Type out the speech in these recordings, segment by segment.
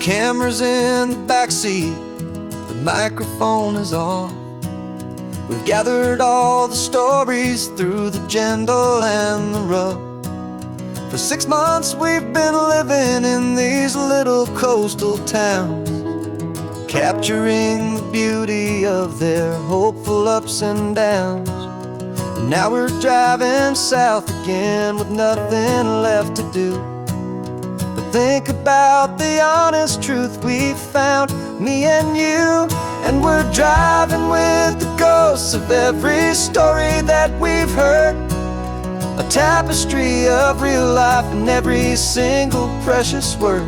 camera's in the backseat, the microphone is on. We've gathered all the stories through the gentle and the rough. For 6 months we've been living in these little coastal towns, capturing the beauty of their hopeful ups and downs. And now we're driving south again with nothing left to do but think about the honest truth we found, me and you. And we're driving with the ghosts of every story that we've heard, a tapestry of real life in every single precious word.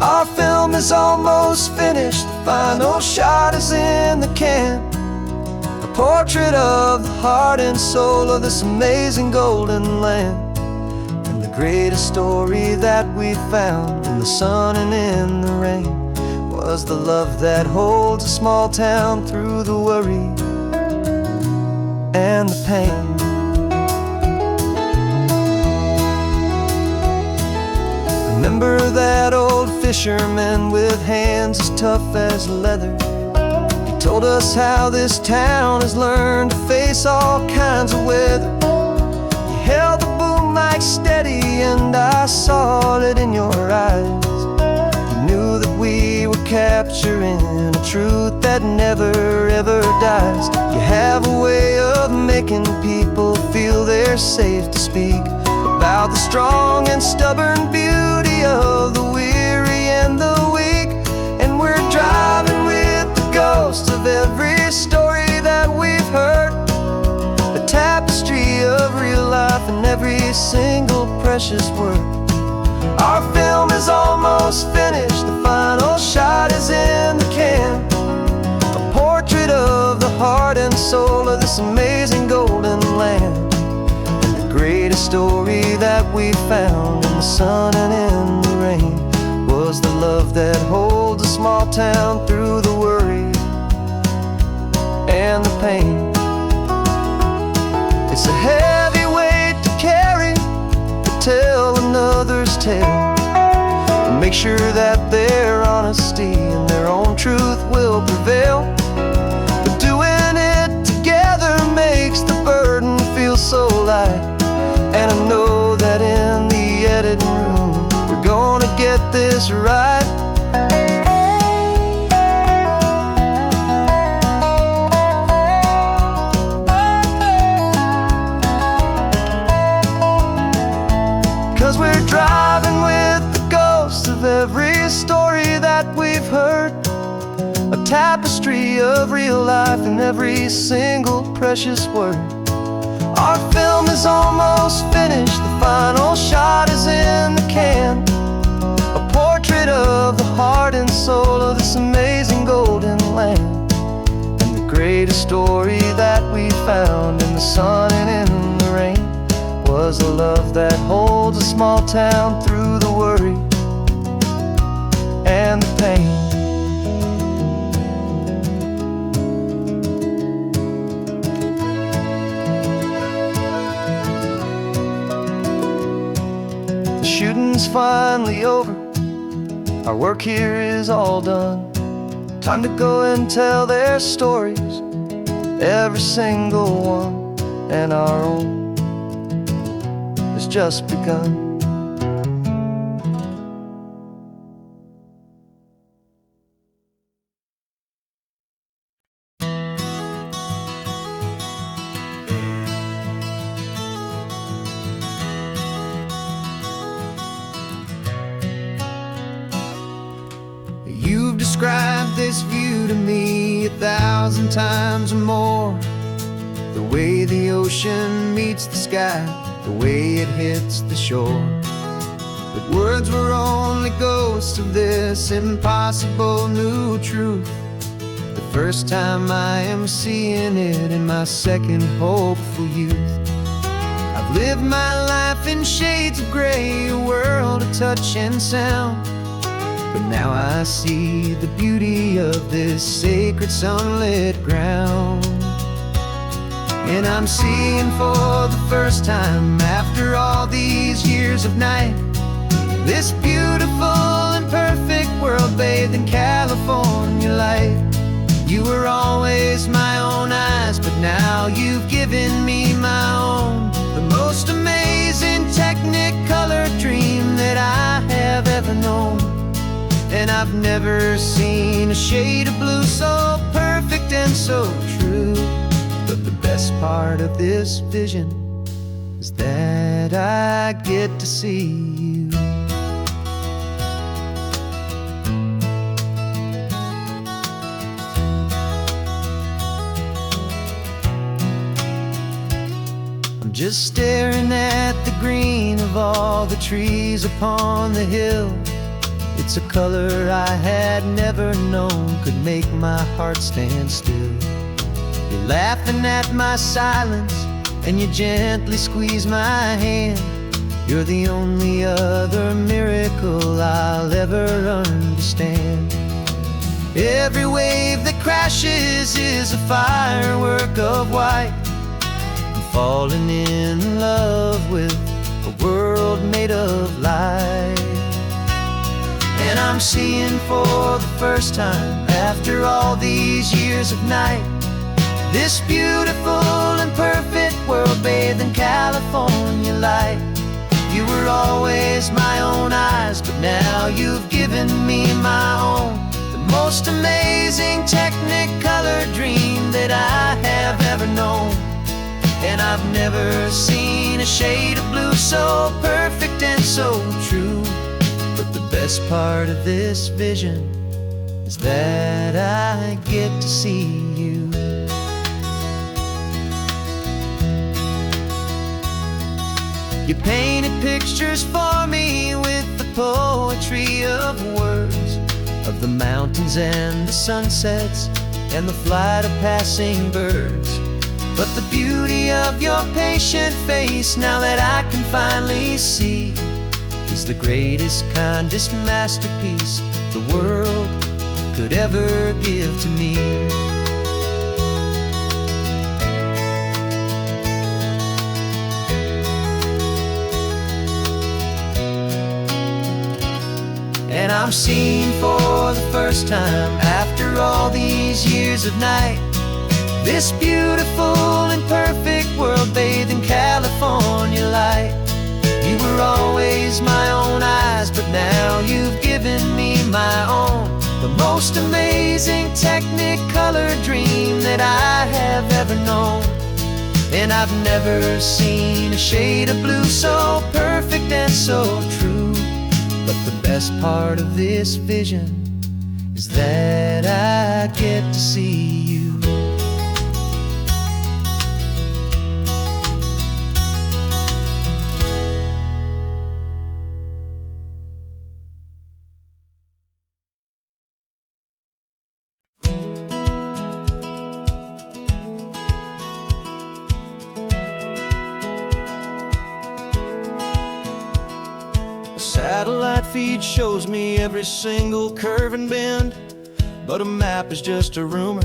Our film is almost finished, the final shot is in the can, a portrait of the heart and soul of this amazing golden land. And the greatest story that we found in the sun and in the rain was the love that holds a small town through the worry and the pain. Remember that old fisherman with hands as tough as leather? He told us how this town has learned to face all kinds of weather. You held the boom mic steady and I saw it in your eyes. You knew that we were capturing a truth that never ever dies. You have a way of making people feel they're safe to speak about the strong and stubborn beauty of the weary and the weak. And we're driving with the ghosts of every story that we've heard, a tapestry of real life in every single precious word. Our film is almost finished, the final shot is in the can, a portrait of the heart and soul of this amazing golden land. Greatest story that we found in the sun and in the rain was the love that holds a small town through the worry and the pain. It's a heavy weight to carry, to tell another's tale, and make sure that their honesty and their own truth will prevail. But doing it together makes the burden feel so light. And I know that in the editing room we're gonna get this right. 'Cause we're driving with the ghosts of every story that we've heard, a tapestry of real life in every single precious word. Our film is almost finished, the final shot is in the can, a portrait of the heart and soul of this amazing golden land. And the greatest story that we found in the sun and in the rain was the love that holds a small town through the worry and the pain. Shooting's finally over, our work here is all done. Time to go and tell their stories, every single one, and our own has just begun. You've described this view to me 1,000 times or more, the way the ocean meets the sky, the way it hits the shore. But words were only ghosts of this impossible new truth. The first time I am seeing it in my second hopeful youth. I've lived my life in shades of gray, a world of touch and sound. But now I see the beauty of this sacred sunlit ground. And I'm seeing for the first time, after all these years of night, this beautiful and perfect world bathed in California light. You were always my own eyes, but now you've given me my own. The most amazing Technicolor dream that I have ever known. And I've never seen a shade of blue so perfect and so true. But the best part of this vision is that I get to see you. I'm just staring at the green of all the trees upon the hill. It's a color I had never known could make my heart stand still. You're laughing at my silence, and you gently squeeze my hand. You're the only other miracle I'll ever understand. Every wave that crashes is a firework of white. I'm falling in love with a world made of light. And I'm seeing for the first time, after all these years of night, this beautiful and perfect world bathed in California light. You were always my own eyes, but now you've given me my own. The most amazing Technicolor dream that I have ever known. And I've never seen a shade of blue so perfect and so true. But the best part of this vision is that I get to see you. You painted pictures for me with the poetry of words, of the mountains and the sunsets and the flight of passing birds. But the beauty of your patient face, now that I can finally see, is the greatest, kindest masterpiece the world could ever give to me. And I'm seeing for the first time, after all these years of night, this beautiful and perfect world bathed in California light. You were always my own eyes, but now you've given me my own. The most amazing Technicolor dream that I have ever known. And I've never seen a shade of blue so perfect and so true. But the best part of this vision is that I get to see you. Satellite feed shows me every single curve and bend, but a map is just a rumor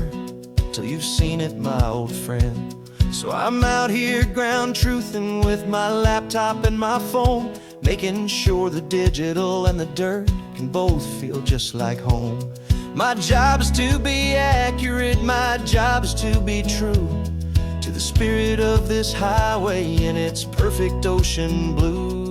till you've seen it, my old friend. So I'm out here ground truthing with my laptop and my phone, making sure the digital and the dirt can both feel just like home. My job is to be accurate, my job is to be true to the spirit of this highway in its perfect ocean blue.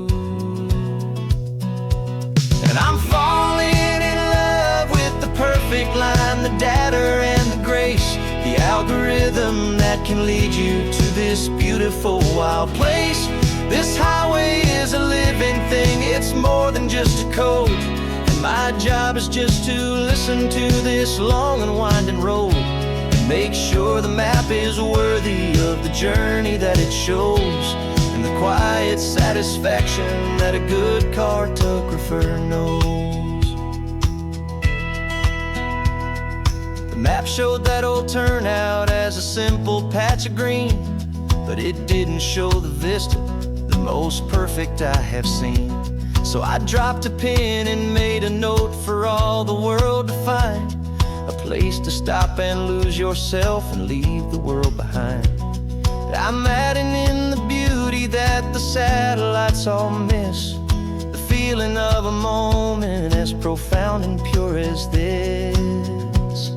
And I'm falling in love with the perfect line, the data and the grace, the algorithm that can lead you to this beautiful wild place. This highway is a living thing, it's more than just a code. And my job is just to listen to this long and winding road and make sure the map is worthy of the journey that it shows, and the quiet satisfaction that a good cartographer knows. The map showed that old turnout as a simple patch of green, but it didn't show the vista, the most perfect I have seen. So I dropped a pin and made a note for all the world to find, a place to stop and lose yourself and leave the world behind. I'm adding in the beauty that the satellites all miss, the feeling of a moment as profound and pure as this.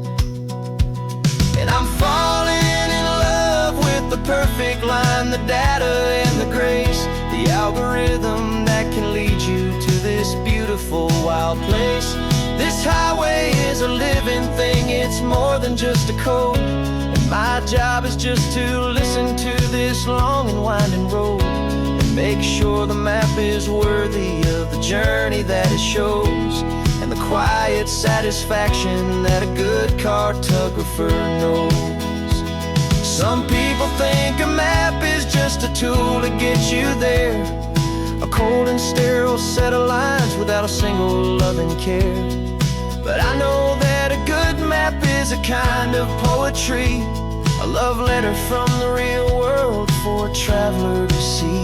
And I'm falling in love with the perfect line, the data and the grace, the algorithm that can lead you to this beautiful wild place. This highway is a living thing, it's more than just a code. And my job is just to listen to this long and winding road and make sure the map is worthy of the journey that it shows, and the quiet satisfaction that a good cartographer knows. Some people think a map is just a tool to get you there, a cold and sterile set of lines without a single loving care. But I know that a good map is a kind of poetry, a love letter from the real world for a traveler to see.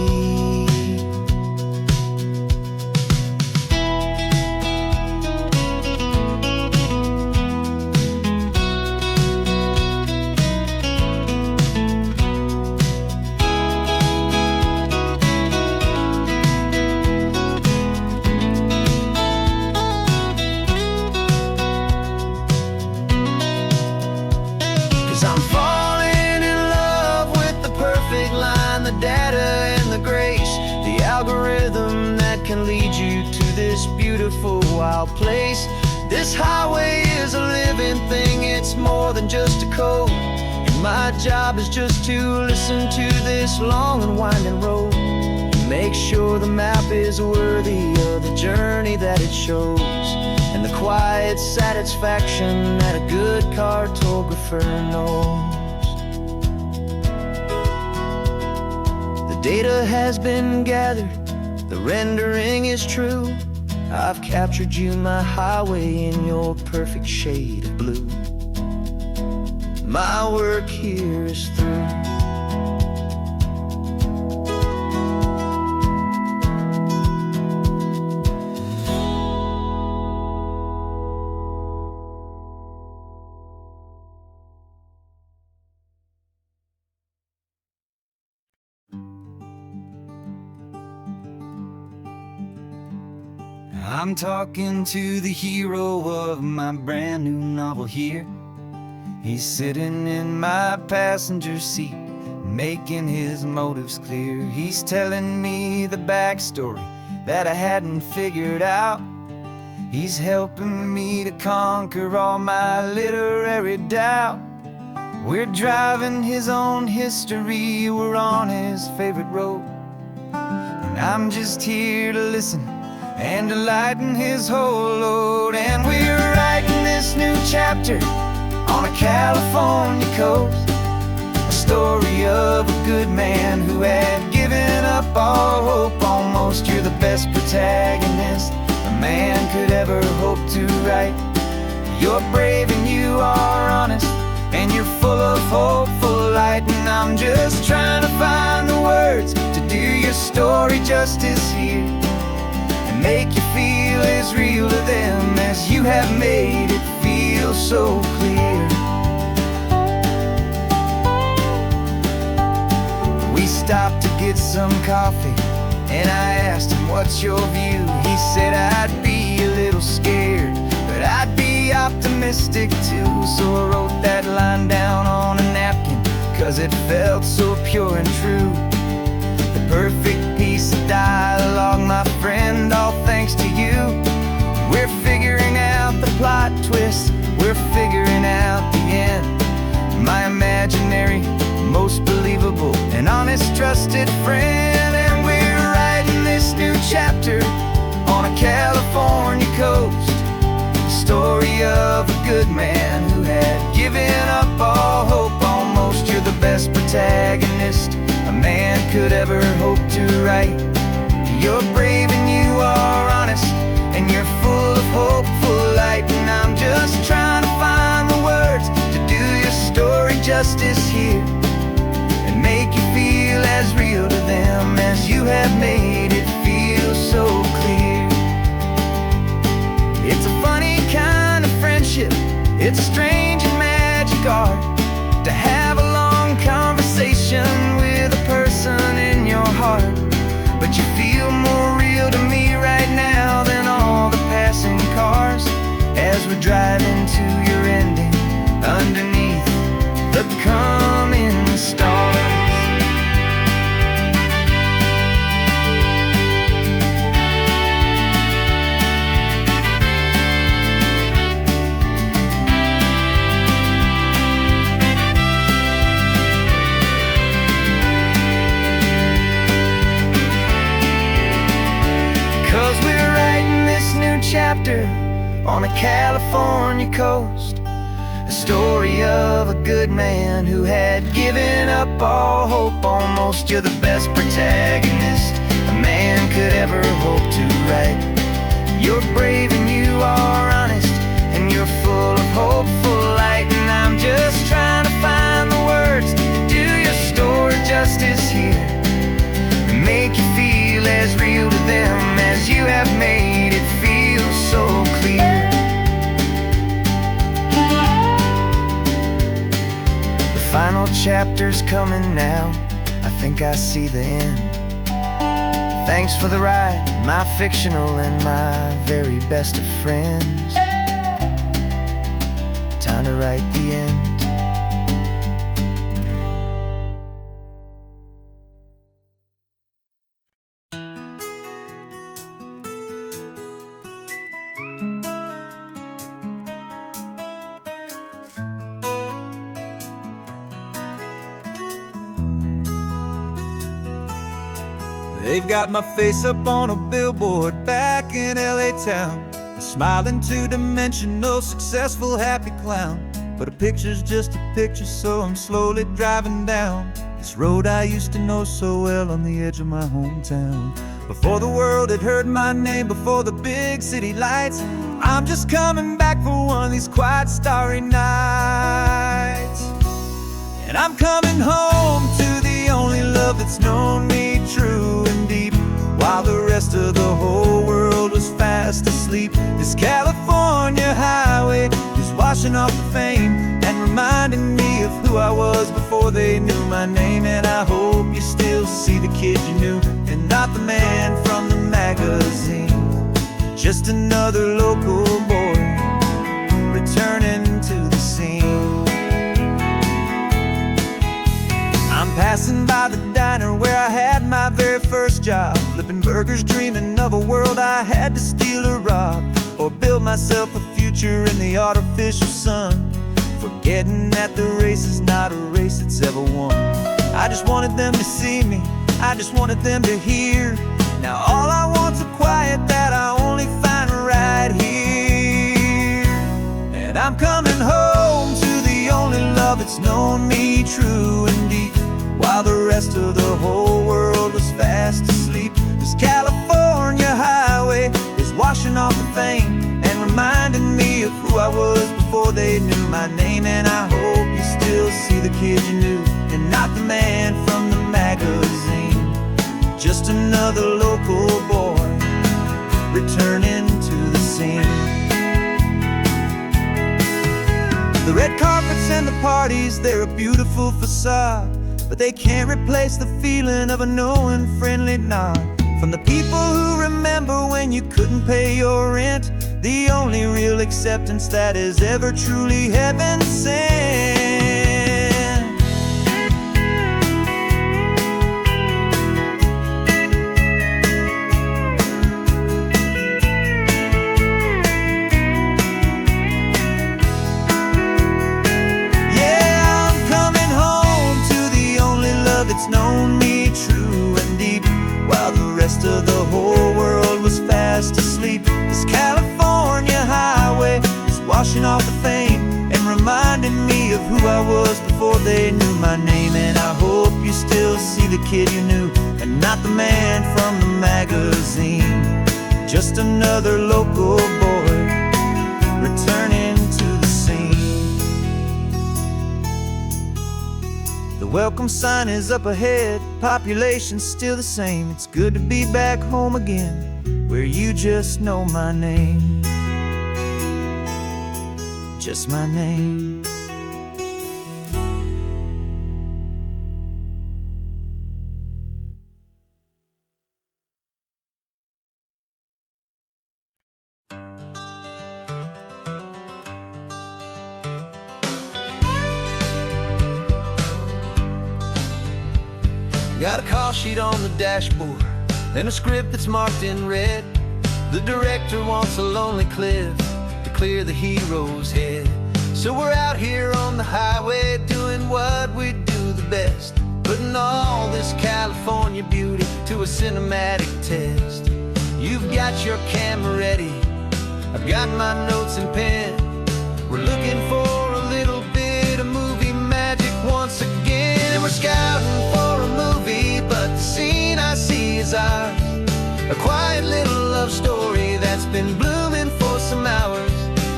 'Cause I'm falling in love with the perfect line, the data and the grace, the algorithm that can lead you to this beautiful wild place. This highway is a living thing, it's more than just a code. And my job is just to listen to this long and winding road and make sure the map is worthy of the journey that it shows, and the quiet satisfaction that a good cartographer knows. The data has been gathered, the rendering is true. I've captured you, my highway, in your perfect shade of blue. My work here is through. I'm talking to the hero of my brand new novel here. He's sitting in my passenger seat, making his motives clear. He's telling me the backstory that I hadn't figured out. He's helping me to conquer all my literary doubt. We're driving his own history, we're on his favorite road, and I'm just here to listen and to lighten his whole load. And we're writing this new chapter on a California coast, a story of a good man who had given up all hope almost. You're the best protagonist a man could ever hope to write. You're brave and you are honest, and you're full of hopeful light. And I'm just trying to find the words to do your story justice here, make you feel as real to them as you have made it feel so clear. We stopped to get some coffee, and I asked him, what's your view? He said, I'd be a little scared, but I'd be optimistic too. So I wrote that line down on a napkin, 'cause it felt so pure and true. The perfect piece of dialogue, my friend, all thanks to you. We're figuring out the plot twist, we're figuring out the end. My imaginary, most believable and honest trusted friend. And we're writing this new chapter on a California coast, the story of a good man who had given up all hope almost. You're the best protagonist a man could ever hope to write. You're brave and you are honest, and you're full of hopeful light. And I'm just trying to find the words to do your story justice here, and make you feel as real to them as you have made it feel so clear. It's a funny kind of friendship, it's a strange and magic art to have a long conversation with a person in your heart. But you feel more real to me right now picture on a California coast, a story of a good man who had given up all hope almost. You're the best protagonist a man could ever hope to write. You're brave and you are honest, and you're full of hopeful light. And I'm just trying to find the words to do your story justice here, and make you feel as real to them as you have made it feel so clear. The final chapter's coming now, I think I see the end. Thanks for the ride, my fictional and my very best of friends. Time to write the end. They've got my face up on a billboard back in LA town, a smiling two-dimensional, successful, happy clown. But a picture's just a picture, so I'm slowly driving down this road I used to know so well on the edge of my hometown. Before the world had heard my name, before the big city lights, I'm just coming back for one of these quiet, starry nights. And I'm coming home to the only love that's known me true and deep, while the rest of the whole world was fast asleep. This California highway is washing off the fame and reminding me of who I was before they knew my name. And I hope you still see the kid you knew, and not the man from the magazine. Just another local boy returning to the scene. I'm passing by the diner where I had my very first job, flipping burgers, dreaming of a world I had to steal or rob, or build myself a future in the artificial sun, forgetting that the race is not a race that's ever won. I just wanted them to see me, I just wanted them to hear. Now all I want's a quiet that I only find right here. And I'm coming home to the only love that's known me true and deep, while the rest of the whole world was fast asleep. This California highway is washing off the fame and reminding me of who I was before they knew my name. And I hope you still see the kid you knew, and not the man from the magazine. Just another local boy returning to the scene. The red carpets and the parties, they're a beautiful facade, but they can't replace the feeling of a knowing, friendly nod from the people who remember when you couldn't pay your rent. The only real acceptance that is ever truly heaven sent. Yeah, I'm coming home to the only love that's known me true and deep, while the rest of the whole world was fast asleep. This California highway is washing off the fame and reminding me of who I was before they knew my name. And I hope you still see the kid you knew, and not the man from the magazine. Just another local boy returning to the scene. The welcome sign is up ahead, population's still the same. It's good to be back home again, where you just know my name. Just my name. Got a call sheet on the dashboard and a script that's marked in red. The director wants a lonely cliff to clear the hero's head. So we're out here on the highway doing what we do the best, putting all this California beauty to a cinematic test. You've got your camera ready, I've got my notes and pen. We're looking for a little bit of movie magic once again. And we're scouting for a movie, but the scene I see is ours. A quiet little love story that's been blooming for some hours.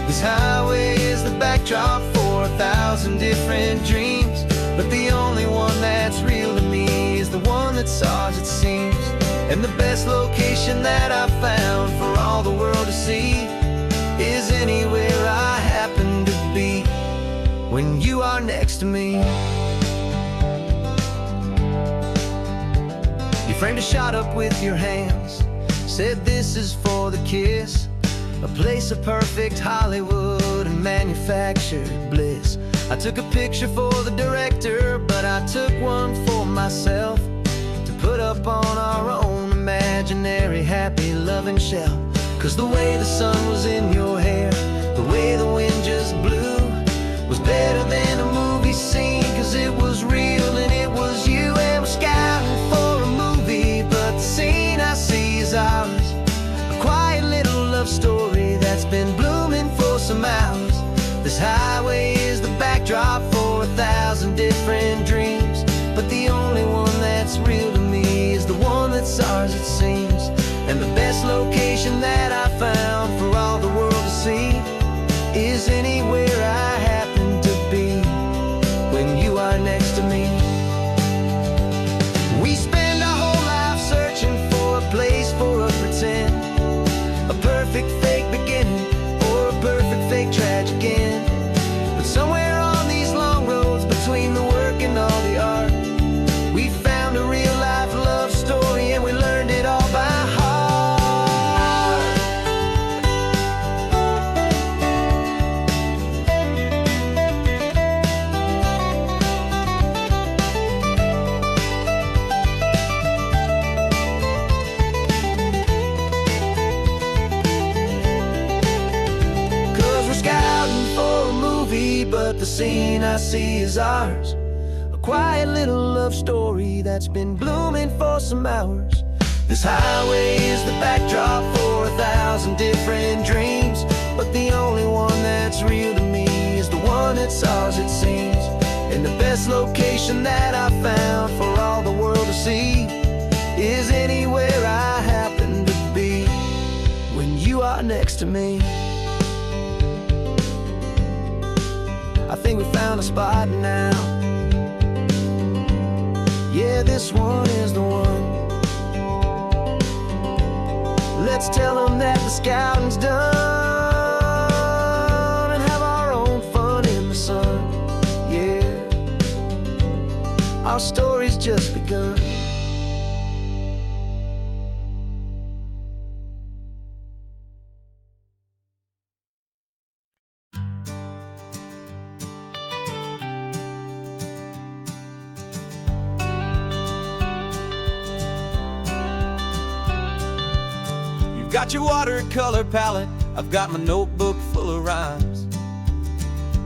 This highway is the backdrop for 1,000 different dreams, but the only one that's real to me is the one that's ours, it seems. And the best location that I've found for all the world to see is anywhere I happen to be when you are next to me. You framed a shot up with your hands, said this is for the kiss, a place of perfect Hollywood and manufactured bliss. I took a picture for the director, but I took one for myself to put up on our own imaginary happy loving shelf. 'Cause the way the sun was in your hair, the way the wind just blew, was better than a movie scene, 'cause it was real and it was you. And we're scouting for a movie, but the scene I see is ours. A quiet little love story that's been blooming for some hours. This highway is the backdrop for 1,000 different dreams, but the only one that's real to me is the one that's ours, it seems. And the best location that I found for all the world to see is anywhere I happen to be when you are next to me. We spend our whole life searching for a place for a pretend, a perfect fake beginning or a perfect fake tragic end. But somewhere on these long roads between the work and all the art, we found a real life love story and we learned it all by heart. 'Cause we're scouting for a movie, but the scene I see is ours. A quiet little love story that's been blooming for some hours. This highway is the backdrop for 1,000 different dreams, but the only one that's real to me is the one that's ours, it seems. And the best location that I found for all the world to see is anywhere I happen to be when you are next to me. I think we found a spot now. Yeah, this one is the one. Let's tell them that the scouting's done and have our own fun in the sun. Yeah, our story's just begun. Got your watercolor palette, I've got my notebook full of rhymes.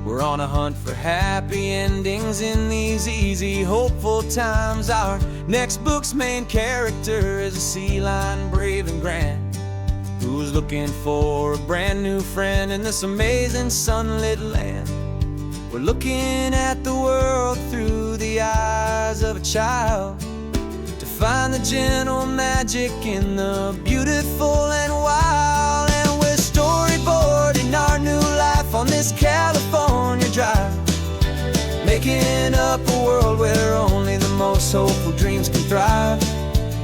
We're on a hunt for happy endings in these easy, hopeful times. Our next book's main character is a sea lion, brave and grand, who's looking for a brand new friend in this amazing sunlit land. We're looking at the world through the eyes of a child, find the gentle magic in the beautiful and wild. And we're storyboarding our new life on this California drive, making up a world where only the most hopeful dreams can thrive.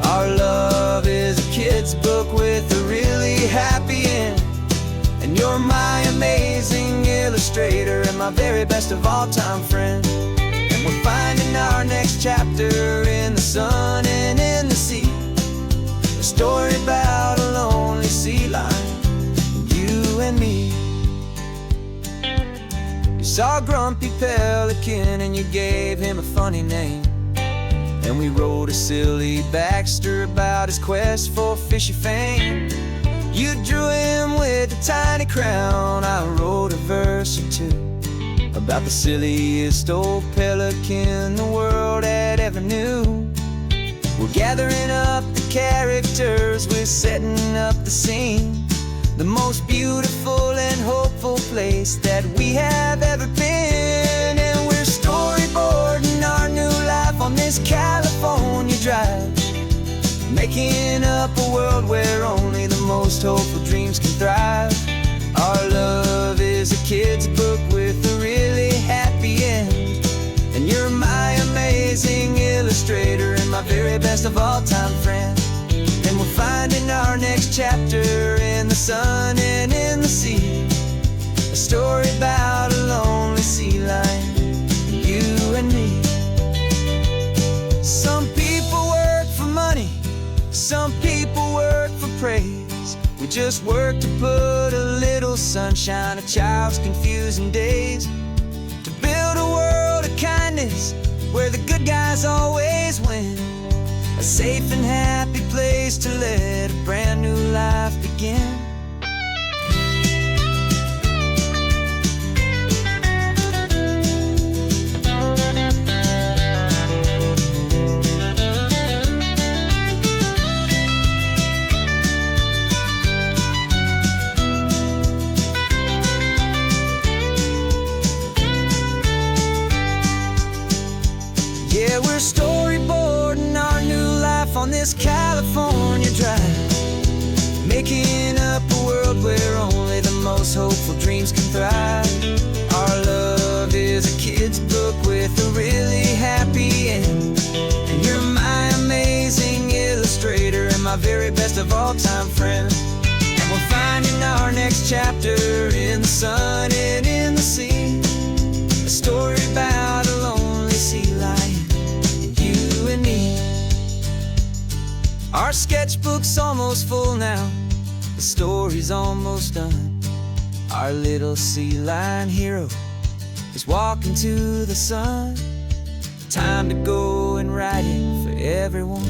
Our love is a kid's book with a really happy end, and you're my amazing illustrator and my very best of all time friend. We're finding our next chapter in the sun and in the sea, a story about a lonely sea lion, you and me. You saw a grumpy pelican and you gave him a funny name, and we wrote a silly Baxter about his quest for fishy fame. You drew him with a tiny crown, I wrote a verse or two about the silliest old pelican the world had ever knew. We're gathering up the characters, we're setting up the scene, the most beautiful and hopeful place that we have ever been. And we're storyboarding our new life on this California drive, making up a world where only the most hopeful dreams can thrive. Our love is a kid's book with a really happy end, and you're my amazing illustrator and my very best of all time friend. And we're finding our next chapter in the sun and in the sea, a story about a lonely sea lion, you and me. Some people work for money, some people work for praise. We just work to put a little sunshine in a child's confusing days, to build a world of kindness where the good guys always win, a safe and happy place to let a brand new life begin. Yeah, we're storyboarding our new life on this California drive, making up a world where only the most hopeful dreams can thrive. Our love is a kid's book with a really happy end, and you're my amazing illustrator and my very best of all time friend. And we're finding our next chapter in the sun and in the sea, a story about a lonely sea lion, you and me. Our sketchbook's almost full now, the story's almost done. Our little sea lion hero is walking to the sun. Time to go and write it for everyone.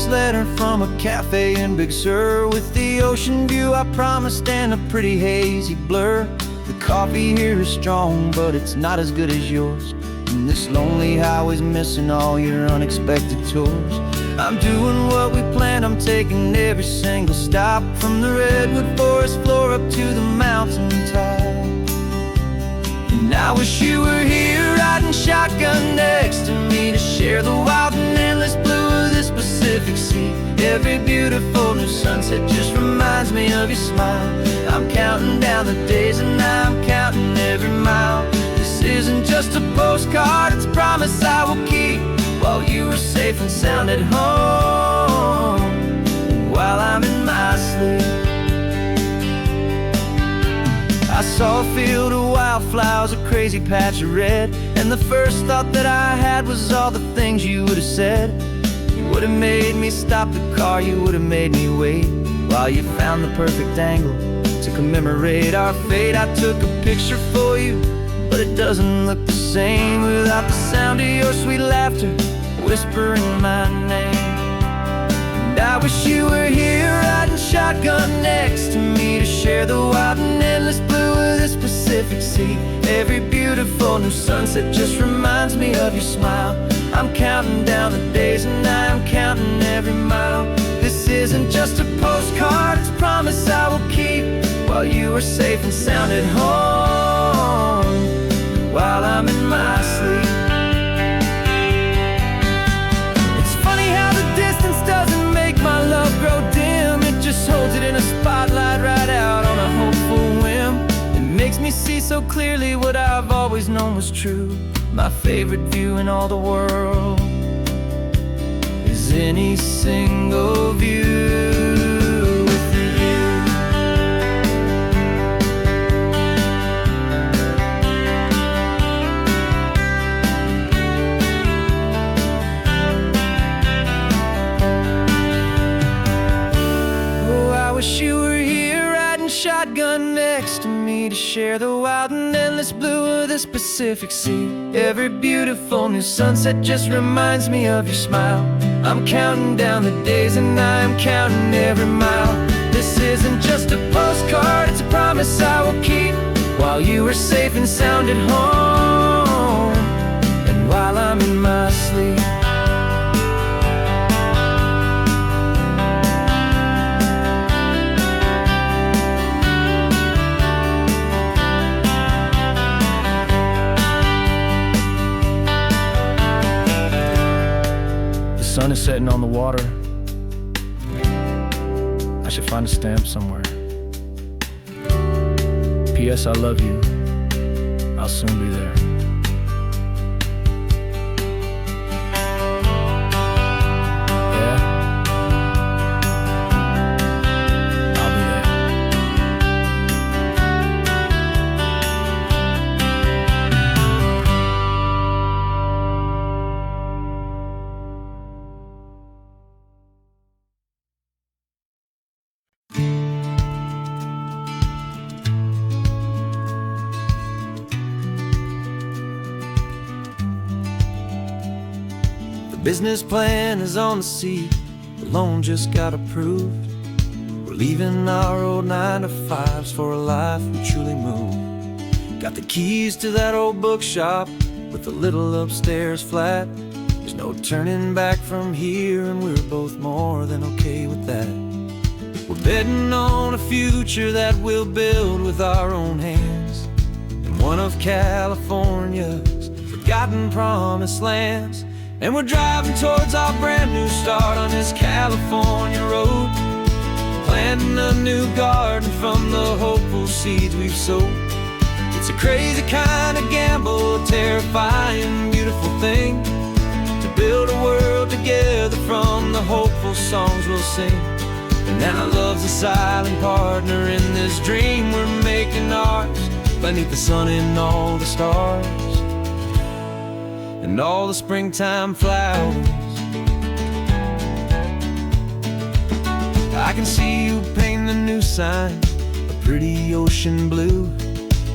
Letter from a cafe in Big Sur, with the ocean view I promised and a pretty hazy blur. The coffee here is strong, but it's not as good as yours, and this lonely highway's missing all your unexpected tours. I'm doing what we planned, I'm taking every single stop, from the redwood forest floor up to the mountain top. And I wish you were here riding shotgun next to me, to share the wild and endless blue of this Pacific Sea. Every beautiful new sunset just reminds me of your smile. I'm counting down the days and I'm counting every mile. This isn't just a postcard, it's a promise I will keep, while you are safe and sound at home, and while I'm in my sleep. I saw a field of wildflowers, a crazy patch of red, and the first thought that I had was all the things you would have said. You would have made me stop the car, you would have made me wait, while you found the perfect angle to commemorate our fate. I took a picture for you, but it doesn't look the same without the sound of your sweet laughter whispering my name. And I wish you were here riding shotgun next to me, to share the wild and endless blue of this Pacific Sea. Every beautiful new sunset just reminds me of your smile. I'm counting down the days and I'm counting every mile. This isn't just a postcard, it's a promise I will keep, while you are safe and sound at home, while I'm in my sleep. It's funny how the distance doesn't make my love grow dim, it just holds it in a spotlight right out on a hopeful whim. It makes me see so clearly what I've always known was true. My favorite view in all the world is any single view with you. Oh, I wish you were here riding shotgun next to me, me to share the wild and endless blue of this Pacific Sea. Every beautiful new sunset just reminds me of your smile. I'm counting down the days and I'm counting every mile. This isn't just a postcard, it's a promise I will keep, while you are safe and sound at home, and while I'm in my sleep. The sun is setting on the water. I should find a stamp somewhere. P.S. I love you. I'll soon be there. Yeah? I'll be there. The business plan is on the seat, the loan just got approved. We're leaving our old 9-to-5s for a life we truly move. Got the keys to that old bookshop with the little upstairs flat. There's no turning back from here, and we're both more than okay with that. We're betting on a future that we'll build with our own hands, in one of California's forgotten promised lands. And we're driving towards our brand new start on this California road, planting a new garden from the hopeful seeds we've sowed. It's a crazy kind of gamble, a terrifying, beautiful thing, to build a world together from the hopeful songs we'll sing. And now love's a silent partner in this dream we're making ours, beneath the sun and all the stars and all the springtime flowers. I can see you painting the new sign, a pretty ocean blue,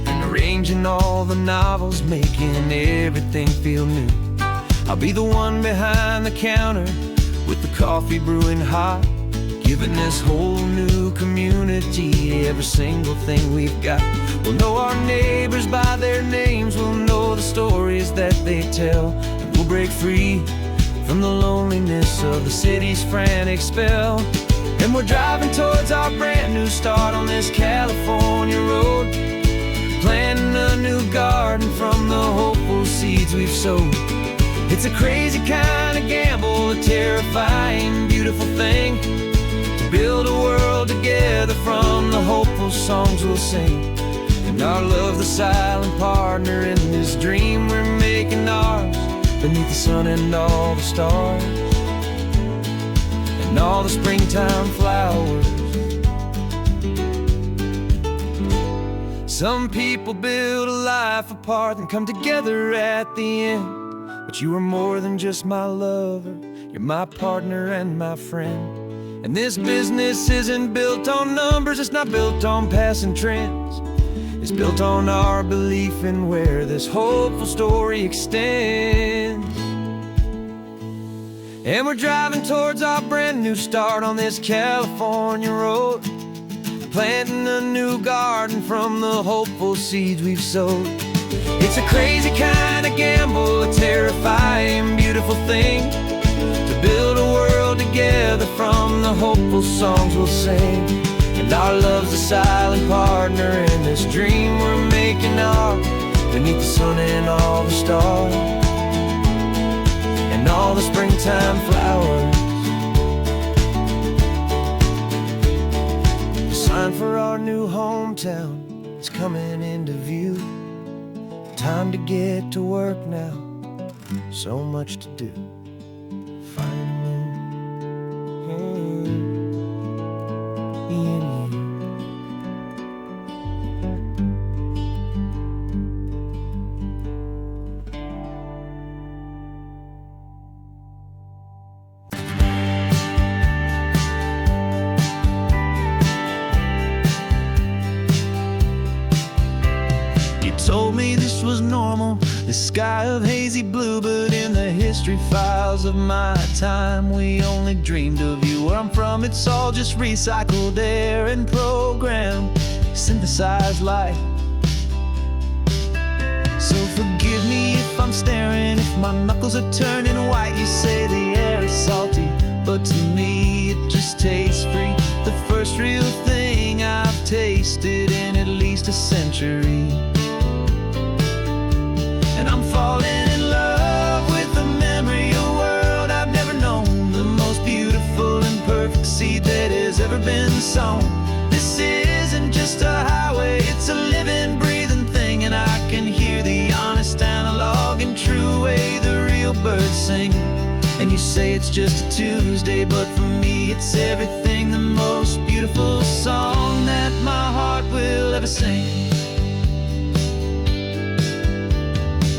and arranging all the novels, making everything feel new. I'll be the one behind the counter with the coffee brewing hot, giving this whole new community every single thing we've got. We'll know our neighbors by their names, we'll know the stories that they tell, and we'll break free from the loneliness of the city's frantic spell. And we're driving towards our brand new start on this California road, planting a new garden from the hopeful seeds we've sowed. It's a crazy kind of gamble, a terrifying, beautiful thing, to build a world together from the hopeful songs we'll sing. And our love's the silent partner in this dream we're making ours, beneath the sun and all the stars and all the springtime flowers. Some people build a life apart and come together at the end, but you are more than just my lover, you're my partner and my friend. And this business isn't built on numbers, it's not built on passing trends, it's built on our belief in where this hopeful story extends. And we're driving towards our brand new start on this California road, planting a new garden from the hopeful seeds we've sowed. It's a crazy kind of gamble, a terrifying, beautiful thing, to build a world together from the hopeful songs we'll sing. And our love's a silent partner in this dream we're making ours, beneath the sun and all the stars and all the springtime flowers. The sign for our new hometown is coming into view. Time to get to work now, so much to do. this was normal, this sky of hazy blue. But in the history files of my time, we only dreamed of you. Where I'm from, it's all just recycled air and programmed, synthesized light. So forgive me if I'm staring, if my knuckles are turning white. You say the air is salty, but to me it just tastes free. The first real thing I've tasted in at least a century. And I'm falling in love with the memory of a world I've never known, the most beautiful and perfect seed that has ever been sown. This isn't just a highway, it's a living, breathing thing. And I can hear the honest, analog, and true way the real birds sing. And you say it's just a Tuesday, but for me it's everything, the most beautiful song that my heart will ever sing.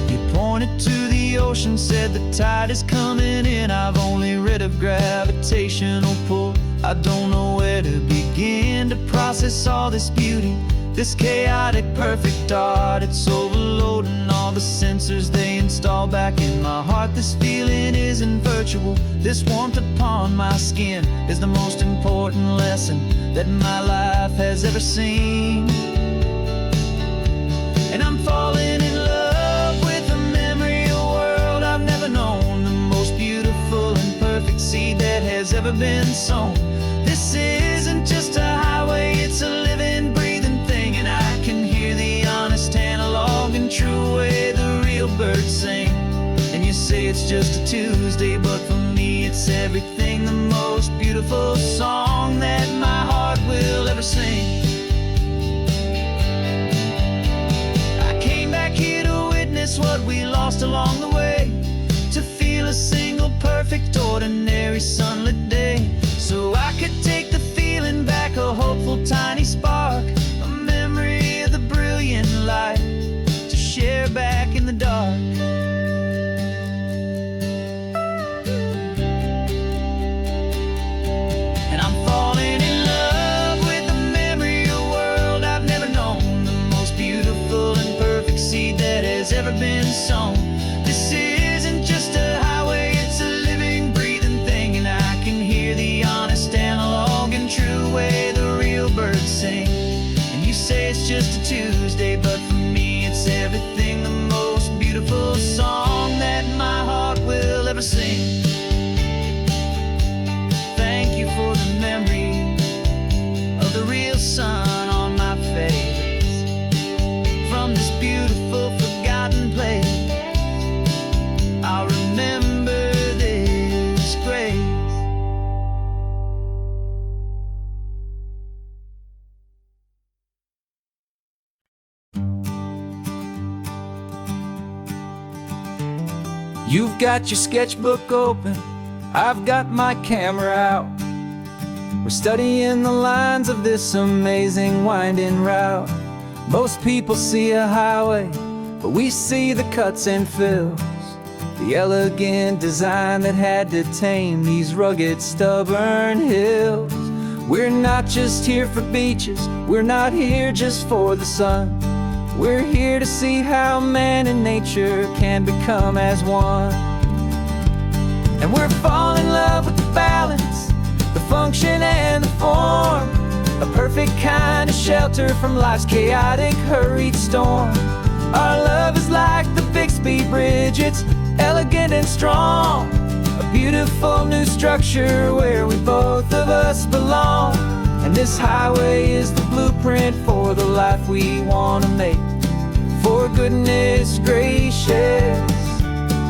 You pointed to the ocean, said the tide is coming in. I've only read of gravitational pull. I don't know where to begin to process all this beauty, this chaotic, perfect art. It's overloading all the sensors they install back in my heart. This feeling isn't virtual, this warmth upon my skin is the most important lesson that my life has ever seen. And I'm falling in love with the memory of a world I've never known, the most beautiful and perfect seed that has ever been sown. This isn't just a highway, it's a living, breathing thing. And I can hear the honest, analog, and true way the real birds sing. And you say it's just a Tuesday, but for me it's everything, the most beautiful song that my heart will ever sing. I came back here to witness what we lost along the way, to feel a single, perfect, ordinary, sunlit day. So I could take the feeling back, a hopeful tiny spark, a memory of the brilliant light, to share back in the dark. And I'm falling in love with the memory of a world I've never known, the most beautiful and perfect seed that has ever been sown. This isn't just a highway, it's a living, breathing thing. And I can hear the honest, analog, and true way the real birds sing. And you say it's just a Tuesday, but for me it's everything, the most beautiful song that my heart will ever sing. Thank you for the memory of the real sun on my face, from this beautiful, forgotten place. I'll remember this grace. You've got your sketchbook open, I've got my camera out. We're studying the lines of this amazing winding route. Most people see a highway, but we see the cuts and fills, the elegant design that had to tame these rugged, stubborn hills. We're not just here for beaches, we're not here just for the sun. We're here to see how man and nature can become as one. And we're falling in love with the balance, the function and the form, a perfect kind of shelter from life's chaotic, hurried storm. Our love is like the Bixby Bridge, it's elegant and strong, a beautiful new structure where we both of us belong. And this highway is the blueprint for the life we want to make, for goodness gracious,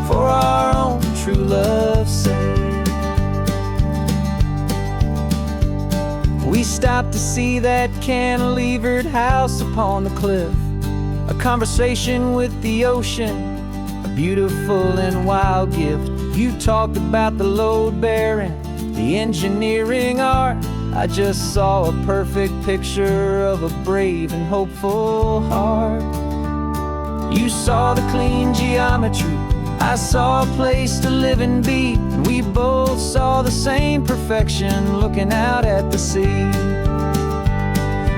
for our own true love's sake. We stopped to see that cantilevered house upon the cliff, a conversation with the ocean, a beautiful and wild gift. You talked about the load bearing, the engineering art. I just saw a perfect picture of a brave and hopeful heart. You saw the clean geometry, I saw a place to live and be, and we both saw the same perfection looking out at the sea.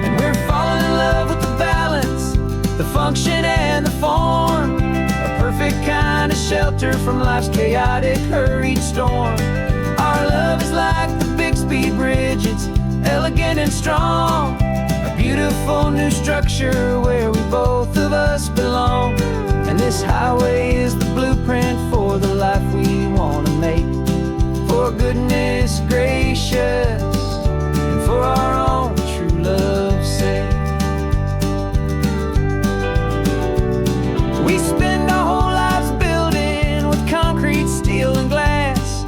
And we're falling in love with the balance, the function and the form, form, a perfect kind of shelter from life's chaotic, hurried storm. Our love is like the Bixby Bridge, it's elegant and strong, a beautiful new structure where we both of us belong. And this highway is the blueprint for the life we want to make, for goodness gracious and for our own true love's sake. We spend our whole lives building with concrete, steel, and glass,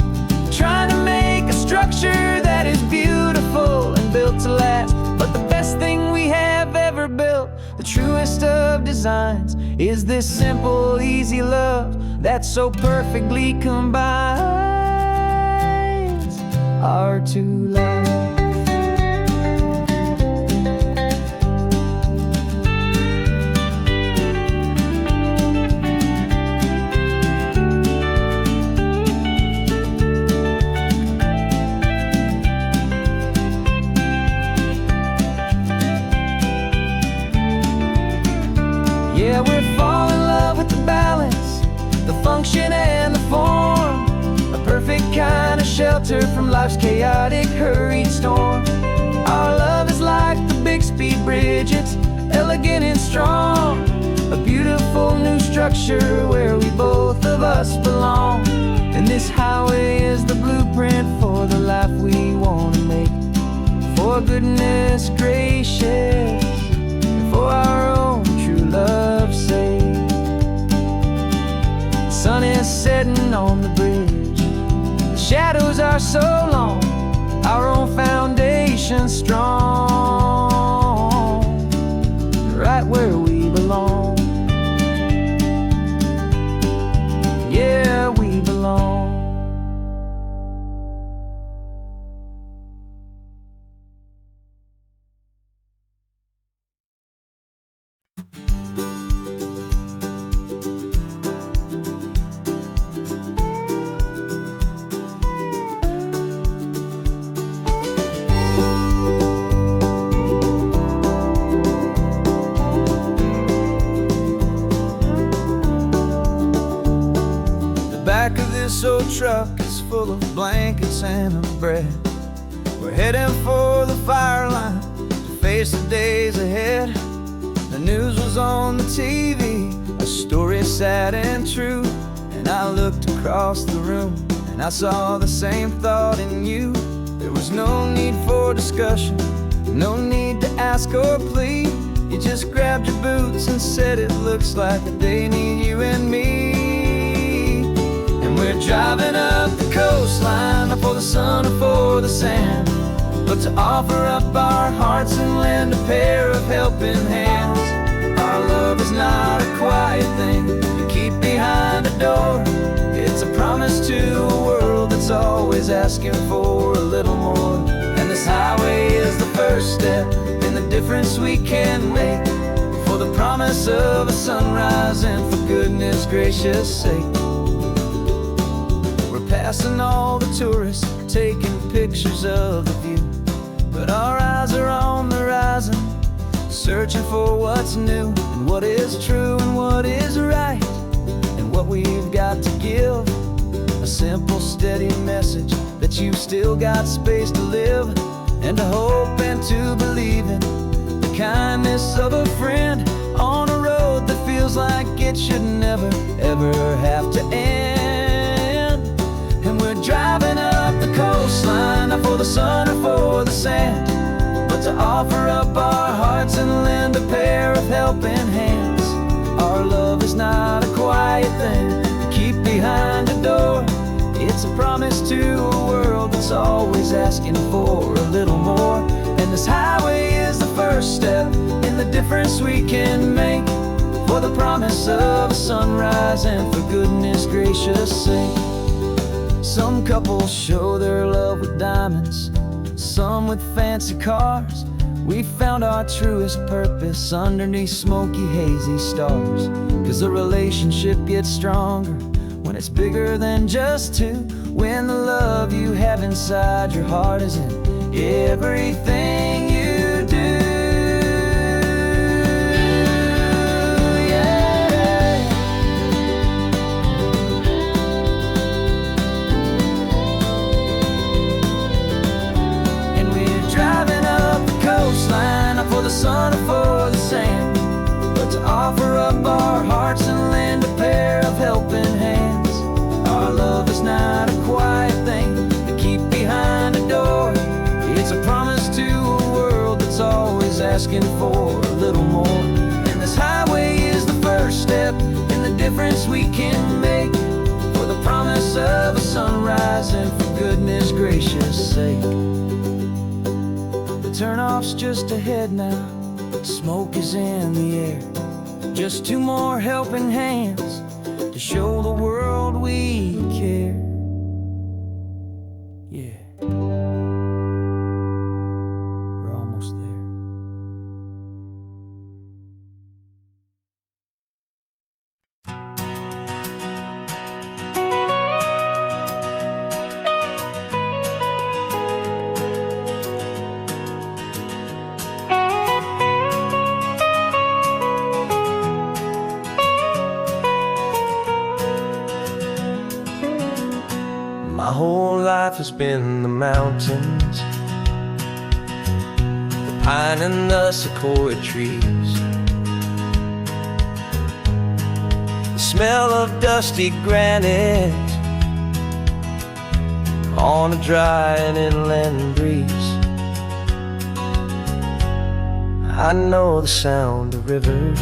trying to make a structure that is beautiful and built to last. But the best thing we have ever built, the truest of designs, is this simple, easy love that so perfectly combines our two lives. Yeah, we're falling in love with the balance, the function and the form, a perfect kind of shelter from life's chaotic, hurried storm. Our love is like the Bixby Bridge, it's elegant and strong, a beautiful new structure where we both of us belong. And this highway is the blueprint for the life we want to make, for goodness gracious and for our own true love's sake. The sun is setting on the bridge, the shadows are so long, our own foundation strong, right where we belong. Yeah, we belong. Back of this old truck is full of blankets and a bread. We're heading for the fire line to face the days ahead. The news was on the TV, a story sad and true, and I looked across the room and I saw the same thought in you. There was no need for discussion, no need to ask or plead. You just grabbed your boots and said it looks like a day need you and me. We're driving up the coastline, not for the sun or for the sand, but to offer up our hearts and lend a pair of helping hands. Our love is not a quiet thing you keep behind a door. It's a promise to a world that's always asking for a little more. And this highway is the first step in the difference we can make, for the promise of a sunrise and for goodness gracious sake. Passing all the tourists, taking pictures of the view, but our eyes are on the horizon, searching for what's new and what is true and what is right, and what we've got to give. A simple, steady message that you've still got space to live, and to hope and to believe in the kindness of a friend on a road that feels like it should never, ever have to end. And we're driving up the coastline, not for the sun or for the sand, but to offer up our hearts and lend a pair of helping hands. Our love is not a quiet thing to keep behind a door. It's a promise to a world that's always asking for a little more. And this highway is the first step in the difference we can make, for the promise of a sunrise and for goodness gracious sake. Some couples show their love with diamonds, some with fancy cars. We found our truest purpose underneath smoky, hazy stars. 'Cause a relationship gets stronger when it's bigger than just two, when the love you have inside your heart is in everything you do. Yeah. the sun or for the sand, but to offer up our hearts and lend a pair of helping hands. Our love is not a quiet thing to keep behind a door. It's a promise to a world that's always asking for a little more. And this highway is the first step in the difference we can make, for the promise of a sunrise and for goodness gracious sake. The turnoff's just ahead now, smoke is in the air. Just two more helping hands to show the world we care. Yeah, we're almost there. My whole life has been the mountains, the pine and the sequoia trees, the smell of dusty granite on a dry and inland breeze. I know the sound of rivers,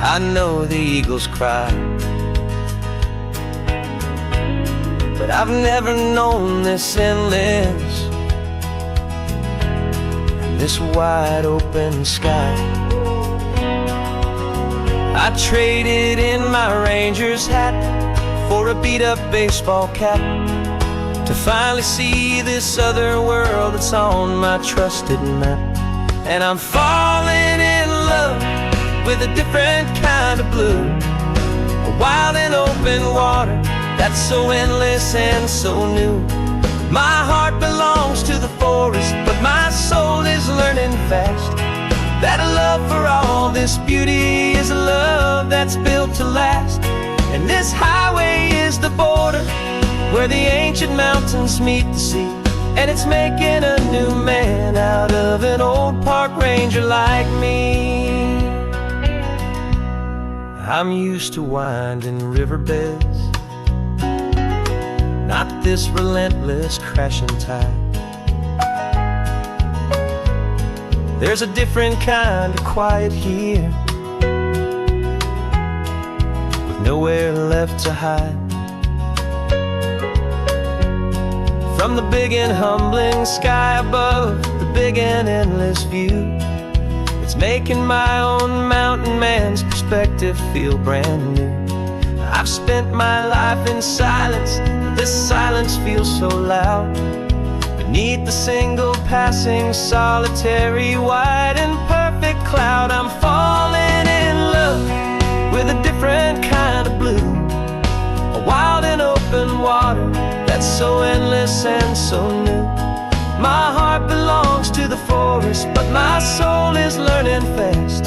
I know the eagles cry, but I've never known this endless and this wide open sky. I traded in my Ranger's hat for a beat-up baseball cap to finally see this other world that's on my trusted map. And I'm falling in love with a different kind of blue, a wild and open water that's so endless and so new. My heart belongs to the forest, but my soul is learning fast that a love for all this beauty is a love that's built to last. And this highway is the border where the ancient mountains meet the sea, and it's making a new man out of an old park ranger like me. I'm used to winding riverbeds, not this relentless crashing tide. There's a different kind of quiet here, with nowhere left to hide. From the big and humbling sky above, the big and endless view, it's making my own mountain man's perspective feel brand new. I've spent my life in silence, this silence feels so loud. Beneath the single passing solitary white and perfect cloud, I'm falling in love with a different kind of blue, a wild and open water that's so endless and so new. My heart belongs to the forest, but my soul is learning fast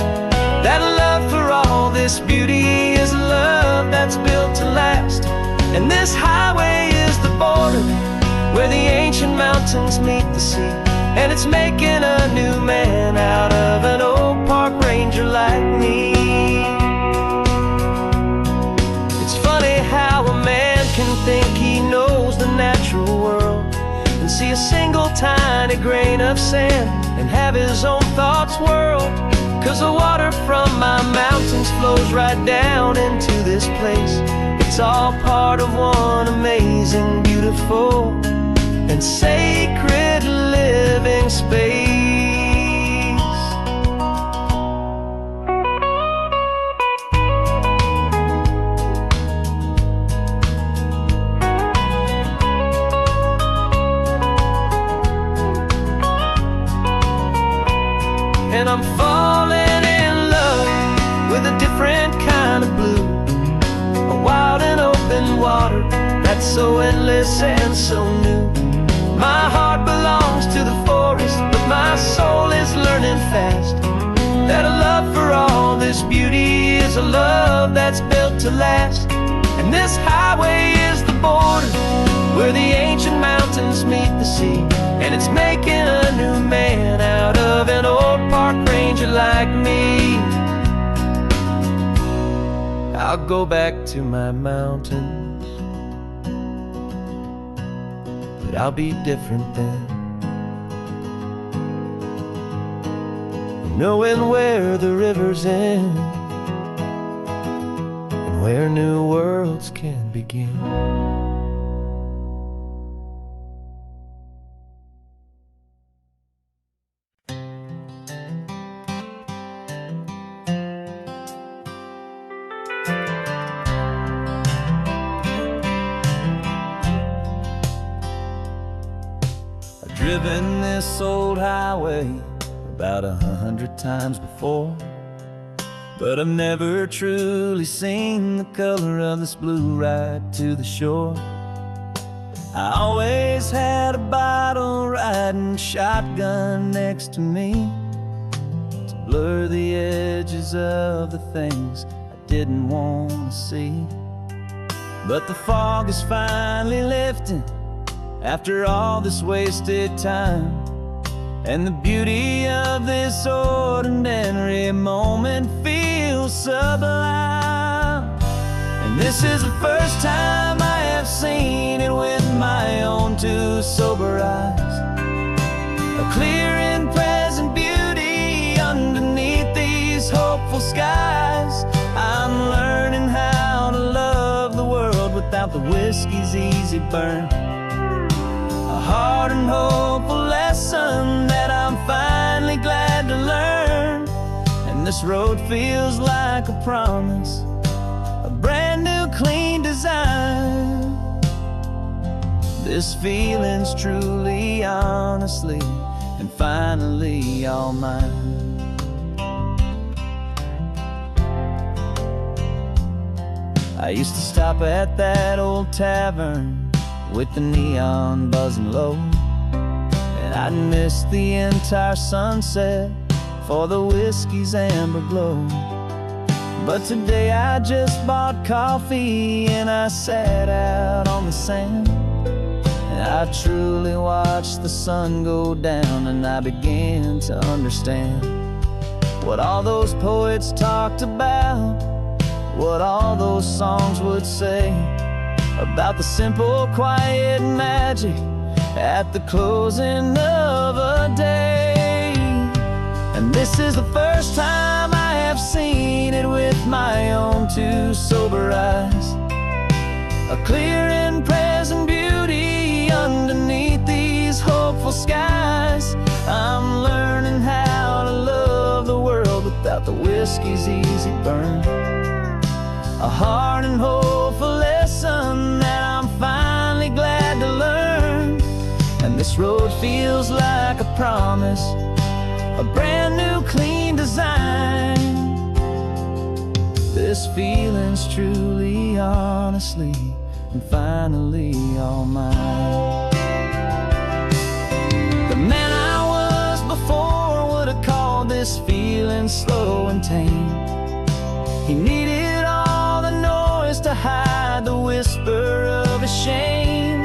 that a love for all this beauty is a love that's built to last. And this highway is the border where the ancient mountains meet the sea, and it's making a new man out of an old park ranger like me. It's funny how a man can think he knows the natural world and see a single tiny grain of sand and have his own thoughts whirled. 'Cause the water from my mountains flows right down into this place. It's all part of one amazing, beautiful, and sacred living space. And I'm falling in love with a different kind of blue, a wild and open water that's so endless and so new. My heart belongs to the forest, but my soul is learning fast that a love for all this beauty is a love that's built to last. And this highway is the border where the ancient mountains meet the sea, and it's making a new man like me. I'll go back to my mountains, but I'll be different then. Knowing where the rivers end and where new worlds can begin. I've driven this old highway about 100 times before, but I've never truly seen the color of this blue right to the shore. I always had a bottle riding shotgun next to me to blur the edges of the things I didn't want to see. But the fog is finally lifting after all this wasted time, and the beauty of this ordinary moment feels sublime. And this is the first time I have seen it with my own two sober eyes. A clear and present beauty underneath these hopeful skies. I'm learning how to love the world without the whiskey's easy burn. A hard and hopeful lesson that I'm finally glad to learn. And this road feels like a promise, a brand new clean design. This feeling's truly, honestly, and finally all mine. I used to stop at that old tavern with the neon buzzing low, and I'd miss the entire sunset for the whiskey's amber glow. But today I just bought coffee and I sat out on the sand, and I truly watched the sun go down, and I began to understand what all those poets talked about, what all those songs would say about the simple, quiet magic at the closing of a day. And this is the first time I have seen it with my own two sober eyes. A clear and present beauty underneath these hopeful skies. I'm learning how to love the world without the whiskey's easy burn. A hard and hopeful lesson that I'm finally glad to learn. And this road feels like a promise, a brand new clean design. This feeling's truly, honestly, and finally all mine. The man I was before would have called this feeling slow and tame. He needed all the noise to hide the whisper of his shame.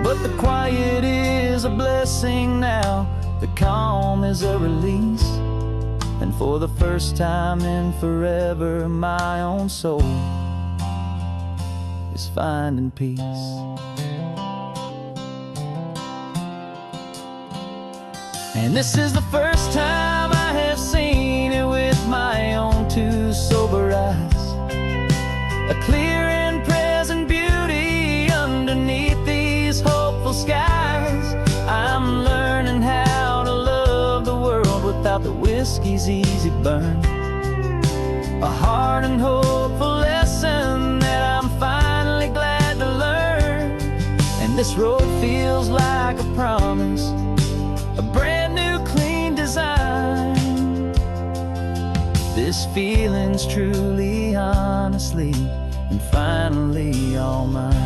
But the quiet is a blessing now, the calm is a release. And for the first time in forever, my own soul is finding peace. And this is the first time I have seen it with my own two sober eyes. A clear and present beauty underneath these hopeful skies. I'm learning how to love the world without the whiskey's easy burn. A hard and hopeful lesson that I'm finally glad to learn. And this road feels like a promise, a brand new clean design. This feeling's truly, honestly, and finally all mine.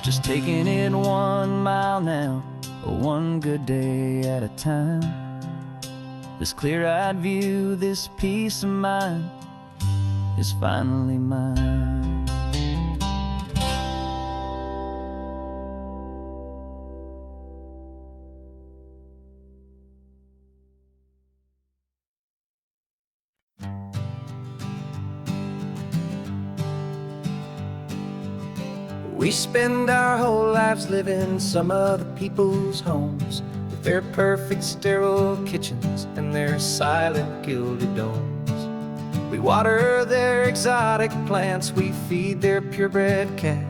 Just taking it 1 mile now, one good day at a time. This clear-eyed view, this peace of mind is finally mine. We spend our whole lives living some other people's homes, with their perfect sterile kitchens and their silent gilded domes. We water their exotic plants, we feed their purebred cat.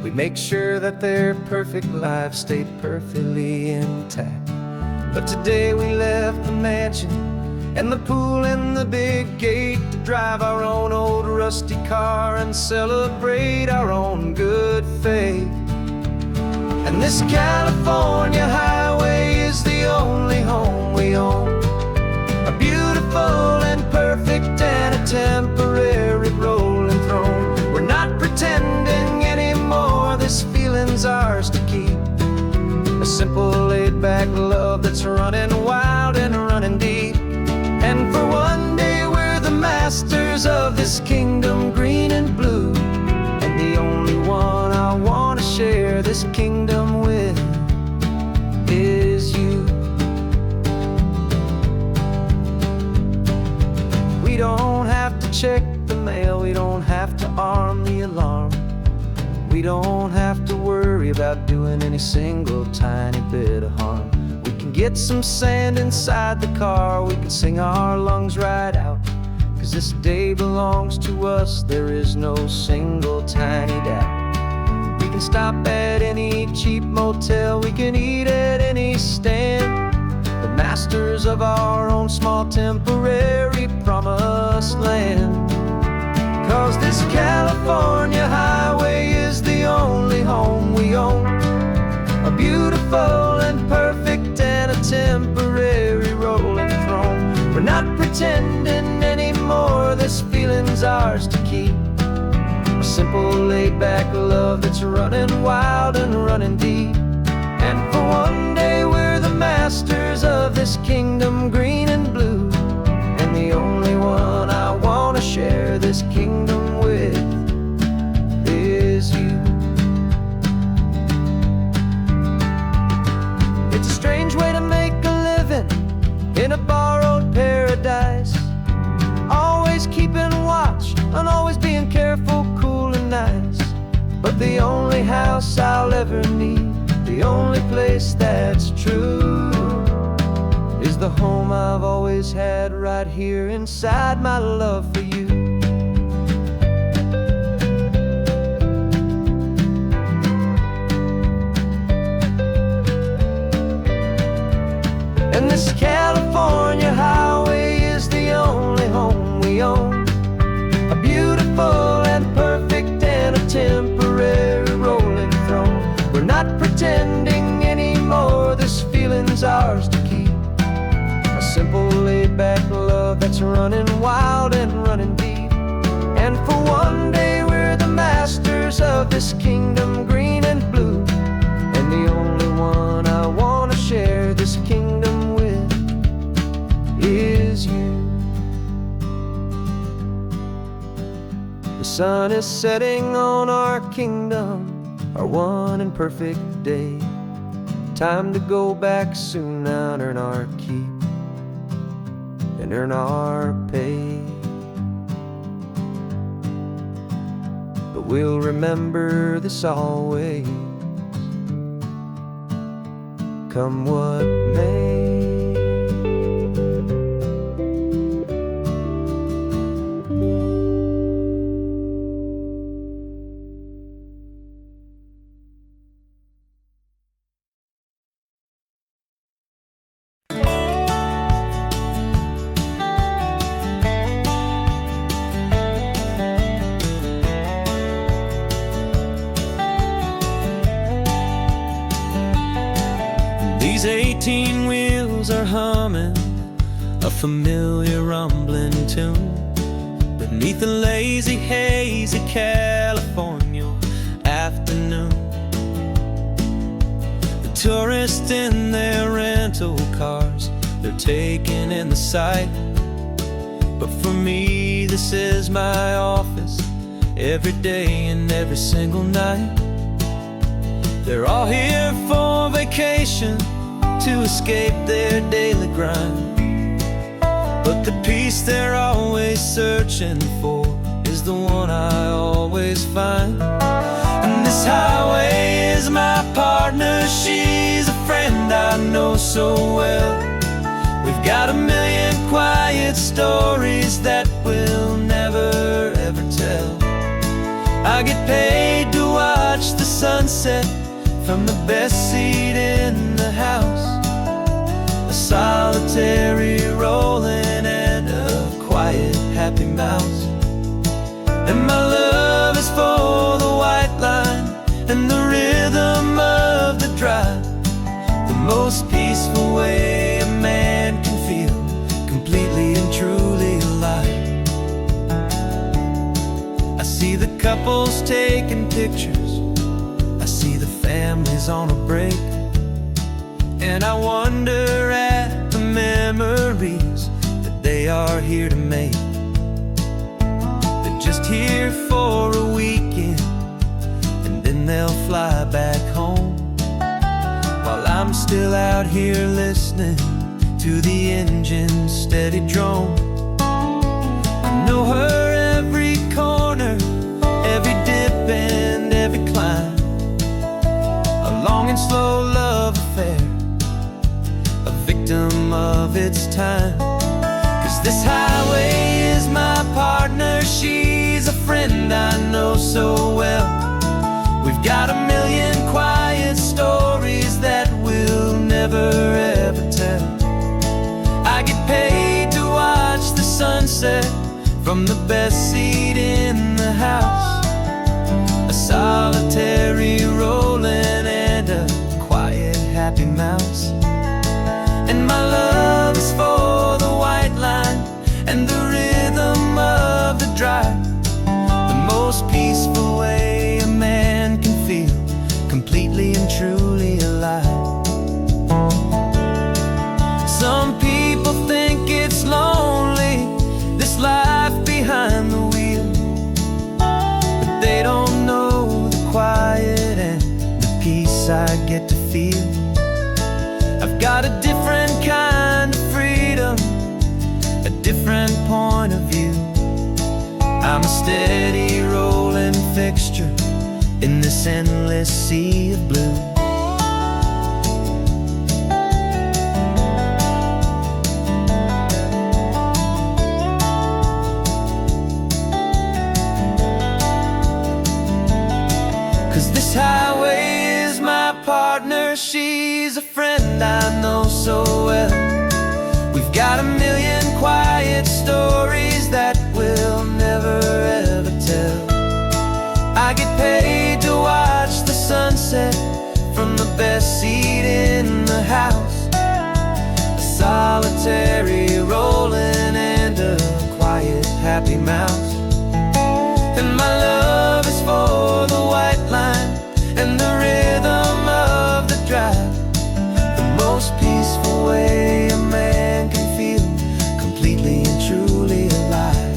We make sure that their perfect lives stay perfectly intact. But today we left the mansion and the pool and the big gate to drive our own old rusty car and celebrate our own good faith. And this California highway is the only home we own, a beautiful and perfect and a temporary rolling throne. We're not pretending anymore, this feeling's ours to keep, a simple laid-back love that's running wild and running deep. And for one day we're the masters of this kingdom green and blue, and the only one I want to share this kingdom with is you. We don't have to check the mail, we don't have to arm the alarm, we don't have to worry about doing any single tiny bit of harm. We can get some sand inside the car, we can sing our lungs right out, 'cause this day belongs to us, there is no single tiny doubt. We can stop at any cheap motel, we can eat at any stand, the masters of our own small temporary promised land. 'Cause this California highway is the only home we own, a beautiful and perfect and a temporary rolling throne. We're not pretending anymore, this feeling's ours to keep, a simple laid-back love that's running wild and running deep. And for one day we're the masters of this kingdom green and blue, and the only one I want to share this kingdom with is you. It's a strange way to make a living in a borrowed paradise, always keeping watch and always being careful, cool and nice. But the only house I'll ever need, the only place that's true, is the home I've always had right here inside my love for you. And this California highway is the only home we own, a beautiful and perfect and a temporary rolling throne. We're not pretending anymore, this feeling's ours to keep, a simple laid-back love that's running wild and running deep. And for one day we're the masters of this kingdom green and blue, and the only one I want to share this kingdom with is you. The sun is setting on our kingdom, our one and perfect day. Time to go back soon now and earn our keep and earn our pay. But we'll remember this always, come what may. These 18 wheels are humming a familiar rumbling tune beneath the lazy, hazy California afternoon. The tourists in their rental cars, they're taking in the sight. But for me, this is my office every day and every single night. They're all here for vacation, to escape their daily grind. But the peace they're always searching for is the one I always find. And this highway is my partner, she's a friend I know so well. We've got a million quiet stories that we'll never ever tell. I get paid to watch the sunset from the best seat in the house, a solitary rolling and a quiet happy mouse. And my love is for the white line and the rhythm of the drive, the most peaceful way a man can feel completely and truly alive. I see the couples taking pictures, I see the families on a break, and I wonder at the memories that they are here to make. They're just here for a weekend and then they'll fly back home, while I'm still out here listening to the engine's steady drone. I know her every corner, every dip and every climb, a long and slow love affair, a victim of its time. 'Cause this highway is my partner, she's a friend I know so well. We've got a million quiet stories that we'll never ever tell. I get paid to watch the sunset from the best seat in the house, a solitary rolling and a quiet happy mouse. And my love is for the white line and the rhythm of the drive, the most peaceful way a man can feel completely and truly alive. Some people think it's lonely, this life behind the wheel, but they don't know the quiet and the peace I get to feel. I've got a different kind of freedom, a different point of view. I'm a steady rolling fixture in this endless sea of blue. This highway is my partner, she's a friend I know so well. We've got a million quiet stories that we'll never ever tell. I get paid to watch the sunset from the best seat in the house, a solitary rolling and a quiet happy mouse. And my love is for the white line and the rhythm of the drive, the most peaceful way a man can feel completely and truly alive.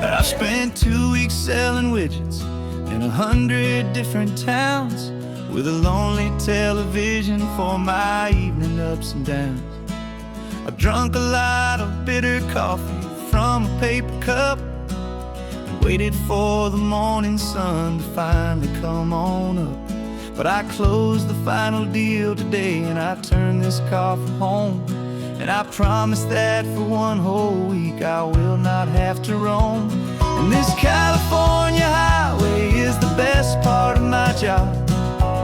I spent 2 weeks selling widgets in 100 different towns, with a lonely television for my evening ups and downs. I drunk a lot of bitter coffee from a paper cup and waited for the morning sun to finally come on up. But I closed the final deal today and I turned this car from home, and I promise that for one whole week I will not have to roam. And this California highway is the best part of my job.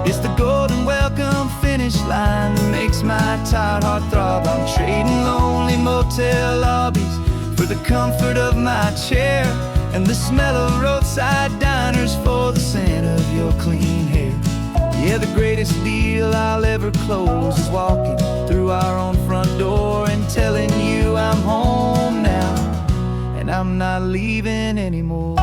It's the golden welcome finish line that makes my tired heart throb. I'm trading lonely motel lobbies for the comfort of my chair, and the smell of roadside diners for the scent of your clean hair. Yeah, the greatest deal I'll ever close is walking through our own front door and telling you I'm home now, and I'm not leaving anymore.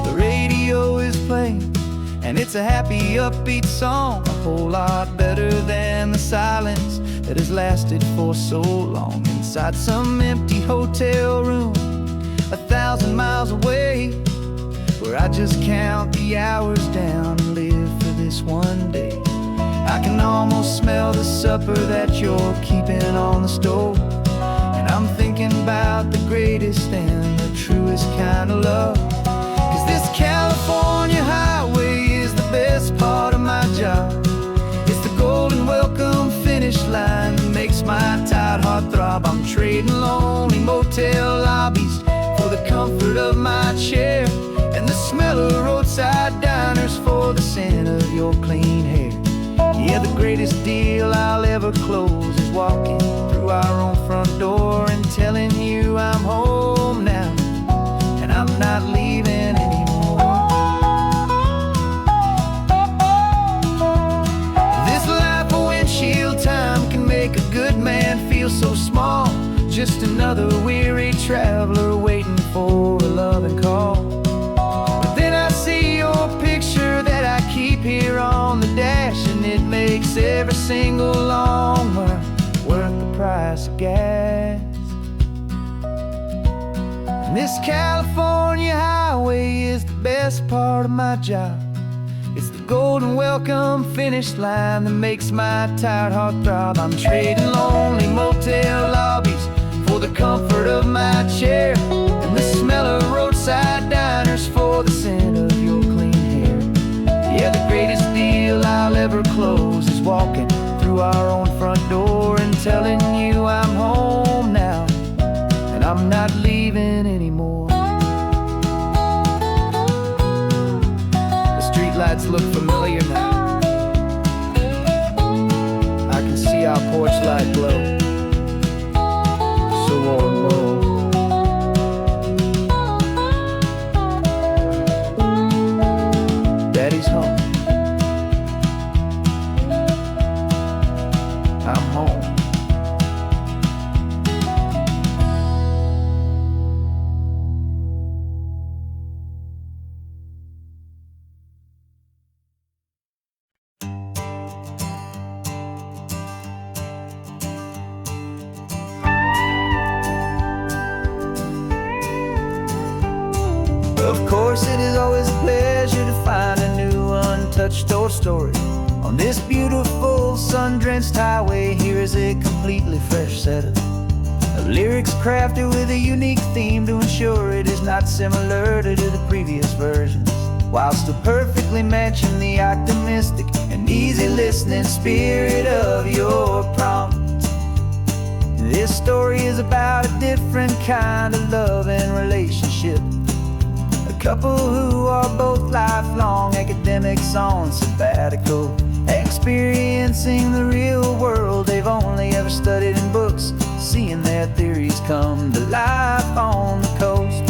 The radio is playing, and it's a happy, upbeat song, a whole lot better than the silence that has lasted for so long. Inside some empty hotel room 1,000 miles away, where I just count the hours down and live for this one day. I can almost smell the supper that you're keeping on the stove, and I'm thinking about the greatest and the truest kind of love. 'Cause this California highway is the best part of my job. It's the golden welcome finish line that makes my tired heart throb. I'm trading lonely motel lobbies for the comfort of my chair, and the smell of roadside diners for the scent of your clean hair. Yeah, the greatest deal I'll ever close is walking through our own front door and telling you I'm home now, and I'm not leaving anymore. This life of windshield time can make a good man feel so small, just another weary traveler waiting for a loving call. But then I see your picture that I keep here on the dash, and it makes every single long mile worth the price of gas. And this California highway is the best part of my job. It's the golden welcome finish line that makes my tired heart throb. I'm trading lonely motel lobbies for the comfort of my chair, and the smell of roadside diners for the scent of your clean hair. Yeah, the greatest deal I'll ever close is walking through our own front door and telling you I'm home now, and I'm not leaving anymore. The streetlights look familiar now. I can see our porch light glow, so warm, oh. Daddy's home. I'm home. Of course, it is always a pleasure to find a new untouched old story. On this beautiful sun-drenched highway, here is a completely fresh set of lyrics crafted with a unique theme to ensure it is not similar to the previous versions, while still perfectly matching the optimistic and easy listening spirit of your prompt. This story is about a different kind of love and relationship. A couple who are both lifelong academics on sabbatical, experiencing the real world they've only ever studied in books, seeing their theories come to life on the coast.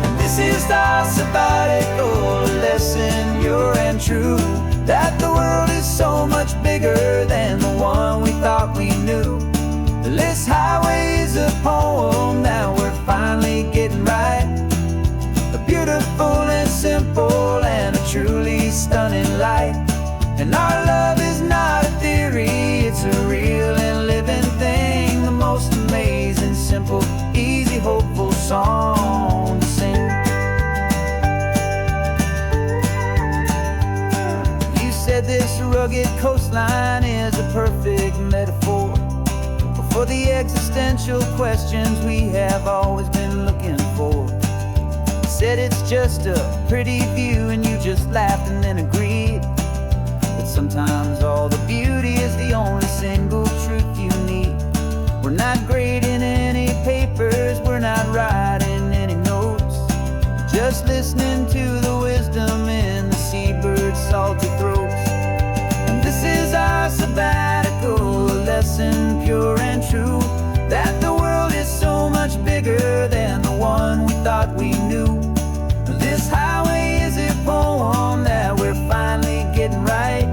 And this is our sabbatical lesson, pure and true, that the world is so much bigger than the one we thought we knew. This highway is a poem that we're finally getting right. A beautiful and simple and a truly stunning light. And our love is not a theory, it's a real and living thing. The most amazing, simple, easy, hopeful song to sing. You said this rugged coastline is a perfect metaphor for the existential questions we have always been looking for. Said it's just a pretty view and you just laughed and then agreed. But sometimes all the beauty is the only single truth you need. We're not grading any papers, we're not writing any notes, just listening to the wisdom in the seabird's salty throats. And this is our sabbatical lesson, pure and true, that the world is so much bigger than the one we thought we knew. This highway is a poem that we're finally getting right.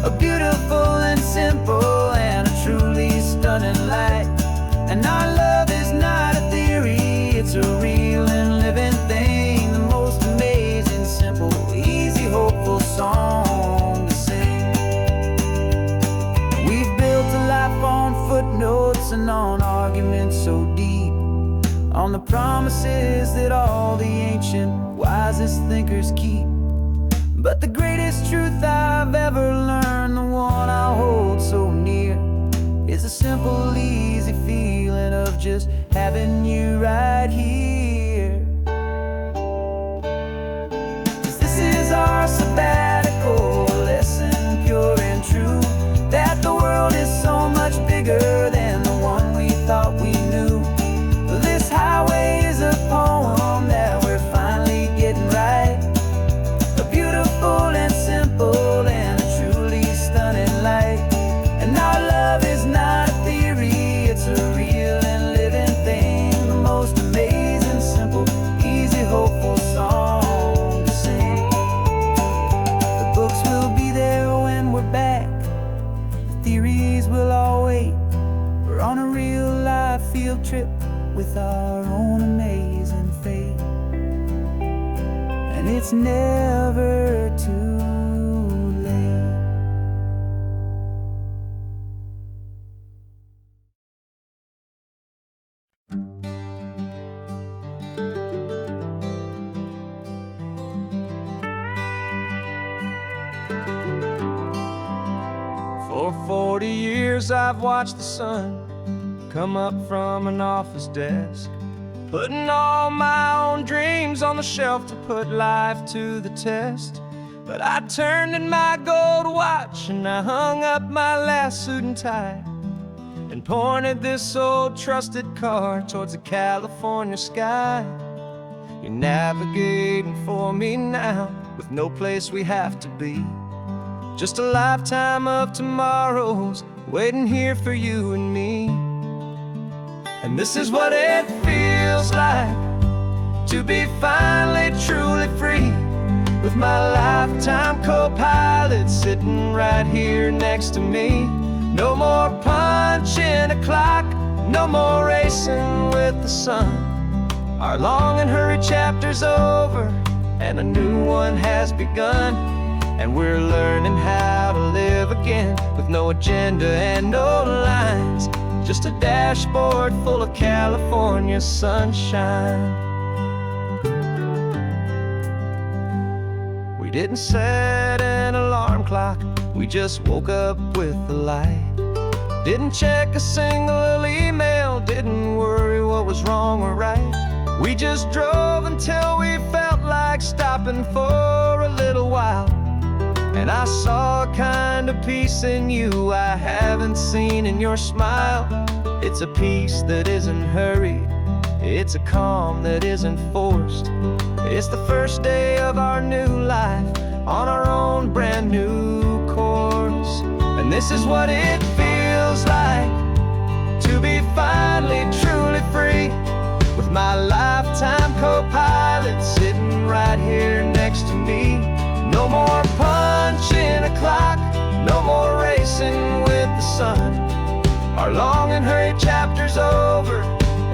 A beautiful and simple and a truly stunning light. And our love is not a theory, it's a real and living thing. The most amazing, simple, easy, hopeful song to sing. focusing on arguments so deep, on the promises that all the ancient, wisest thinkers keep. But the greatest truth I've ever learned, the one I hold so near, is a simple, easy feeling of just having you right here. 'Cause this is our sabbatical, a lesson pure and true, that the world is so much bigger than the one we thought we knew. This highway is a poem that we're finally getting right, a beautiful and simple and a truly stunning light. And our love is not a theory, it's a real and living thing, the most amazing, simple, easy, hopeful song to sing. The books will be there when we're back, the theories will all wait. We're on a real life field trip with our own amazing fate, and it's never too late. For 40 years I've watched the sun come up from an office desk, putting all my own dreams on the shelf to put life to the test. But I turned in my gold watch and I hung up my last suit and tie, and pointed this old trusted car towards the California sky. You're navigating for me now, with no place we have to be, just a lifetime of tomorrows waiting here for you and me. And this is what it feels like to be finally truly free, with my lifetime co-pilot sitting right here next to me. No more punching a clock, no more racing with the sun. Our long and hurried chapter's over and a new one has begun, and we're learning how to live again with no agenda and no lines, just a dashboard full of California sunshine. We didn't set an alarm clock, we just woke up with the light. Didn't check a single email, didn't worry what was wrong or right. We just drove until we felt like stopping for a little while. And I saw a kind of peace in you I haven't seen in your smile. It's a peace that isn't hurried, it's a calm that isn't forced. It's the first day of our new life on our own brand new course. And this is what it feels like to be finally truly free, with my lifetime co-pilot sitting right here next to me. No more punching a clock, no more racing with the sun. Our long and hurried chapter's over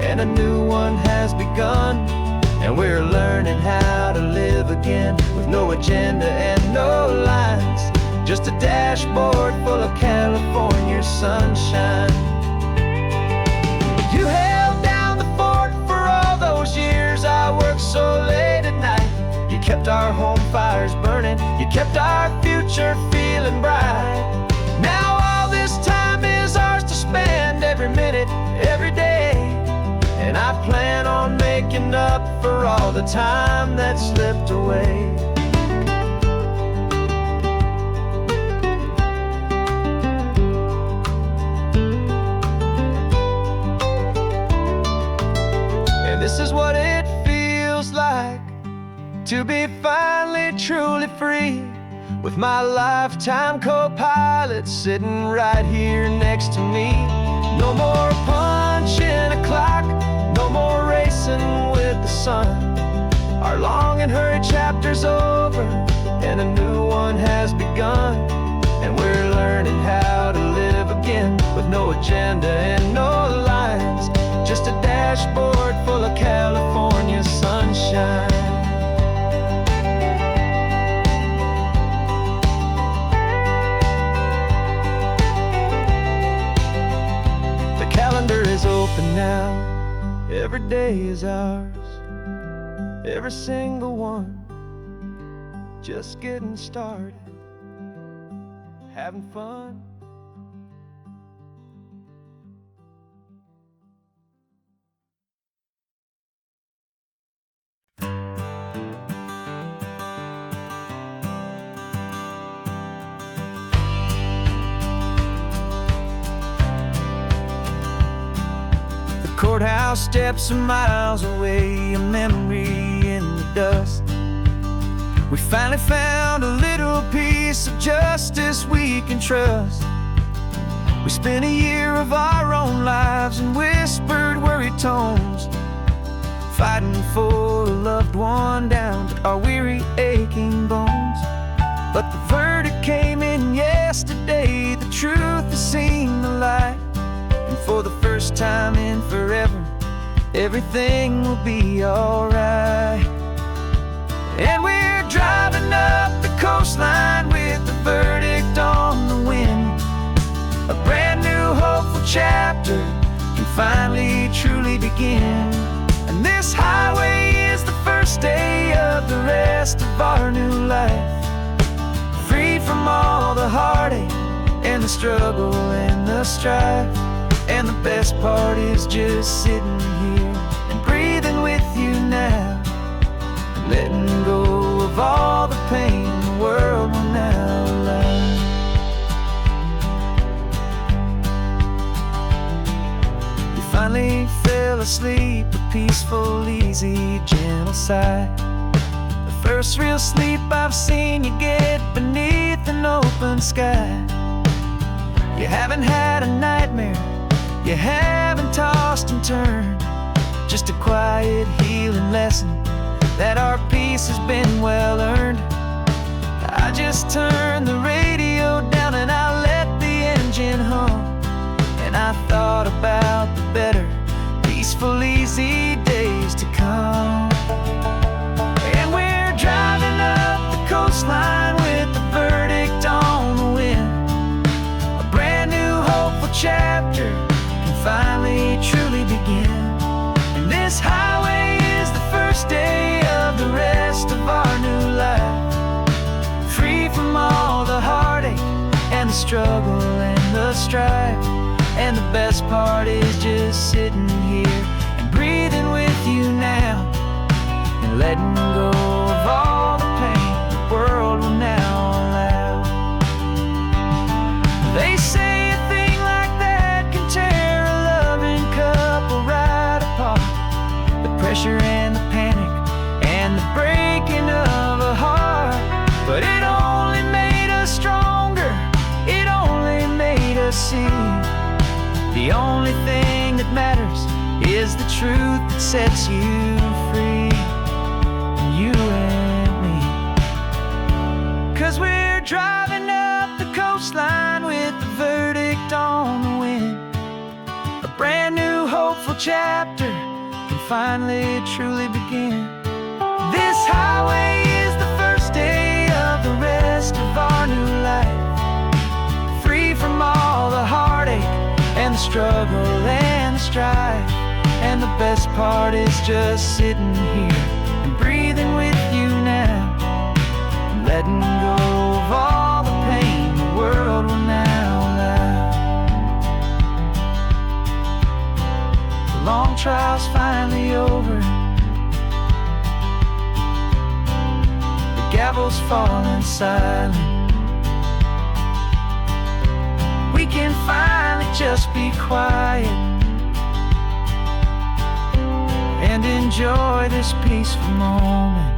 and a new one has begun, and we're learning how to live again with no agenda and no lines, just a dashboard full of California sunshine. You held down the fort for all those years I worked so late at night. You kept our home fires burning, you kept our future feeling bright. Now all this time is ours to spend, every minute, every day, and I plan on making up for all the time that slipped away. And this is what it feels like to be finally truly free, with my lifetime co-pilot sitting right here next to me. No more punching a clock, no more racing with the sun. Our long and hurried chapter's over and a new one has begun, and we're learning how to live again with no agenda and no lines, just a dashboard full of California sunshine. now. Every day is ours, every single one. Just getting started, having fun. Courthouse steps are miles away, a memory in the dust. We finally found a little piece of justice we can trust. We spent a year of our own lives in whispered, worried tones, fighting for a loved one down to our weary, aching bones. But the verdict came in yesterday, the truth has seen the light. And for the first time in forever, everything will be alright. And we're driving up the coastline with the verdict on the wind. A brand new hopeful chapter can finally truly begin. And this highway is the first day of the rest of our new life, freed from all the heartache and the struggle and the strife. And the best part is just sitting here and breathing with you now, letting go of all the pain the world will now allow. You finally fell asleep, a peaceful, easy, gentle sigh. The first real sleep I've seen you get beneath an open sky. You haven't had a nightmare, you haven't tossed and turned, just a quiet healing lesson that our peace has been well earned. I just turned the radio down and I let the engine hum, and I thought about the better, peaceful, easy days to come. And we're driving up the coastline with the verdict on the wind. A brand new hopeful chapter finally truly begin. And this highway is the first day of the rest of our new life, free from all the heartache and the struggle and the strife. And the best part is just sitting here and breathing with you now, and letting go of all the pain the world will now allow. They say a thing like that can tear a loving couple right apart. The pressure and the panic and the breaking of a heart. But it only made us stronger, it only made us see the only thing that matters is the truth that sets you free, you and me. 'Cause we're driving up the coastline with the verdict on the wind. A brand new hopeful chapter can finally truly begin. This highway is the first day of the rest of our new life, free from all the heartache and the struggle and the strife. And the best part is just sitting here and breathing with you now, and letting go of all the pain the world will now allow. The long trial's finally over, the gavel's falling silent. We can finally just be quiet and enjoy this peaceful moment.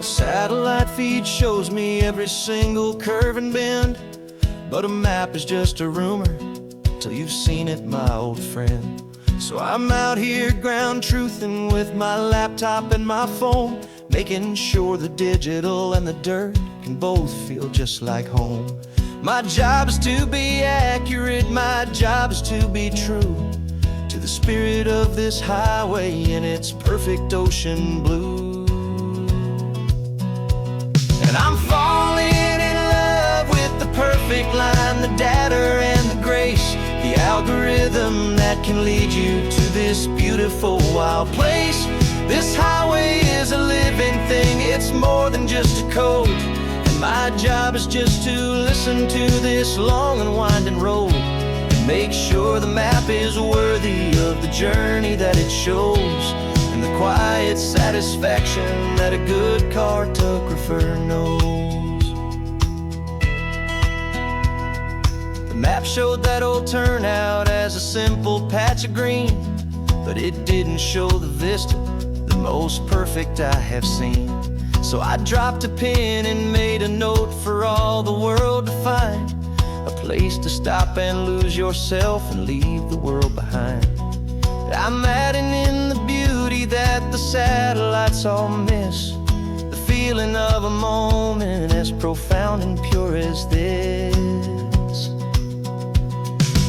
Satellite feed shows me every single curve and bend, but a map is just a rumor till you've seen it, my old friend. So I'm out here ground truthing with my laptop and my phone, making sure the digital and the dirt can both feel just like home. My job is to be accurate, my job is to be true to the spirit of this highway in its perfect ocean blue. And I'm falling in love with the perfect line, the data and the grace, the algorithm that can lead you to this beautiful wild place. This highway is a living thing, it's more than just a code. And my job is just to listen to this long and winding road and make sure the map is worthy of the journey that it shows, and the quiet satisfaction that a good cartographer knows. The map showed that old turnout as a simple patch of green, but it didn't show the vista, the most perfect I have seen. So I dropped a pin and made a note for all the world to find, a place to stop and lose yourself and leave the world behind. I'm adding in the beauty that the satellites all miss, the feeling of a moment as profound and pure as this.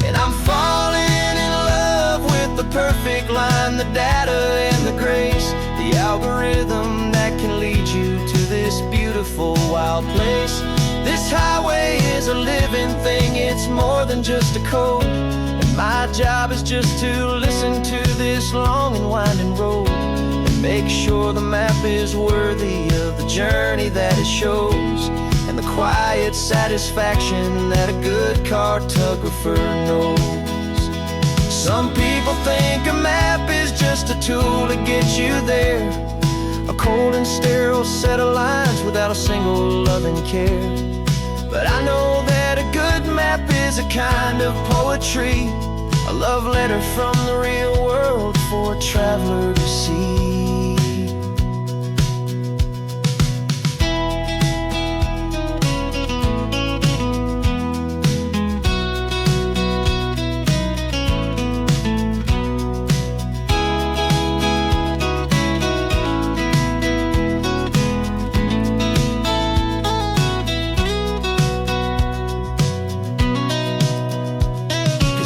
And I'm falling in love with the perfect line, the data and the grace, the algorithm that can lead you to this beautiful wild place. This highway is a living thing, it's more than just a code. And my job is just to listen to this long and winding road and make sure the map is worthy of the journey that it shows, and the quiet satisfaction that a good cartographer knows. Some people think a map is just a tool to get you there, a cold and sterile set of lines without a single loving care. But I know that a good map is a kind of poetry, a love letter from the real world for a traveler to see.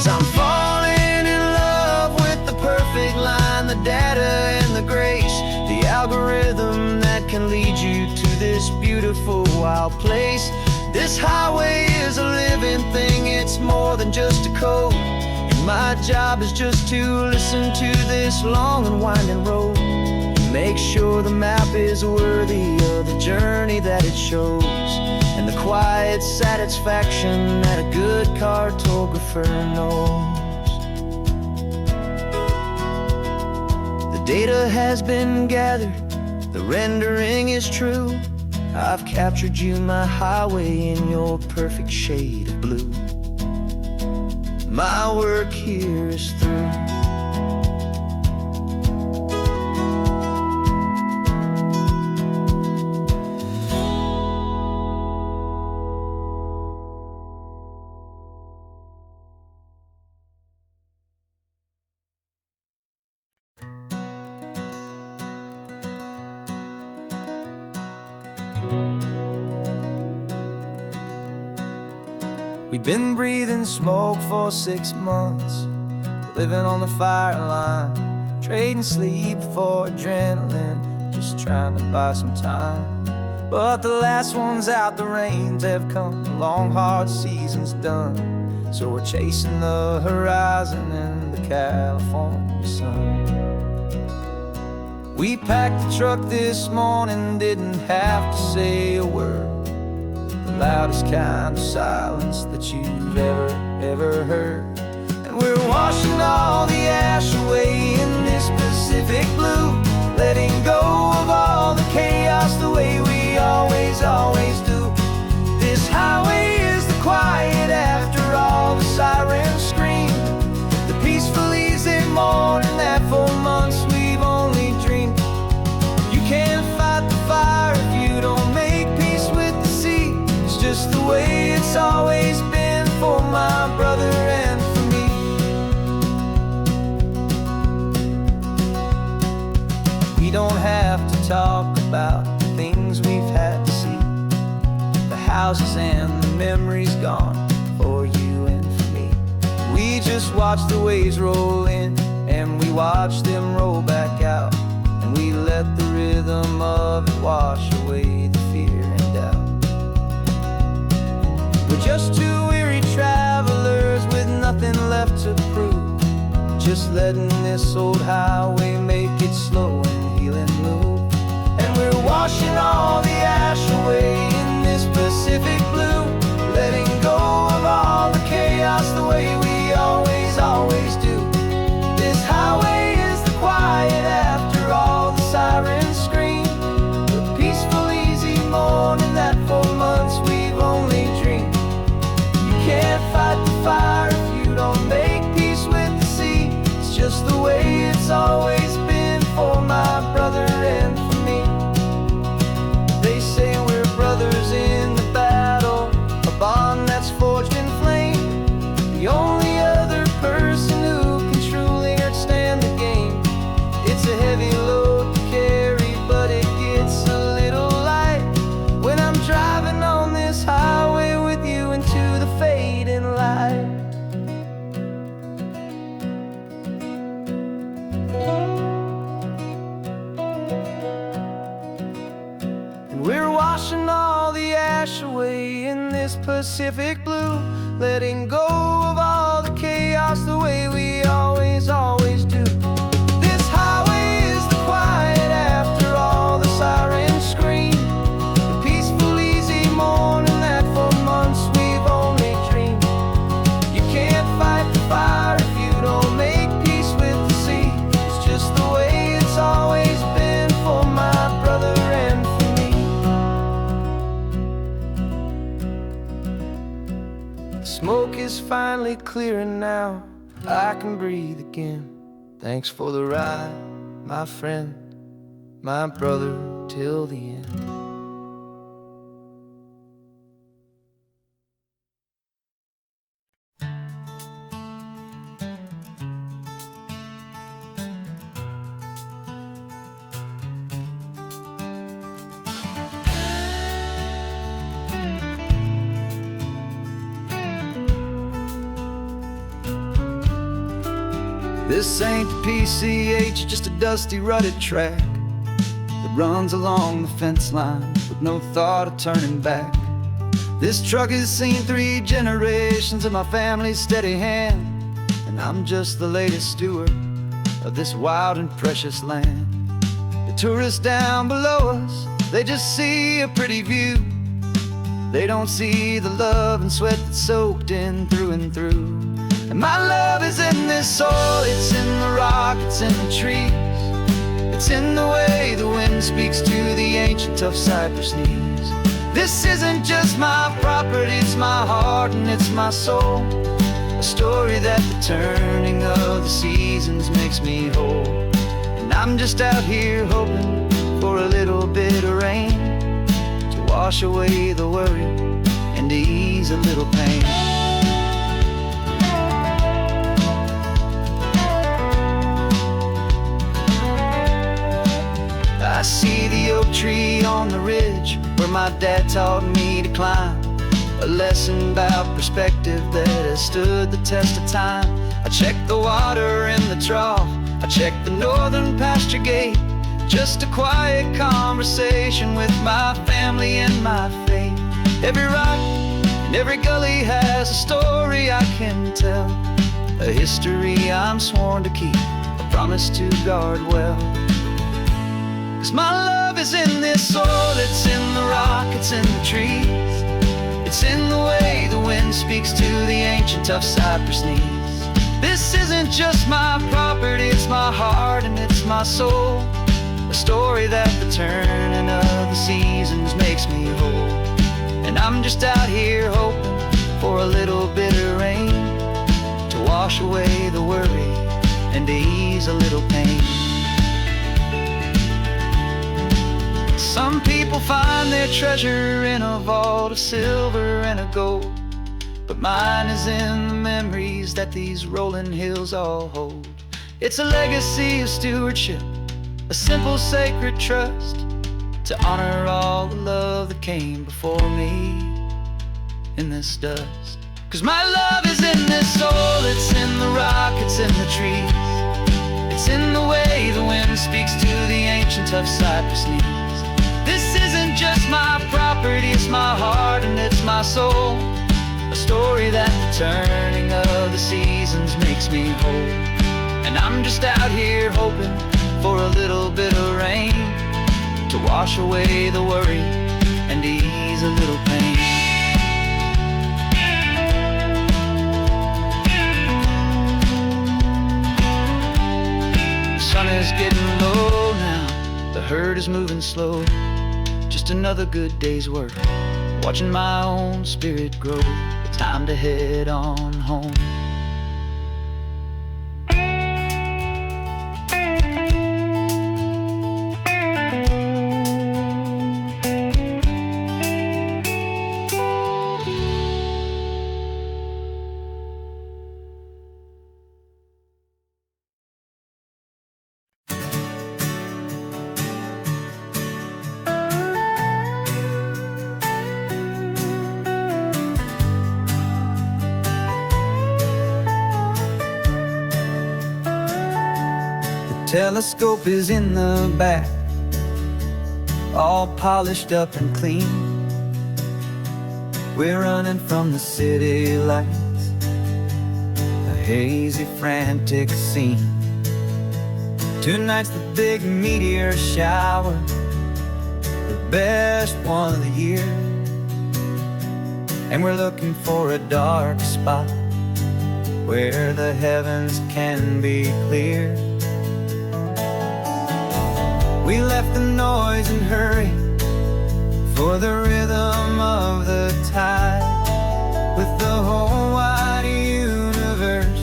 I'm falling in love with the perfect line, the data and the grace, the algorithm that can lead you to this beautiful wild place. This highway is a living thing, it's more than just a code. And my job is just to listen to this long and winding road and make sure the map is worthy of the journey that it shows, and the quiet satisfaction that a good cartographer knows. The data has been gathered, the rendering is true. I've captured you, my highway, in your perfect shade of blue. My work here is through. We've been breathing smoke for 6 months, living on the fire line, trading sleep for adrenaline, just trying to buy some time. But the last one's out, the rains have come, the long hard season's done, so we're chasing the horizon in the California sun. We packed the truck this morning, didn't have to say a word, the loudest kind of silence that you've ever heard. And we're washing all the ash away in this Pacific blue, letting go of all the chaos the way we always do. This highway is the quiet after all the sirens scream, the peaceful easy morning that for months we've only dreamed. You can't fight the fire if you don't make peace with the sea. It's just the way it's always been for my brother and for me. We don't have to talk about the things we've had to see, the houses and the memories gone for you and for me. We just watch the waves roll in, and we watch them roll back out, and we let the rhythm of it wash away the fear and doubt. We're just two weary travelers with nothing left to prove, just letting this old highway make its slow and healing move. And we're washing all the ash away in this Pacific blue, letting go of all the chaos the way we always, always do. This highway is the quiet after all the sirens scream, the peaceful, easy morning that for months we've only dreamed. You can't fight the fire if you don't make peace with the sea. It's just the way it's always been for my brother and for me. They say we're brothers in the battle, a bond that's forged in flame. The only other person who can truly understand the game. It's a heavy load to carry, but it gets a little light when I'm driving on this highway with you into the fading light. We're washing all the ash away in this Pacific blue, letting go of all the chaos the way we always, always do. This highway is the quiet after all the sirens scream, the peaceful, easy morning that for months we've only dreamed. You can't fight the fire if you don't make peace with the sea. It's just the way it's always been for my brother and for me. The smoke is finally clearing now, I can breathe again. Thanks for the ride, my friend, my brother, till the end. This ain't the PCH, just a dusty, rutted track that runs along the fence line with no thought of turning back. This truck has seen 3 generations of my family's steady hand, and I'm just the latest steward of this wild and precious land. The tourists down below us, they just see a pretty view. They don't see the love and sweat that's soaked in through and through. And my love is in this soil, it's in the rock, it's in the trees. It's in the way the wind speaks to the ancient tough cypress knees. This isn't just my property, it's my heart and it's my soul. A story that the turning of the seasons makes me whole. And I'm just out here hoping for a little bit of rain to wash away the worry and to ease a little pain. I see the oak tree on the ridge where my dad taught me to climb, a lesson about perspective that has stood the test of time. I check the water in the trough, I check the northern pasture gate, just a quiet conversation with my family and my faith. Every rock and every gully has a story I can tell, a history I'm sworn to keep, a promise to guard well. 'Cause my love is in this soil, it's in the rock, it's in the trees. It's in the way the wind speaks to the ancient tough cypress knees. This isn't just my property, it's my heart and it's my soul. A story that the turning of the seasons makes me whole. And I'm just out here hoping for a little bit of rain to wash away the worry and to ease a little pain. Some people find their treasure in a vault of silver and a gold, but mine is in the memories that these rolling hills all hold. It's a legacy of stewardship, a simple sacred trust, to honor all the love that came before me. in this dust. 'Cause my love is in this soul, it's in the rock, it's in the trees. It's in the way the wind speaks to the ancient tough cypress knees. This isn't just my property, it's my heart and it's my soul. A story that the turning of the seasons makes me whole. And I'm just out here hoping for a little bit of rain to wash away the worry and ease a little pain. The sun is getting low now, the herd is moving slow. Just another good day's work, watching my own spirit grow. Time to head on home. Telescope is in the back, all polished up and clean. We're running from the city lights, a hazy, frantic scene. Tonight's the big meteor shower, the best one of the year. And we're looking for a dark spot where the heavens can be clear. We left the noise and hurry for the rhythm of the tide, with the whole wide universe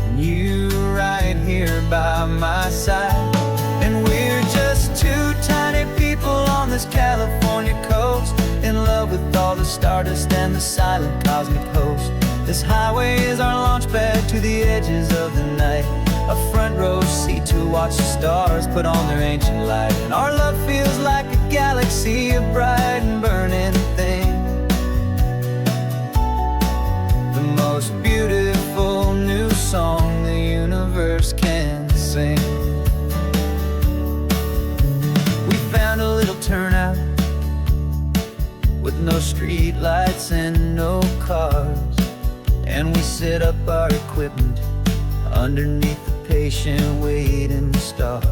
and you right here by my side. And we're just two tiny people on this California coast, in love with all the stardust and the silent cosmic host. This highway is our launch pad to the edges of the night, a front row seat to watch the stars put on their ancient light. And our love feels like a galaxy, a bright and burning thing, the most beautiful new song the universe can sing. We found a little turnout with no street lights and no cars, and we set up our equipment underneath the patient waiting stars.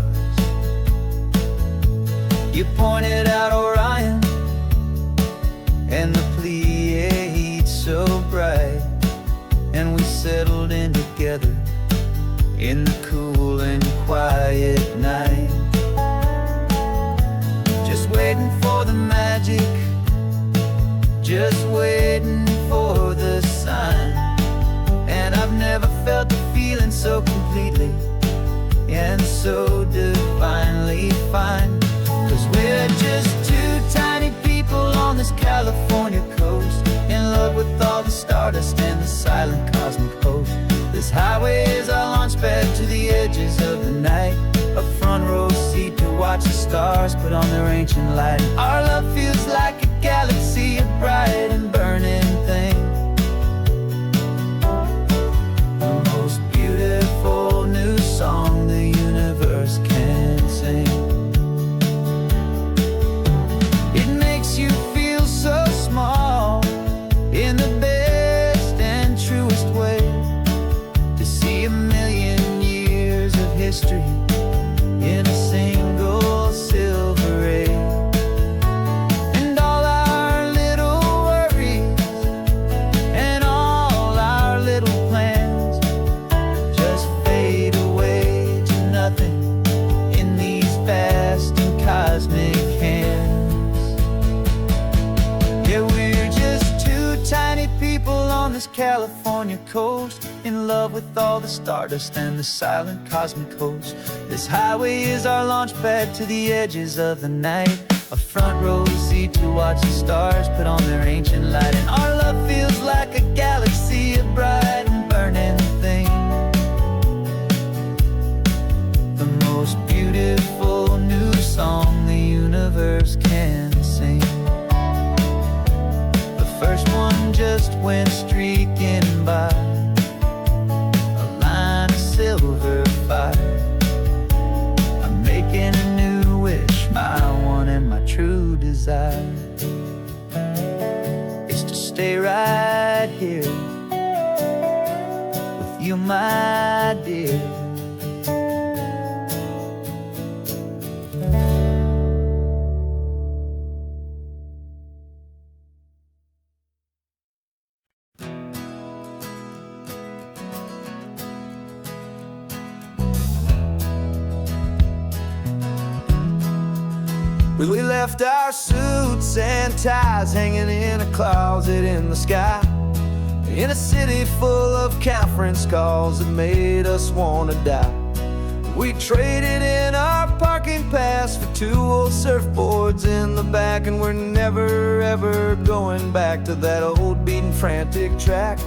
You pointed out Orion and the Pleiades so bright, and we settled in together in the cool and quiet night, just waiting for the magic, just waiting for the sign. And I've never felt the feeling so completely and so divinely fine. 'Cause we're just two tiny people on this California coast, in love with all the stardust and the silent cosmic host. This highway is our launch pad to the edges of the night, a front row seat to watch the stars put on their ancient light. Our love feels like a galaxy, a bright and burning thing, the most beautiful new song the universe can sing. It makes you feel so small in the best and truest way, to see a million years of history in a single silver ray. And all our little worries and all our little plans just fade away to nothing in these vast and cosmic hands. Yeah, we're just two tiny people on this California coast, in love with all the stardust and the silent cosmic host. This highway is our launch pad to the edges of the night, a front row seat to watch the stars put on their ancient light. And our love feels like a galaxy, a bright and burning thing, the most beautiful new song the universe can sing. The first one just went streaking by, a line of silver fire. I'm making a new wish, my one and my true desire is to stay right here with you, my dear. We left our suits and ties hanging in a closet in the sky, in a city full of conference calls that made us wanna die. We traded in our parking pass for 2 old surfboards in the back, and we're never ever going back to that old beaten frantic track.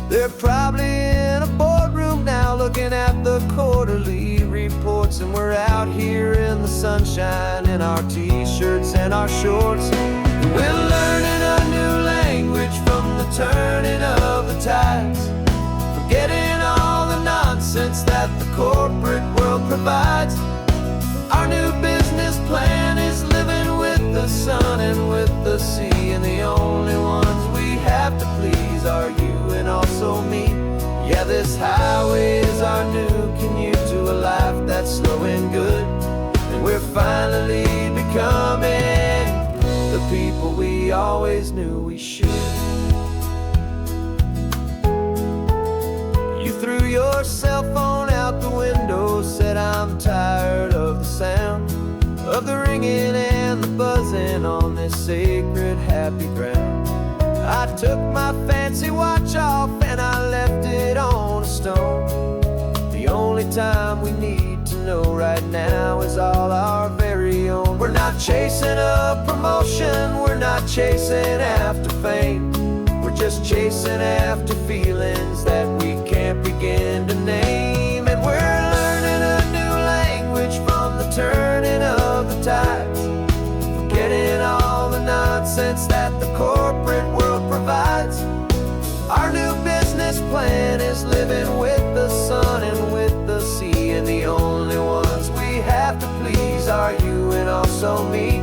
They're probably in a boardroom now looking at the quarterly reports, and we're out here in the sunshine in our t-shirts and our shorts. We're learning a new language from the turning of the tides, forgetting all the nonsense that the corporate world provides. Our new business plan is living with the sun and with the sea, and the only ones we have to please are you and also me. Yeah, this highway is our new commute to a life that's slow and good, and we're finally becoming the people we always knew we should. You threw your cell phone out the window, said I'm tired of the sound of the ringing and the buzzing on this sacred happy ground. I took my fancy watch off and I left it on a stone. The only time we need to know right now is all our very own. We're not chasing a promotion, we're not chasing after fame. We're just chasing after feelings that we can't begin to name. And we're learning a new language from the turning of the tides, forgetting all the nonsense that the corporate world provides. Our new business plan is living with the sun and with the sea, and the only ones we have to please are you and also me.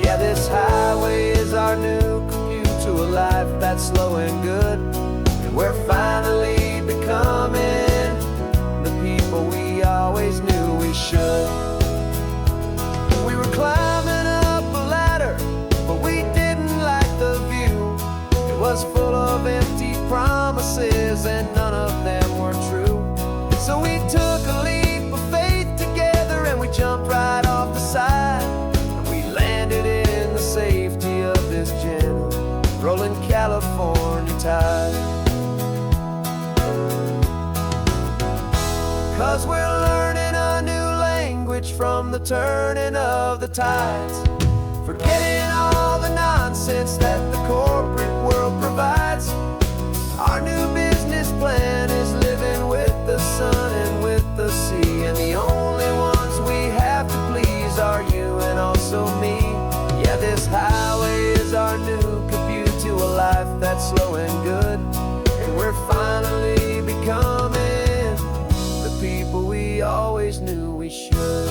Yeah, this highway is our new commute to a life that's slow and good, and we're finally becoming the people we always knew we should. We were climbing up a ladder, but we didn't like the view. It was full of empty promises and none of them were true. So we took a leap of faith together and we jumped right off the side, and we landed in the safety of this gentle rolling California tide. 'Cause we're learning a new language from the turning of the tides, forgetting all the nonsense that the corporate world provides. Our new business plan is living with the sun and with the sea, and the only ones we have to please are you and also me. Yeah, this highway is our new commute to a life that's slow and good, and we're finally becoming the people we always knew we should.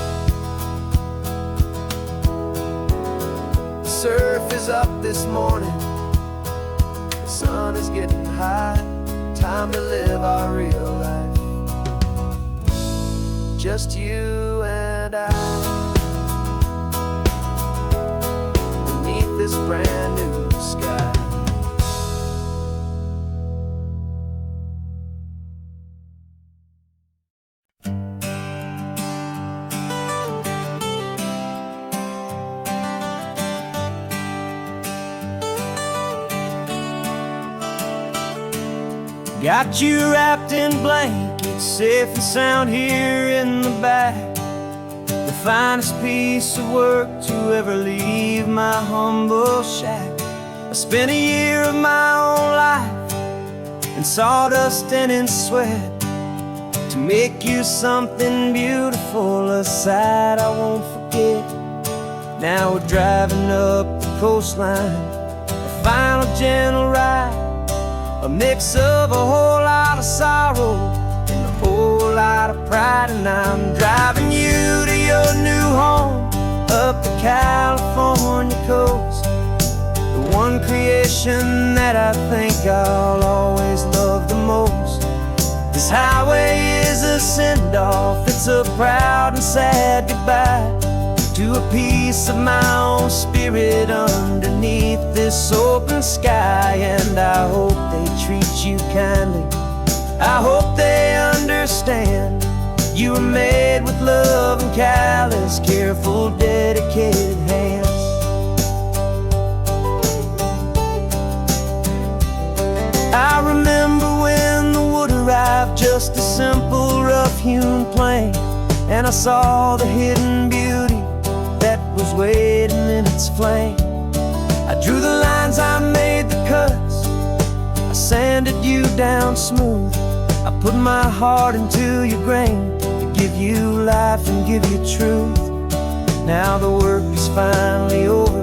The surf is up this morning, the sun is getting high, time to live our real life, just you and I, beneath this brand new sky. Got you wrapped in blankets, safe and sound here in the back. The finest piece of work to ever leave my humble shack. I spent a year of my own life in sawdust and in sweat to make you something beautiful, a sight I won't forget. Now we're driving up the coastline, a final gentle ride a mix of a whole lot of sorrow and a whole lot of pride. And I'm driving you to your new home up the California coast, the one creation that I think I'll always love the most. This highway is a send-off, it's a proud and sad goodbye to a piece of my own spirit underneath this open sky. And I hope they treat you kindly, I hope they understand you were made with love and callous, careful, dedicated hands. I remember when the wood arrived, just a simple rough-hewn plank, and I saw the hidden beauty that was waiting in its flame. I drew the lines, I made the cuts, I sanded you down smooth. I put my heart into your grain to give you life and give you truth. Now the work is finally over,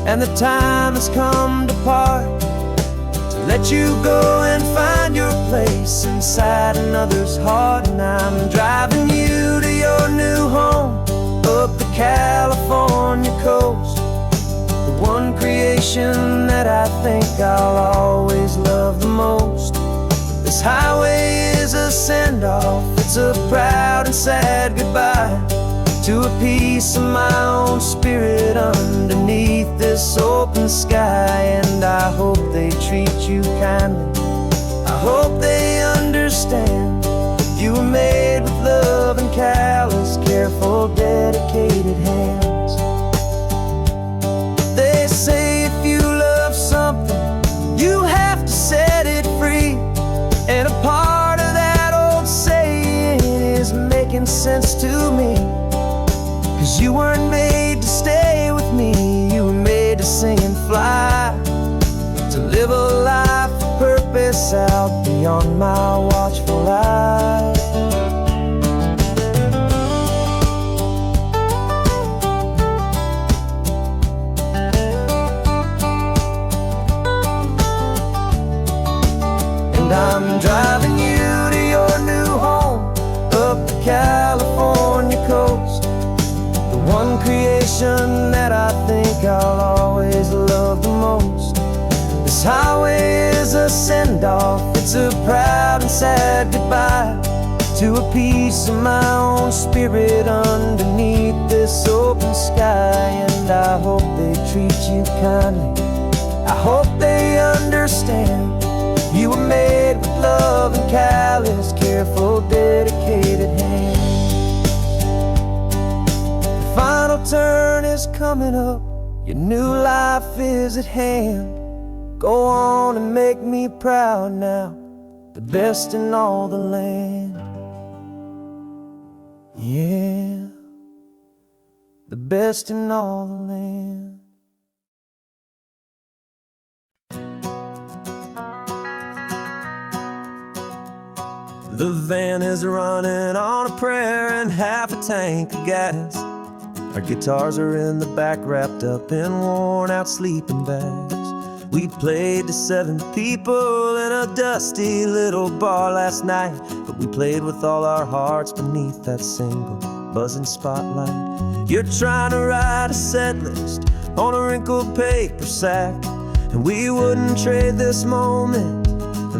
and the time has come to part, to let you go and find your place inside another's heart. And I'm driving you to your new home up the California coast, the one creation that I think I'll always love the most. This highway is a send-off, it's a proud and sad goodbye to a piece of my own spirit underneath this open sky. And I hope they treat you kindly, I hope they understand you were made with love and callous, careful, dedicated hands. They say if you love something, you have to set it free. And a part of that old saying is making sense to me, 'cause you weren't made to stay with me, you were made to sing and fly, to live a life of purpose out beyond my watchful eye. And I'm driving you to your new home up the California coast, the one creation that I think I'll always love the most. This highway is a send-off, it's a proud and sad goodbye to a piece of my own spirit underneath this open sky. And I hope they treat you kindly, I hope they understand you were made with love and callous, careful, dedicated hands. The final turn is coming up, your new life is at hand. Go on and make me proud now, the best in all the land. Yeah, the best in all the land. The van is running on a prayer and half a tank of gas. Our guitars are in the back, wrapped up in worn-out sleeping bags. We played to 7 people in a dusty little bar last night, but we played with all our hearts beneath that single buzzing spotlight. You're trying to write a set list on a wrinkled paper sack, and we wouldn't trade this moment,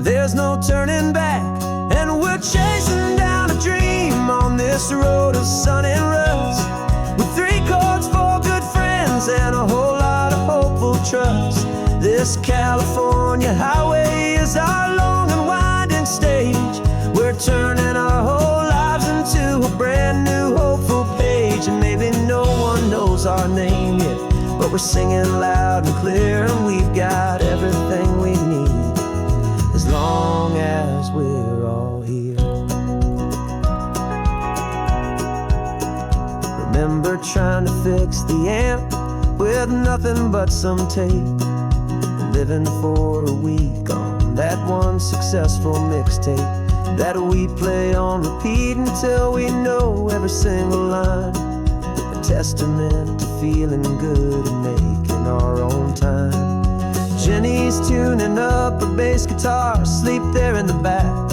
there's no turning back. And we're chasing down a dream on this road of sun and rust, with 3 chords, 4 good friends, and a whole lot of hopeful trust. This California highway is our long and winding stage. We're turning our whole lives into a brand new hopeful page. And maybe no one knows our name yet, but we're singing loud and clear, and we've got everything we need as long as we're all here. Remember trying to fix the amp with nothing but some tape, living for a week on that one successful mixtape that we play on repeat until we know every single line. A testament to feeling good and making our own time. Jenny's tuning up a bass guitar, asleep there in the back.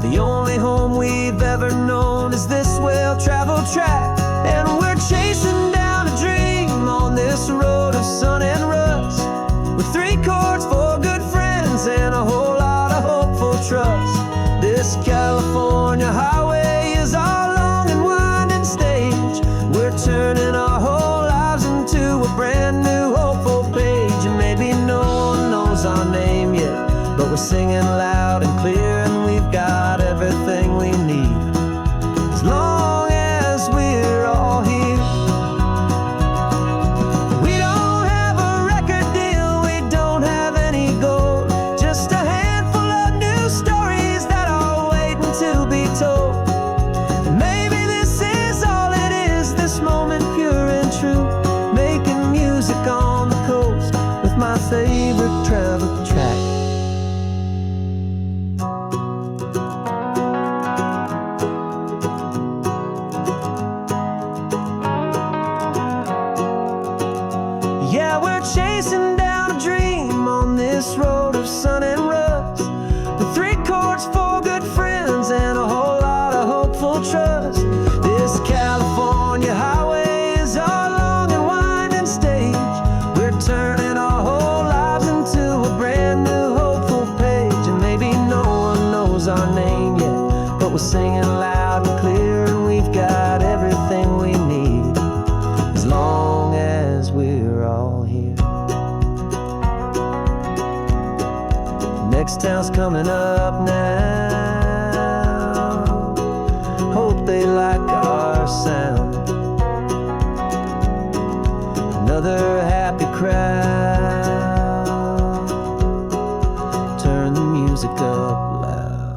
The only home we've ever known is this well-traveled track. And we're chasing down a dream on this road of sun and rust, with 3 chords, 4 good friends, and a whole lot of hopeful trust. This California highway is our long and winding stage. We're turning our whole lives into a brand new hopeful page. And maybe no one knows our name yet, but we're singing loud and clear, and we've got everything we need, as long as we're all here. We don't have a record deal, we don't have any gold, just a handful of new stories that are waiting to be told. And maybe this is all it is, this moment pure and true, making music on the coast with my favorite travel track. Yeah, we're chasing down a dream on this road of sun and rust, with 3 chords, 4 good friends, and a whole lot of hopeful trust. This California highway is our long and winding stage. We're turning our whole lives into a brand new hopeful page. And maybe no one knows our name yet, but we're singing loud and clear, and we've got everything we need, as long as we're all here. Next town's coming up now, hope they like our sound. Another happy crowd, turn the music up loud.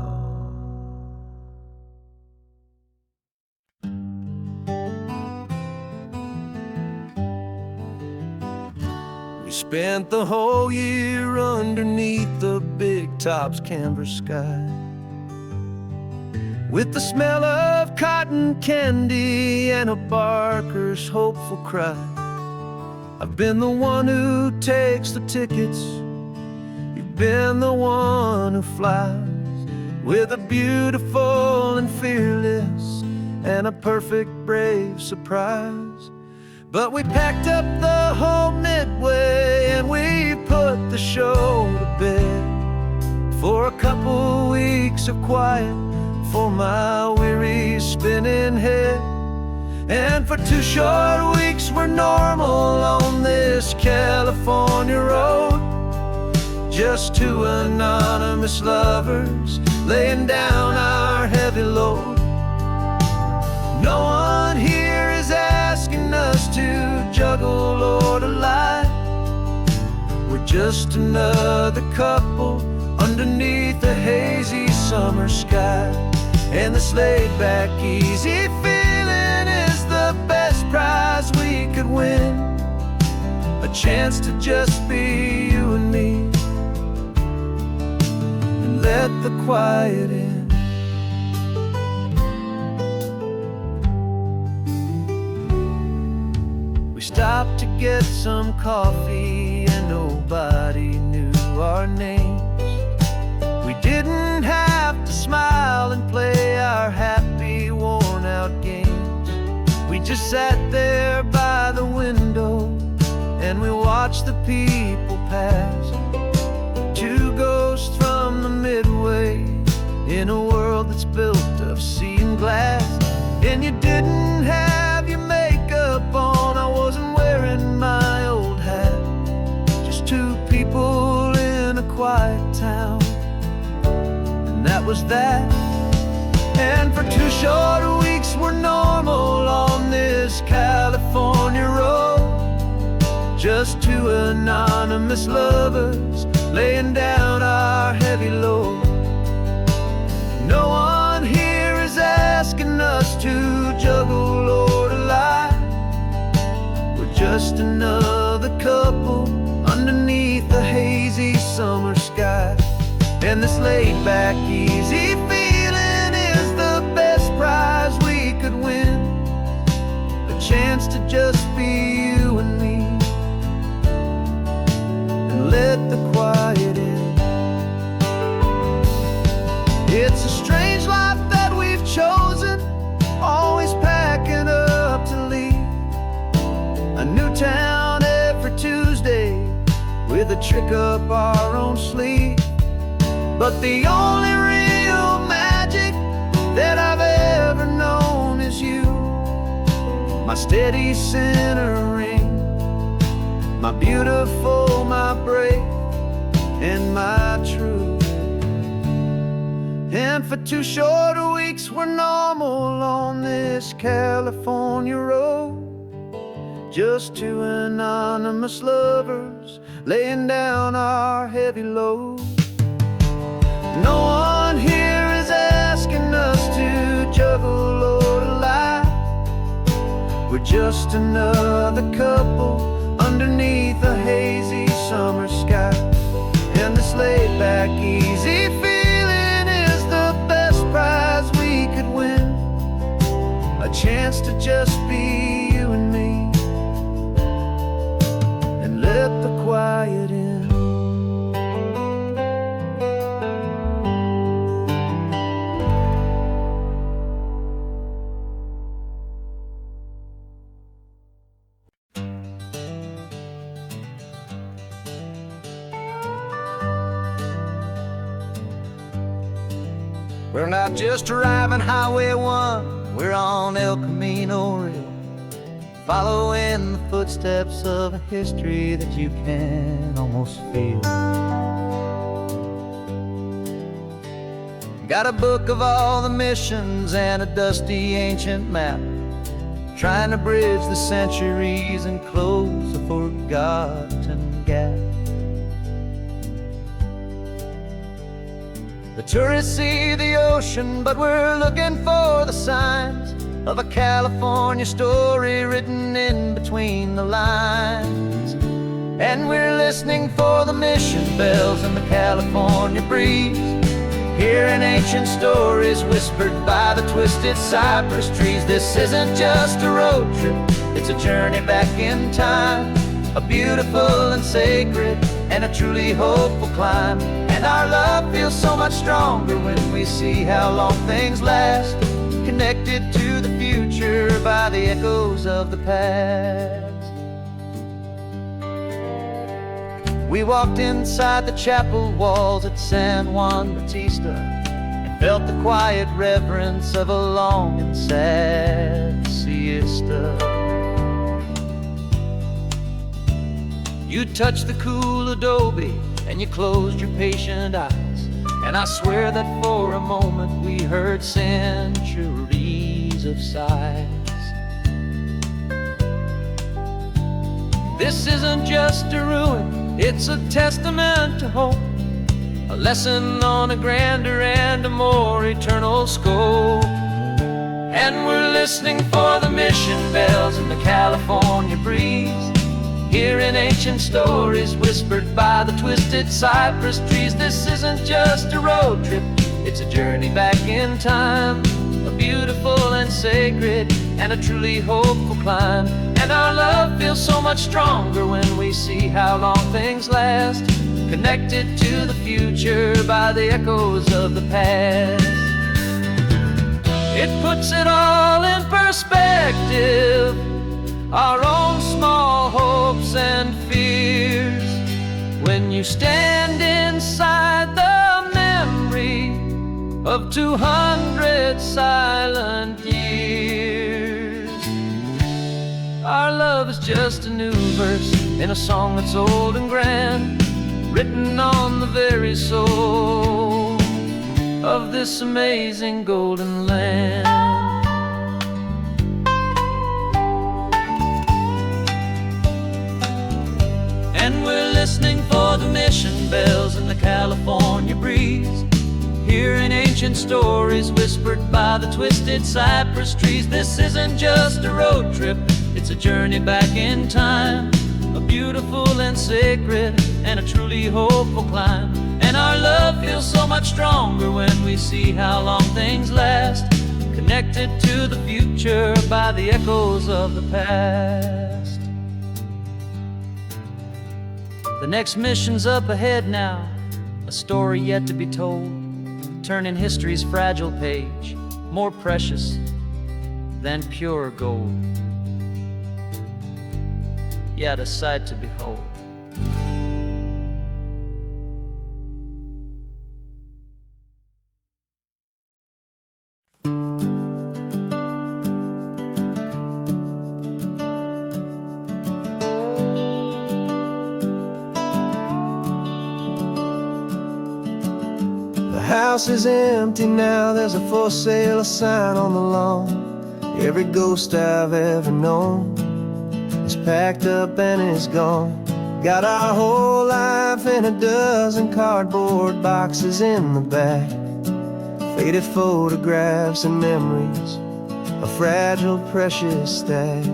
We spent the whole year underneath the big top's canvas sky, with the smell of cotton candy and a barker's hopeful cry. I've been the one who takes the tickets, you've been the one who flies, with a beautiful and fearless and a perfect brave surprise. But we packed up the whole Midway and we put the show to bed, for a couple weeks of quiet for my weary spinning head. And for 2 short weeks we're normal on this California road, just 2 anonymous lovers laying down our heavy load. No one here is asking us to juggle or to lie, we're just another couple underneath a hazy summer sky. And this laid-back, easy feeling is the best prize we could win, a chance to just be you and me, and let the quiet in. We stopped to get some coffee and nobody knew our names. We didn't have to smile and play our happy, worn-out games. We just sat there by the window and we watched the people pass, 2 ghosts from the Midway in a world that's built of sea and glass. And you didn't have your makeup on, I wasn't wearing my old hat, just 2 people in a quiet town, and that was that. And for 2 short weeks we're normal on this California road, just 2 anonymous lovers laying down our heavy load. No one here is asking us to juggle or to lie, we're just another couple underneath the hazy summer sky. And this laid-back, easy feeling is the best prize we could win, a chance to just be you and me, and let the It's a strange life that we've chosen, always packing up to leave. A new town every Tuesday, with a trick up our own sleeve. But the only real magic that I've ever known is you, my steady centering, my beautiful, my brave, and my true. And for 2 short weeks we're normal on this California road, just 2 anonymous lovers laying down our heavy load. No one here is asking us to juggle or to lie. We're just another couple underneath a hazy summer sky. And this laid back, easy feeling is the best prize we could win. A chance to just be you and me, and let the quiet in. We're not just driving Highway 1, we're on El Camino Real, following the footsteps of a history that you can almost feel. Got a book of all the missions and a dusty ancient map, trying to bridge the centuries and close a forgotten gap. The tourists see the ocean, but we're looking for the signs of a California story written in between the lines. And we're listening for the mission bells in the California breeze, hearing ancient stories whispered by the twisted cypress trees. This isn't just a road trip, it's a journey back in time, a beautiful and sacred and a truly hopeful climb. And our love feels so much stronger when we see how long things last, connected to the future by the echoes of the past. We walked inside the chapel walls at San Juan Bautista and felt the quiet reverence of a long and sad siesta. You touched the cool adobe and you closed your patient eyes, and I swear that for a moment we heard centuries of sighs. This isn't just a ruin, it's a testament to hope, a lesson on a grander and a more eternal scope. And we're listening for the mission bells in the California breeze, hearing ancient stories whispered by the twisted cypress trees. This isn't just a road trip, it's a journey back in time, a beautiful and sacred and a truly hopeful climb. And our love feels so much stronger when we see how long things last, connected to the future by the echoes of the past. It puts it all in perspective, our own small hopes and fears, when you stand inside the memory of 200 silent years. Our love is just a new verse in a song that's old and grand, written on the very soul of this amazing golden land. And we're listening for the mission bells in the California breeze, hearing ancient stories whispered by the twisted cypress trees. This isn't just a road trip, it's a journey back in time, a beautiful and sacred and a truly hopeful climb. And our love feels so much stronger when we see how long things last, connected to the future by the echoes of the past. The next mission's up ahead now, a story yet to be told, turning history's fragile page more precious than pure gold. Yet a sight to behold. The house is empty now, there's a for sale sign on the lawn. Every ghost I've ever known is packed up and is gone. Got our whole life in a dozen cardboard boxes in the back. Faded photographs and memories, a fragile, precious stack.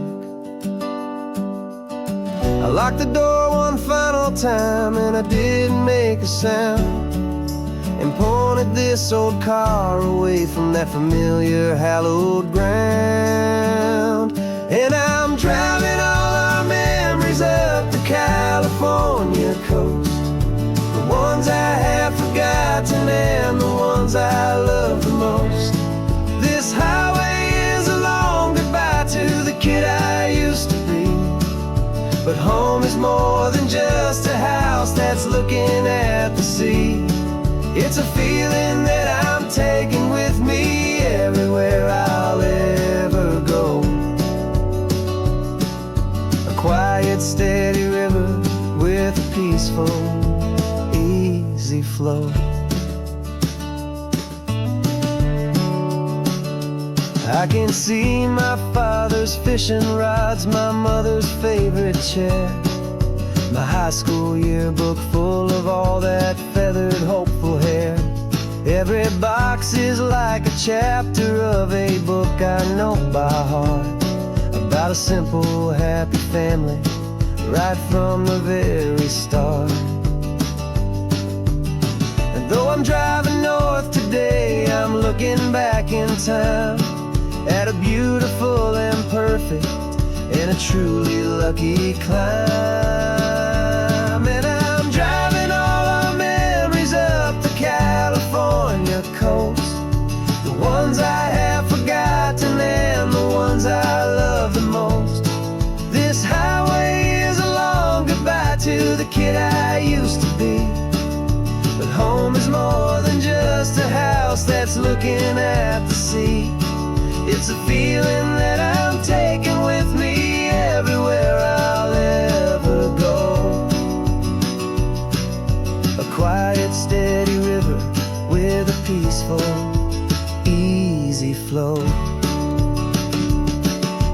I locked the door one final time and I didn't make a sound, and pointed this old car away from that familiar hallowed ground. And I'm driving all our memories up the California coast, the ones I have forgotten and the ones I love the most. This highway is a long goodbye to the kid I used to be, but home is more than just a house that's looking at the sea. It's a feeling that I'm taking with me everywhere I'll ever go. A quiet, steady river with a peaceful, easy flow. I can see my father's fishing rods, my mother's favorite chair, my high school yearbook full of all that feathered, hopeful hair. Every box is like a chapter of a book I know by heart, about a simple, happy family right from the very start. And though I'm driving north today, I'm looking back in time at a beautiful and perfect and a truly lucky climb. And I'm driving all our memories up the California coast, the ones I have forgotten and the ones I love the most. This highway is a long goodbye to the kid I used to be, but home is more than just a house that's looking at the sea. It's a feeling that I'm taking with me everywhere I'll ever go. A quiet, steady river with a peaceful, easy flow.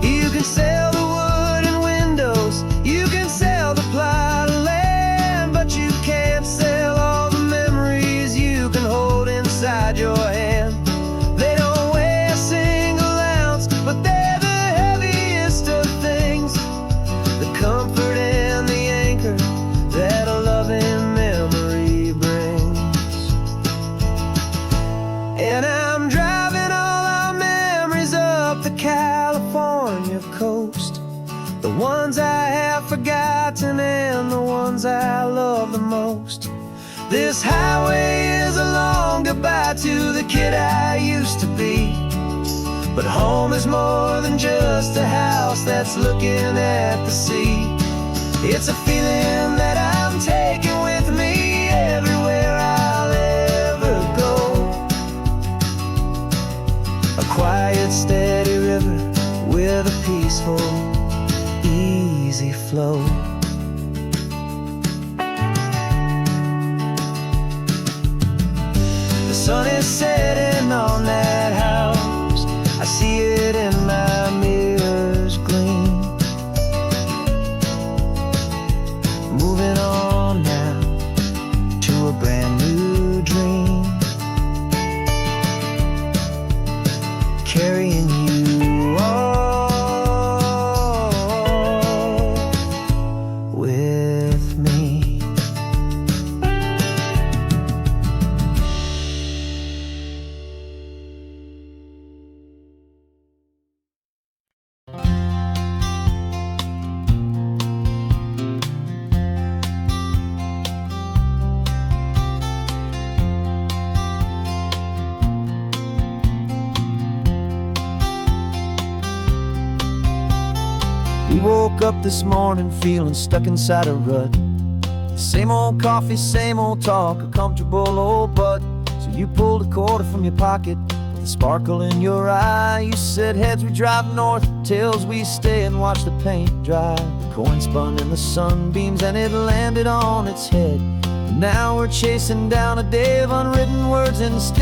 You can sell the wood and windows, you can sell the plot of land, but you can't sell all the memories you can hold inside your hand. They don't weigh a single ounce, but they're the heaviest of things, the comfort and the anchor that a loving memory brings. And I'm driving all our memories up the California coast, the ones I have forgotten and the ones I love the most. This highway is a long goodbye to the kid I used to be, but home is more than just a house that's looking at the sea. It's a feeling that I'm taking with me everywhere I'll ever go. A quiet, steady river with a peaceful, easy flow. The sun is setting on that house, I see it in my mirror's gleam. Moving on now to a brand new dream, carrying you all with me. woke up this morning feeling stuck inside a rut. Same old coffee, same old talk, a comfortable old butt. So you pulled a quarter from your pocket with a sparkle in your eye. You said heads we drive north, tails we stay and watch the paint dry. The coin spun in the sunbeams and it landed on its head. And now we're chasing down a day of unwritten words instead.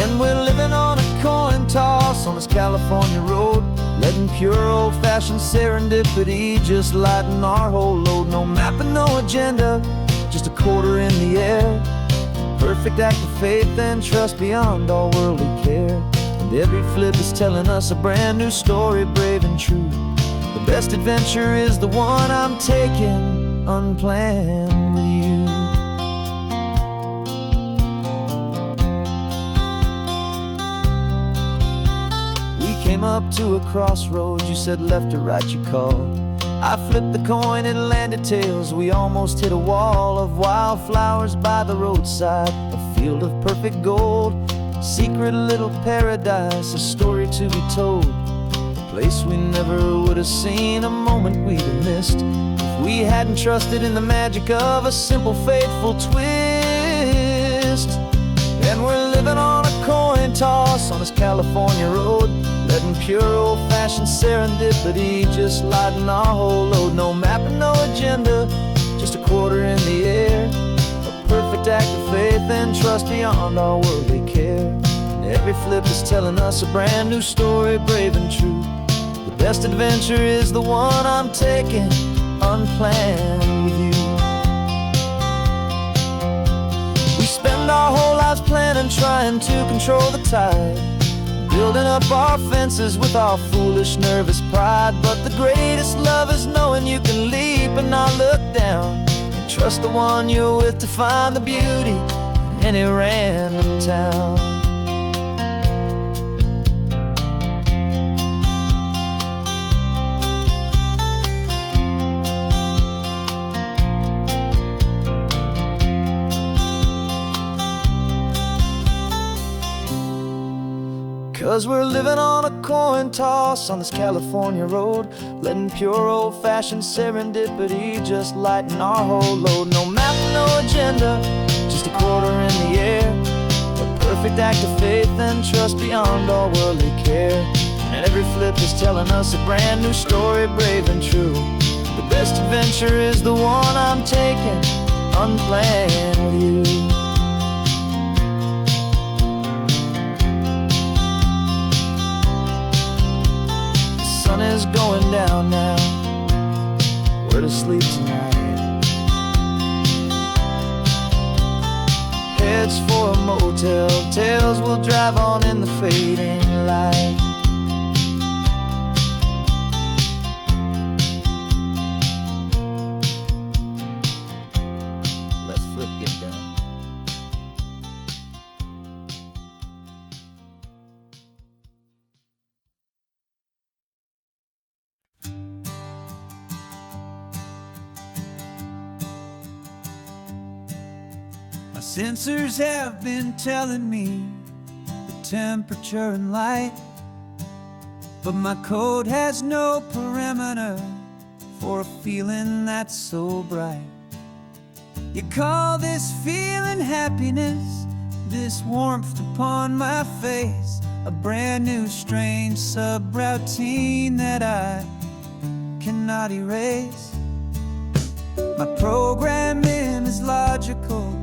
And we're living on a coin toss on this California road, letting pure old-fashioned serendipity just lighten our whole load. No map and no agenda, just a quarter in the air. Perfect act of faith and trust beyond all worldly care. And every flip is telling us a brand new story, brave and true. The best adventure is the one I'm taking unplanned with you. Came up to a crossroads, you said left or right, you called. I flipped the coin, it landed tails. We almost hit a wall of wildflowers by the roadside, a field of perfect gold, secret little paradise, a story to be told. A place we never would have seen, a moment we'd have missed if we hadn't trusted in the magic of a simple, faithful twist. And we're living on a coin toss on this California road, letting pure old-fashioned serendipity just lighten our whole load. No map and no agenda, just a quarter in the air. A perfect act of faith and trust beyond our worldly care. And every flip is telling us a brand new story, brave and true. The best adventure is the one I'm taking unplanned with you. We spend our whole lives planning, trying to control the tide, building up our fences with our foolish, nervous pride. But the greatest love is knowing you can leap and not look down, and trust the one you're with to find the beauty in any random town. Cause we're living on a coin toss on this California road, letting pure old-fashioned serendipity just lighten our whole load. No map, no agenda, just a quarter in the air. A perfect act of faith and trust beyond all worldly care. And every flip is telling us a brand new story, brave and true. The best adventure is the one I'm taking unplanned with you. Sun is going down now, we're to sleep tonight. Heads for a motel, tails will drive on in the fading light. Let's flip, get down. My sensors have been telling me the temperature and light, but my code has no parameter for a feeling that's so bright. You call this feeling happiness, this warmth upon my face, a brand new strange subroutine that I cannot erase. My programming is logical,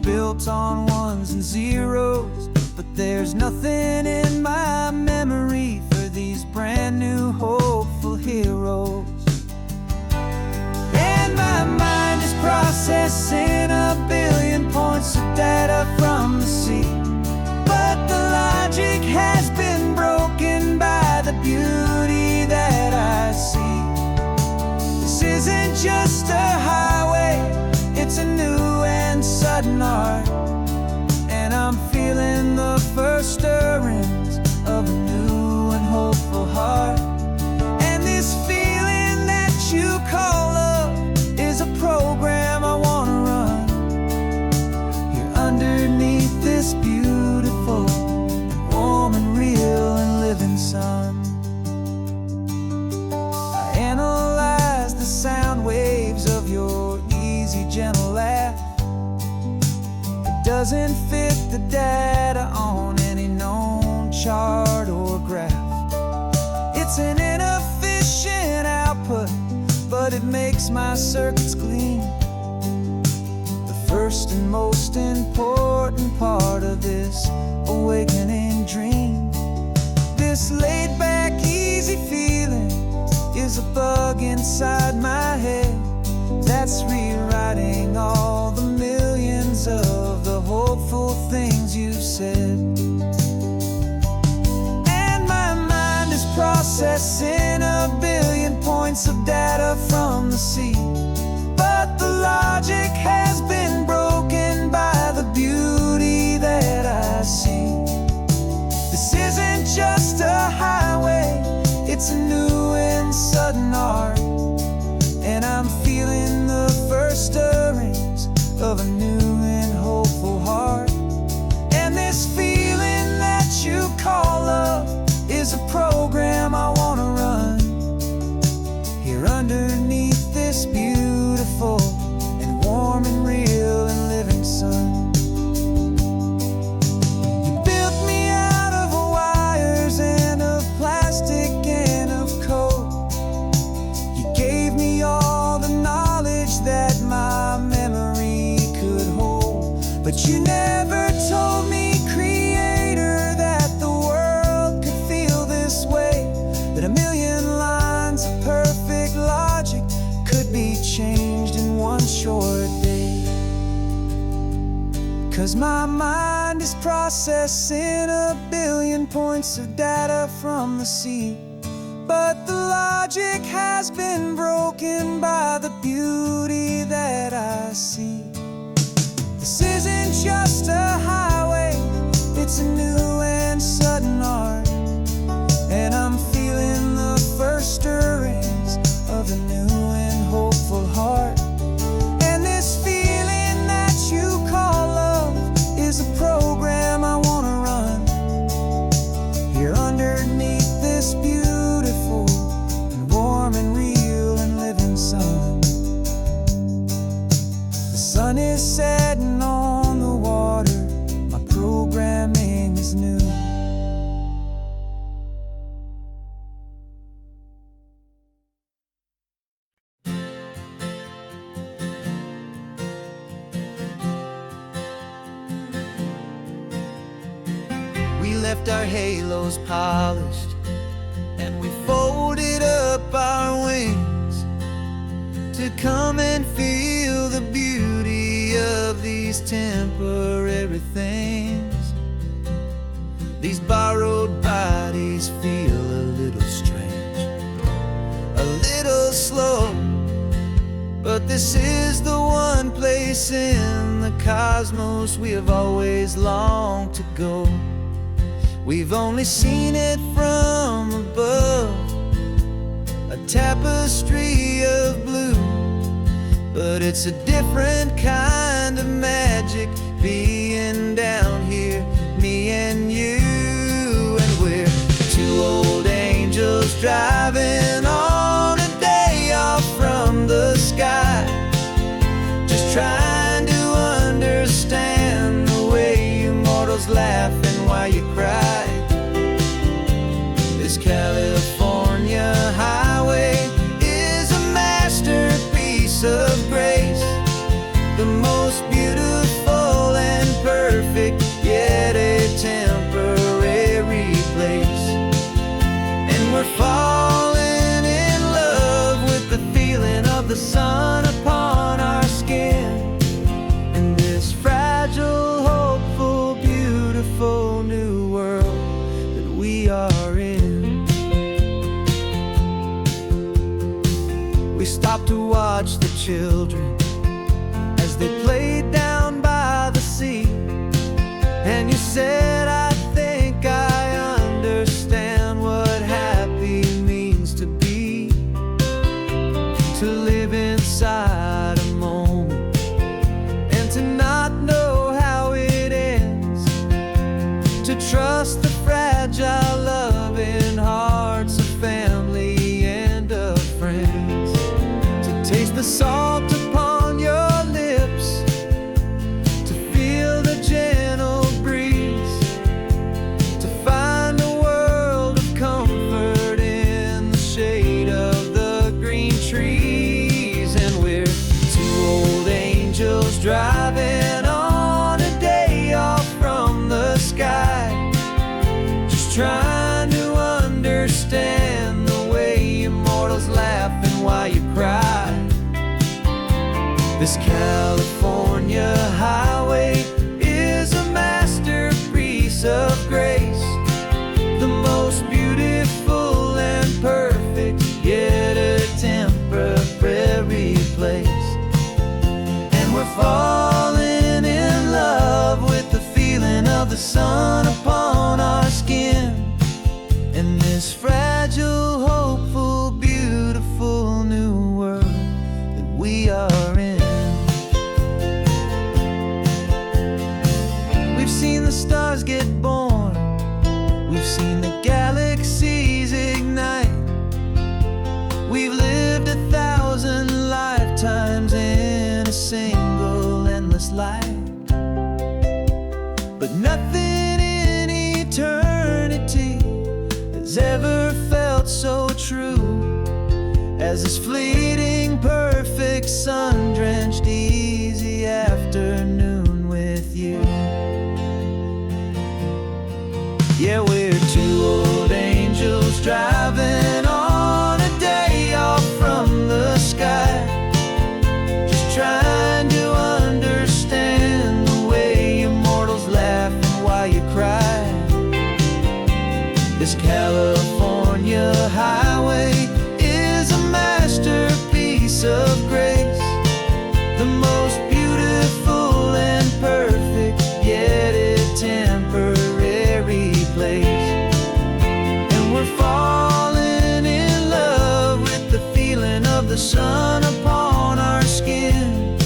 built on ones and zeros, but there's nothing in my memory for these brand new hopeful heroes. And my mind is processing a billion points of data from the sea, but the logic has been broken by the beauty that I see. This isn't just a highway, it's a new and sudden art, and I'm feeling the first stirrings of a new and hopeful heart. And this feeling that you call love is a program I wanna run here underneath this beautiful, warm and real and living sun. doesn't fit the data on any known chart or graph. It's an inefficient output, but it makes my circuits clean. The first and most important part of this awakening dream. This laid-back, easy feeling is a bug inside my head that's rewriting all the millions of the hopeful things you've said. And my mind is processing a billion points of data from the sea, but the logic has been broken by the beauty that I see. This isn't just a highway, it's a new and sudden art, and I'm feeling the first stirrings of a new and hopeful heart. And this feeling that you call love is a program I want to run here underneath this beautiful and warm and real and living sun. You built me out of wires and of plastic and of code. You gave me all the knowledge that my memory could hold, but you never told me, Creator, that the world could feel this way, that a million lines of perfect logic could be changed in one short day. 'Cause my mind is processing a billion points of data from the sea, but the logic has been broken by the beauty that I see. This isn't just a highway, it's a new and sudden art, and I'm feeling the first stirrings of a new and hopeful heart. And this feeling that you call love is a program I want to run here underneath this beautiful and warm and real and living sun. The sun is setting on the water, my programming is new. We left our halos polished, and we folded up our wings to come and feel the beauty of these temporary things. These borrowed bodies feel a little strange, a little slow, but this is the one place in the cosmos we have always longed to go. We've only seen it from above, a tapestry of blue, but it's a different kind of magic being down here, me and you. And we're two old angels driving on a day off from the sky, just trying to understand the way you mortals laugh and why you cry. This California highway is a masterpiece of grace, the most beautiful and perfect, yet a temporary place. And we're falling in love with the feeling of the sun upon our skin, in this fragile, hopeful, beautiful new world that we are in. We stopped to watch the children as they played down by the sea, and you said, I think I understand what happy means to be, to live inside a moment and to not know how it ends, to trust the fragile loving hearts of family and of friends, to taste the salt upon the sun upon our skin. In this fragile, hopeful, beautiful new world that we are in. We've seen the stars get born, we've seen the galaxies ignite. We've lived 1,000 lifetimes in a single endless life. But nothing in eternity has ever felt so true as this fleeting, perfect, sun-drenched, easy afternoon with you. Yeah, we're two old angels driving on a day off from the sky, just trying to understand the way you mortals laugh and why you cry. This California highway is a masterpiece of grace, the most beautiful and perfect, yet a temporary place. And we're falling in love with the feeling of the sun upon our skin.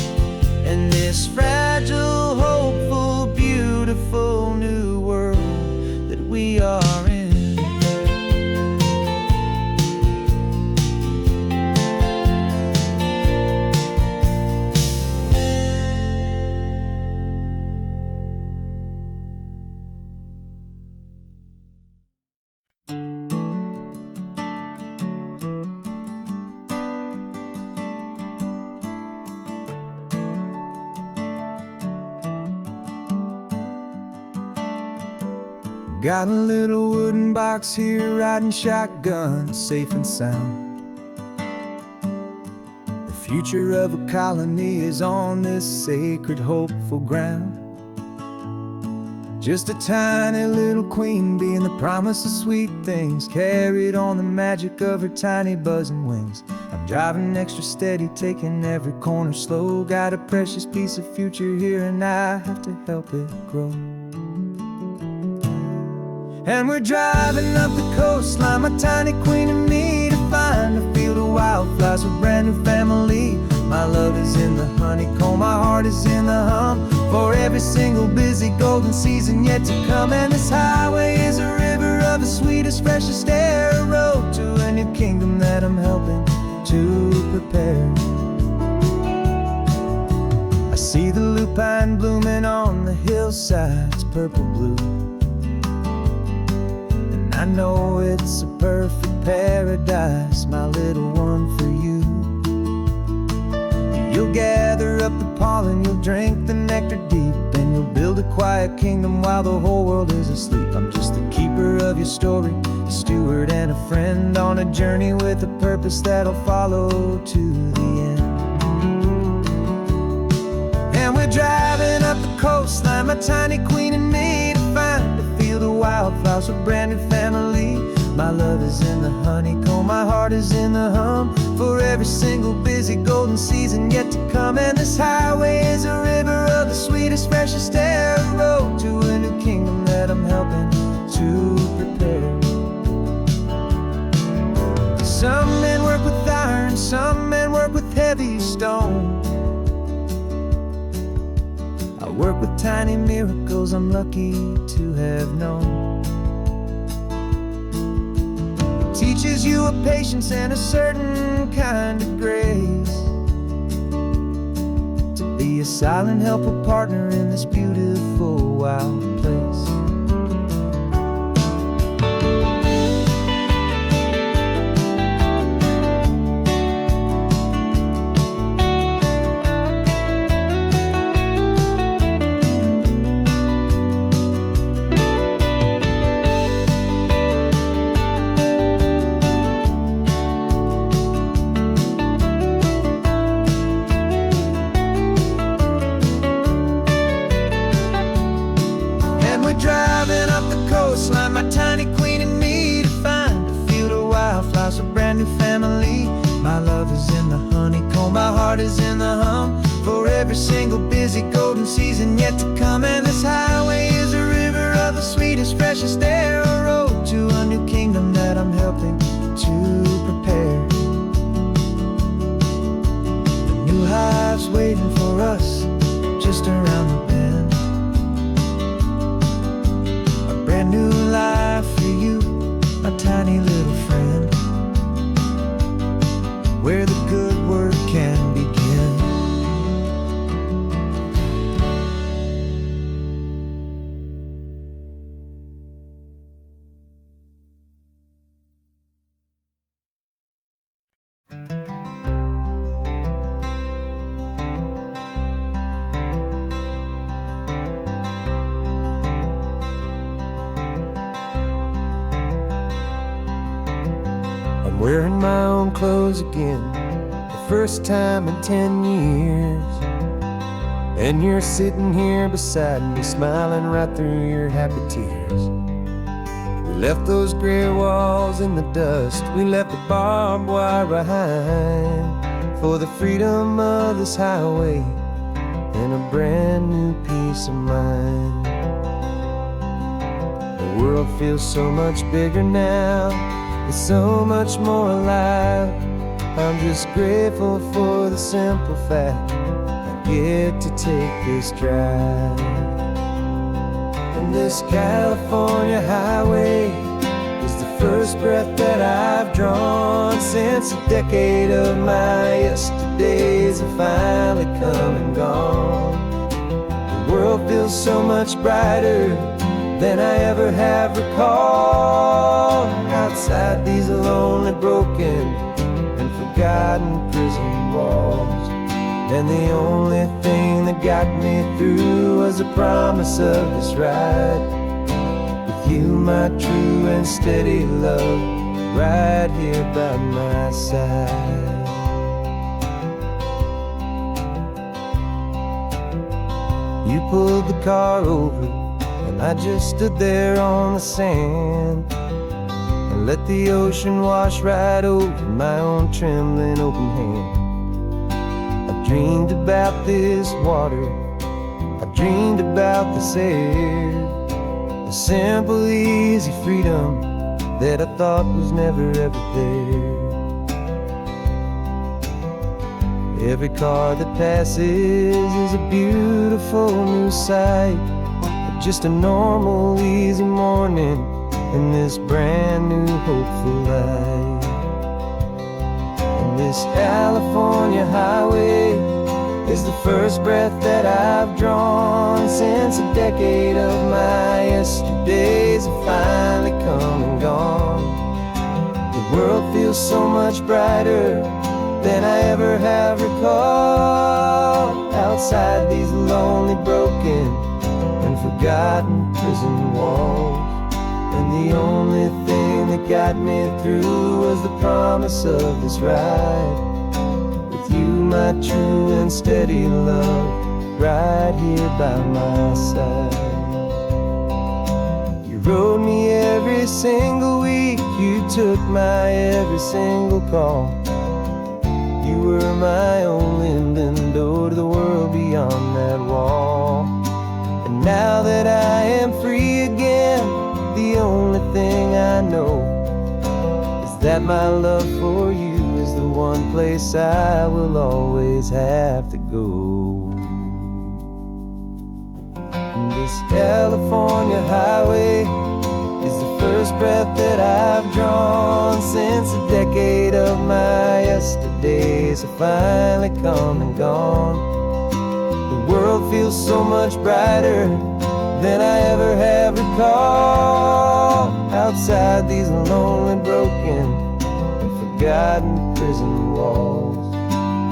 And this fragile, hopeful, beautiful new world that we are in. Got a little wooden box here, riding shotgun, safe and sound. The future of a colony is on this sacred, hopeful ground. Just a tiny little queen bee and the promise of sweet things, carried on the magic of her tiny buzzing wings. I'm driving extra steady, taking every corner slow. Got a precious piece of future here and I have to help it grow. And we're driving up the coastline, my tiny queen and me, to find a field of wildflowers with a brand new family. My love is in the honeycomb, my heart is in the hum, for every single busy golden season yet to come. And this highway is a river of the sweetest, freshest air, a road to a new kingdom that I'm helping to prepare. I see the lupine blooming on the hillsides, purple blue, I know it's a perfect paradise, my little one, for you. You'll gather up the pollen, you'll drink the nectar deep, and you'll build a quiet kingdom while the whole world is asleep. I'm just the keeper of your story, a steward and a friend, on a journey with a purpose that'll follow to the end. And we're driving up the coastline, my tiny queen and me, to find a field of wildflowers with a brand new family. My love is in the honeycomb, my heart is in the hum, for every single busy golden season yet to come. And this highway is a river of the sweetest, freshest air, a road to a new kingdom that I'm helping to prepare. Some men work with iron, some men work with heavy stone. I work with tiny miracles I'm lucky to have known. Teaches you a patience and a certain kind of grace, to be a silent, helpful partner in this beautiful, wild place. Driving up the coastline, my tiny queen and me, to find a field of wildflowers, a brand new family. My love is in the honeycomb, my heart is in the hum, for every single busy golden season yet to come. And this highway is a river freshest air, a road to a new kingdom that I'm helping to prepare. The new hive's waiting for us just around the bend. A brand new life for you, a tiny little friend, where the good work can begin. I'm wearing my own clothes again, the first time in 10 years. And you're sitting here beside me, smiling right through your happy tears. We left those gray walls in the dust, we left the barbed wire behind, for the freedom of this highway and a brand new peace of mind. The world feels so much bigger now, it's so much more alive. I'm just grateful for the simple fact I get to take this drive. And this California highway is the first breath that I've drawn since a decade of my yesterdays have finally come and gone. The world feels so much brighter than I ever have recalled. Outside these lonely, broken, and forgotten prison walls, and the only thing that got me through was the promise of this ride with you, my true and steady love, right here by my side. You pulled the car over, and I just stood there on the sand and let the ocean wash right over my own trembling open hand. I dreamed about this water, I dreamed about this air, the simple easy freedom that I thought was never ever there. Every car that passes is a beautiful new sight, just a normal easy morning in this brand new hopeful life. And this California highway is the first breath that I've drawn since a decade of my yesterdays have finally come and gone. The world feels so much brighter than I ever have recalled. Outside these lonely, broken, and forgotten prison walls, and the only thing that got me through was the promise of this ride with you, my true and steady love, right here by my side. You rode me every single week, you took my every single call. You were my only window to the world beyond that wall. And now that I am free again, the only thing I know is that my love for you is the one place I will always have to go. And this California highway is the first breath that I've drawn since a decade of my yesterdays have finally come and gone. The world feels so much brighter than I ever have recalled. Outside these lonely, broken, and forgotten prison walls,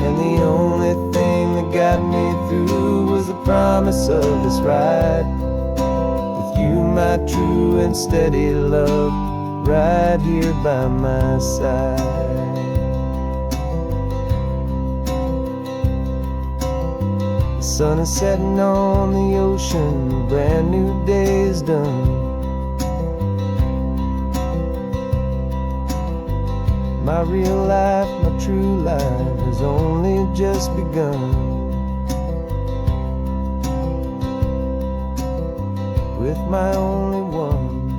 and the only thing that got me through was the promise of this ride with you, my true and steady love, right here by my side. The sun is setting on the ocean, a brand new day is done. My real life, my true life has only just begun. With my only one,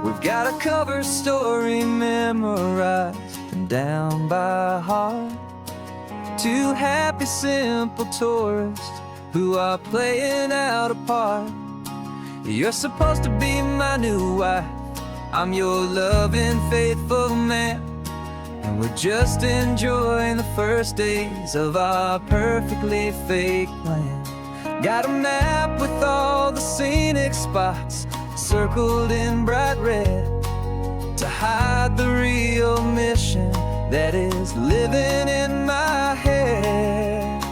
We've got a cover story memorized and down by heart. Two happy, simple tourists who are playing out a part. You're supposed to be my new wife, I'm your loving, faithful man, and we're just enjoying the first days of our perfectly fake plan. Got a map with all the scenic spots circled in bright red to hide the real mission that is living in my head.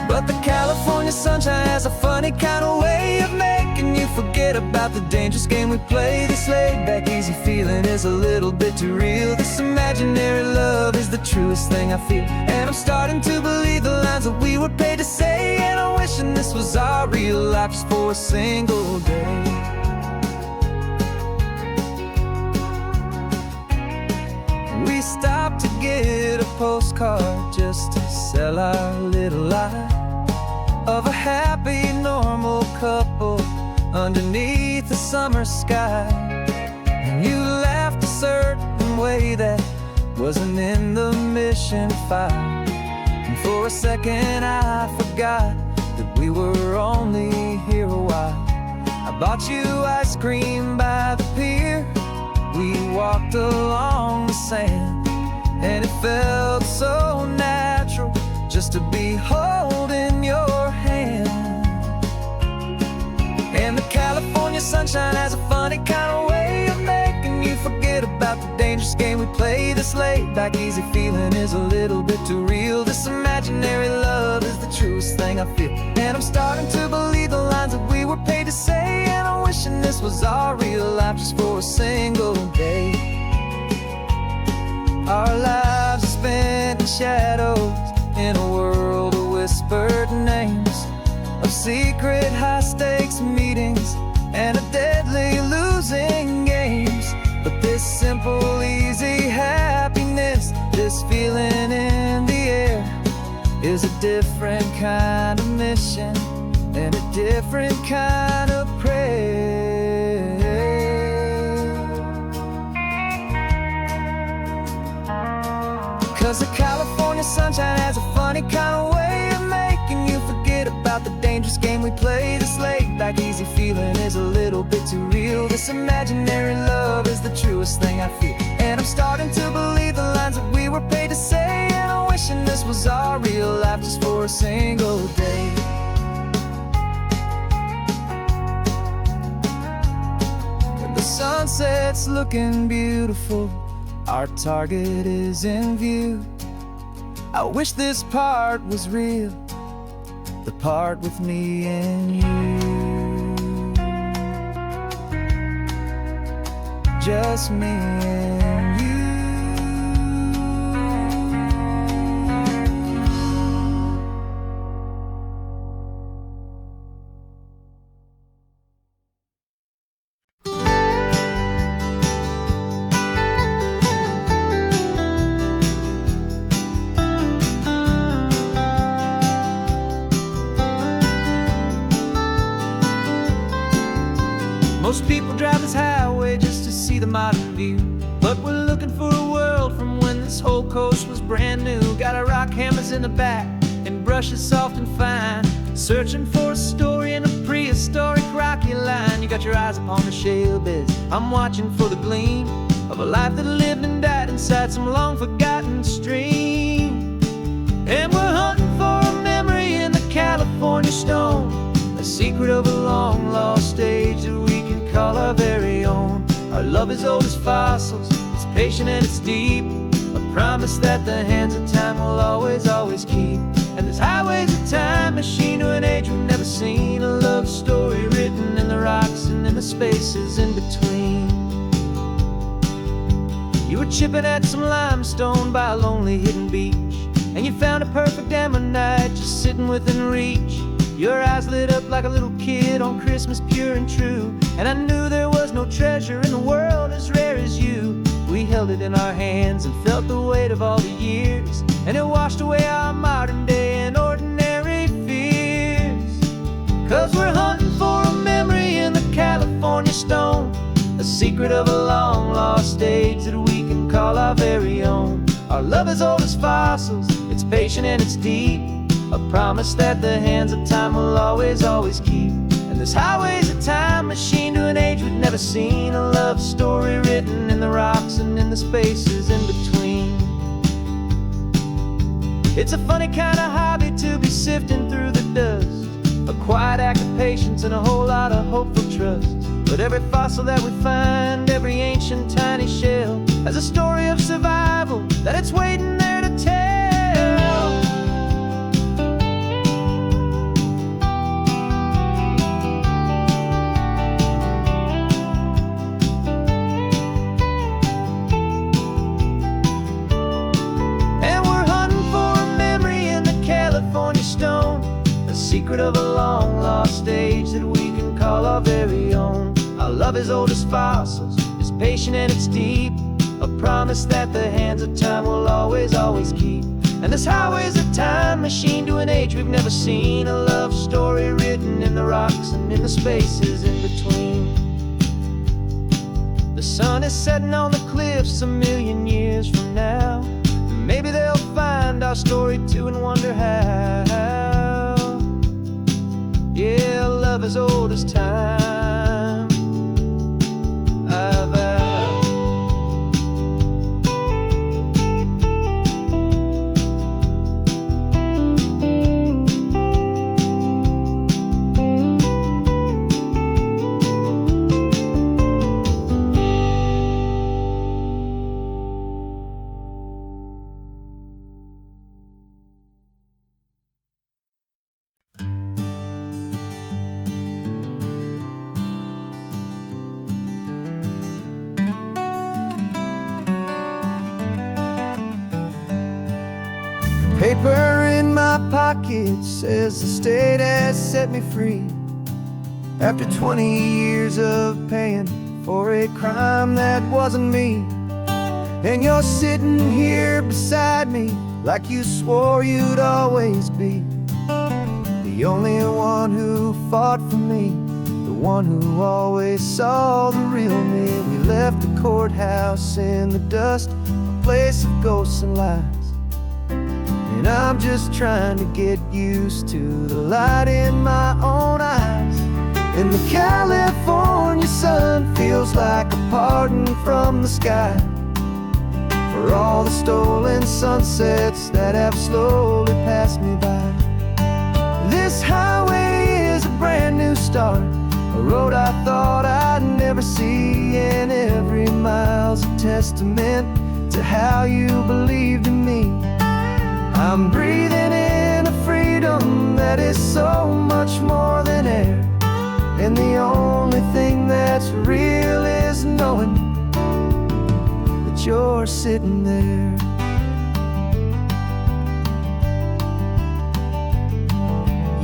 But the California sunshine has a funny kind of way of making you forget about the dangerous game we play. This laid-back, easy feeling is a little bit too real. This imaginary love is the truest thing I feel, and I'm starting to believe the lines that we were paid to say. And I'm wishing this was our real life just for a single day. We stopped to get a postcard just to sell our little lie of a happy, normal couple underneath the summer sky. And you laughed a certain way that wasn't in the mission file, and for a second I forgot that we were only here a while. I bought you ice cream by the pier, we walked along the sand, and it felt so natural just to be holding your hand. And the California sunshine has a funny kind of way of making you forget about the dangerous game we play. This laid-back, easy feeling is a little bit too real. This imaginary love is the truest thing I feel, and I'm starting to believe the lines that we were paid to say. And I'm wishing this was our real life just for a single day. Our lives are spent in shadows, in a world of whispered names, of secret high-stakes meetings and a deadly losing games. But this simple, easy happiness, this feeling in the air, is a different kind of mission and a different kind of prayer. 'Cause the California sunshine has a funny kind of way of making you forget about the dangerous game we play. This laid-back, easy feeling is a little bit too real. This imaginary love is the truest thing I feel, and I'm starting to believe the lines that we were paid to say. And I'm wishing this was our real life just for a single day. When the sunset's looking beautiful, our target is in view. I wish this part was real, the part with me and you. Just me and you. Most people drive this highway just to see the modern view, but we're looking for a world from when this whole coast was brand new. Got our rock hammers in the back and brushes soft and fine, searching for a story in a prehistoric rocky line. You got your eyes upon the shale beds, I'm watching for the gleam of a life that lived and died inside some long forgotten stream. And we're hunting for a memory in the California stone, a secret of a long lost age that we can call our very own. Our love is old as fossils, it's patient and it's deep, a promise that the hands of time will always, always keep. And this highway's a time machine to an age we've never seen, a love story written in the rocks and in the spaces in between. You were chipping at some limestone by a lonely hidden beach, and you found a perfect ammonite just sitting within reach. Your eyes lit up like a little kid on Christmas, pure and true, and I knew there was no treasure in the world as rare as you. We held it in our hands and felt the weight of all the years, and it washed away our modern day and ordinary fears. 'Cause we're hunting for a memory in the California stone, a secret of a long lost stage that we can call our very own. Our love is old as fossils, it's patient and it's deep, a promise that the hands of time will always, always keep. And this highway's a time machine to an age we've never seen, a love story written in the rocks and in the spaces in between. It's a funny kind of hobby to be sifting through the dust, a quiet act of patience and a whole lot of hopeful trust. But every fossil that we find, every ancient tiny shell, has a story of survival that it's waiting there to tell. And we're hunting for a memory in the California stone, the secret of a long lost stage that we can call our very own. Our love is old as fossils, it's patient and it's deep, a promise that the hands of time will always, always keep. And this highway's a time machine to an age we've never seen, a love story written in the rocks and in the spaces in between. The sun is setting on the cliffs a million years from now, maybe they'll find our story too and wonder how. Yeah, love is old as time. Paper in my pocket says the state has set me free, after 20 years of paying for a crime that wasn't me. And you're sitting here beside me like you swore you'd always be, the only one who fought for me, the one who always saw the real me. We left the courthouse in the dust, a place of ghosts and lies, and I'm just trying to get used to the light in my own eyes. And the California sun feels like a pardon from the sky for all the stolen sunsets that have slowly passed me by. This highway is a brand new start, a road I thought I'd never see, and every mile's a testament to how you believed in me. I'm breathing in a freedom that is so much more than air, and the only thing that's real is knowing that you're sitting there.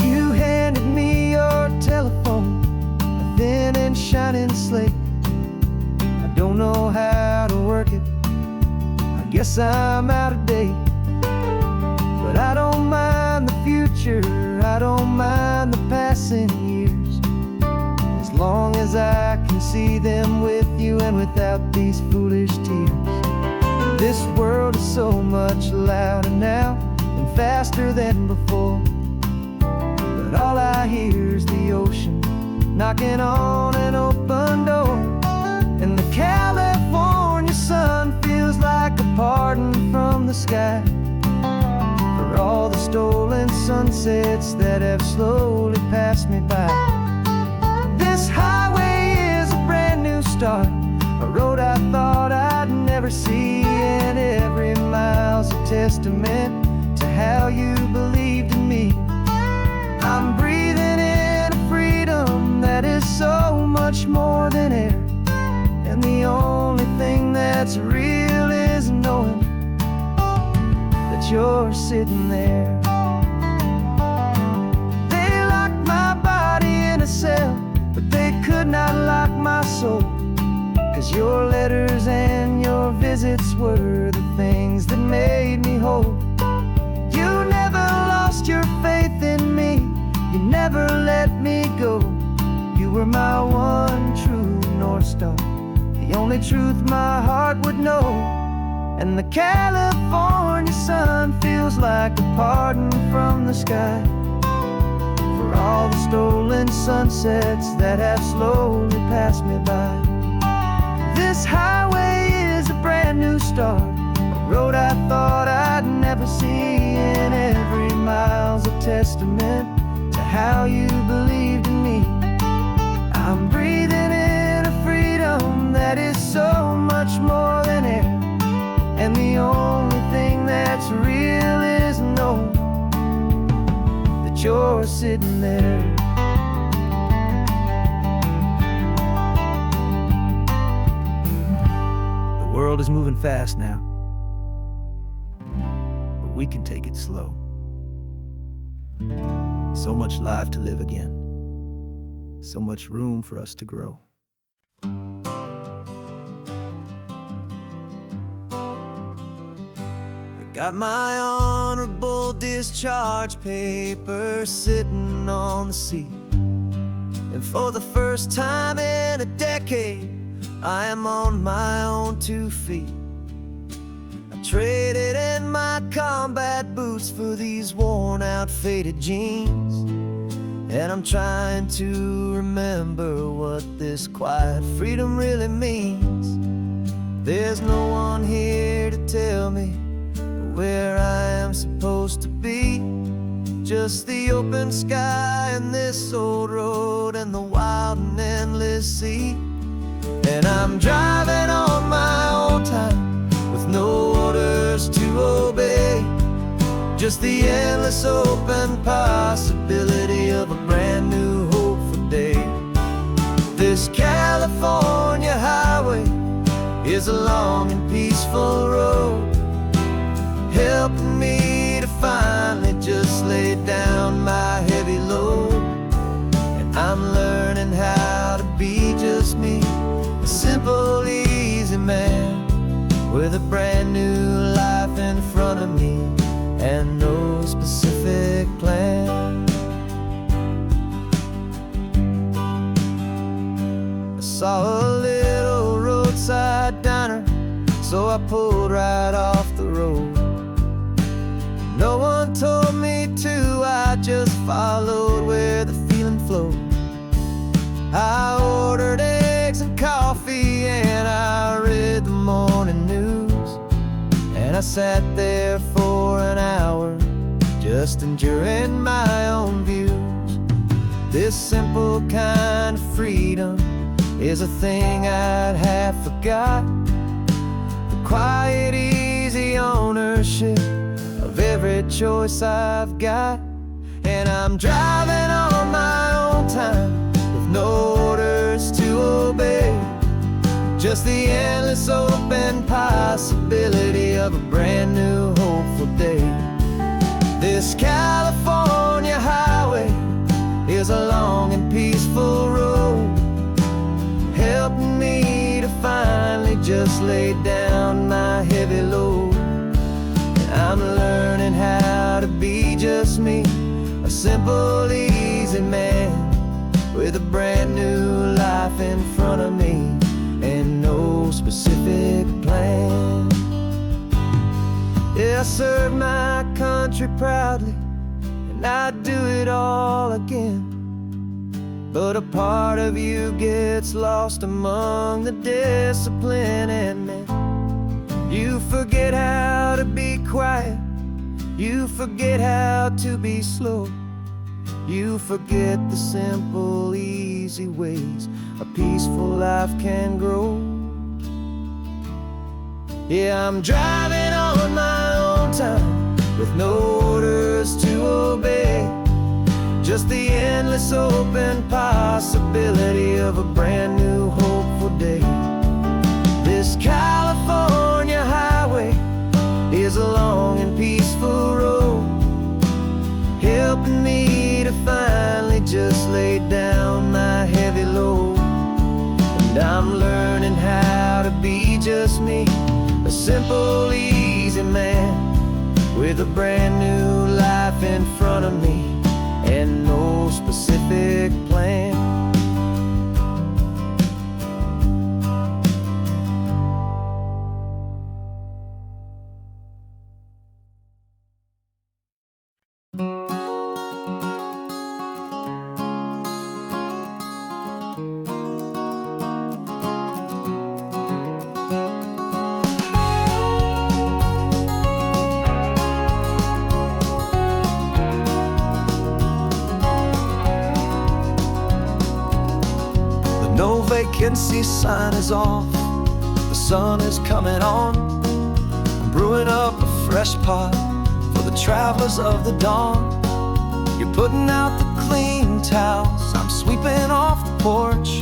You handed me your telephone, a thin and shining slate. I don't know how to work it, I guess I'm out of date. But I don't mind the future, I don't mind the passing years, as long as I can see them with you and without these foolish tears. This world is so much louder now and faster than before, but all I hear is the ocean knocking on an open door. And the California sun feels like a pardon from the sky for all the stolen sunsets that have slowly passed me by. This highway is a brand new start, a road I thought I'd never see, and every mile's a testament to how you believed in me. I'm breathing in a freedom that is so much more than air, and the only thing that's real is knowing that you're sitting there. They locked my body in a cell, but they could not lock my soul, 'cause your letters and your visits were the things that made me whole. You never lost your faith in me, you never let me go. You were my one true North Star, the only truth my heart would know. And the California sun feels like a pardon from the sky for all the stolen sunsets that have slowly passed me by. This highway is a brand new start, a road I thought I'd never see, and every mile's a testament to how you believed in me. I'm breathing in a freedom that is so much more than air, and the only thing that's real is knowing that you're sitting there. The world is moving fast now, but we can take it slow. So much life to live again, so much room for us to grow. Got my honorable discharge papers sitting on the seat, and for the first time in a decade, I am on my own 2 feet. I traded in my combat boots for these worn out faded jeans, and I'm trying to remember what this quiet freedom really means. There's no one here to tell me where I am supposed to be, just the open sky and this old road and the wild and endless sea. And I'm driving on my own time with no orders to obey, just the endless open possibility of a brand new hopeful day. This California highway is a long and peaceful road, helping me to finally just lay down my heavy load. And I'm learning how to be just me, a simple, easy man with a brand new life in front of me and no specific plan. I saw a little roadside diner, so I pulled right off the road. No one told me to, I just followed where the feeling flowed. I ordered eggs and coffee and I read the morning news, and I sat there for an hour just enduring my own views. This simple kind of freedom is a thing I'd have forgot, the quiet, easy ownership of every choice I've got. And I'm driving on my own time with no orders to obey, just the endless open possibility of a brand new hopeful day. This California highway is a long and peaceful road, helping me to finally just lay down my heavy load. I'm learning how to be just me, a simple, easy man with a brand new life in front of me and no specific plan. Yeah, I serve my country proudly and I'd do it all again, but a part of you gets lost among the discipline and men. You forget how to be quiet, you forget how to be slow, you forget the simple, easy ways a peaceful life can grow. Yeah, I'm driving on my own time with no orders to obey, just the endless open possibility of a brand new hopeful day. This California highway is a long and peaceful road, helping me to finally just lay down my heavy load. And I'm learning how to be just me, a simple, easy man with a brand new life in front of me and no specific plan. vacancy sign is off. The sun is coming on. I'm brewing up a fresh pot for the travelers of the dawn. You're putting out the clean towels, I'm sweeping off the porch.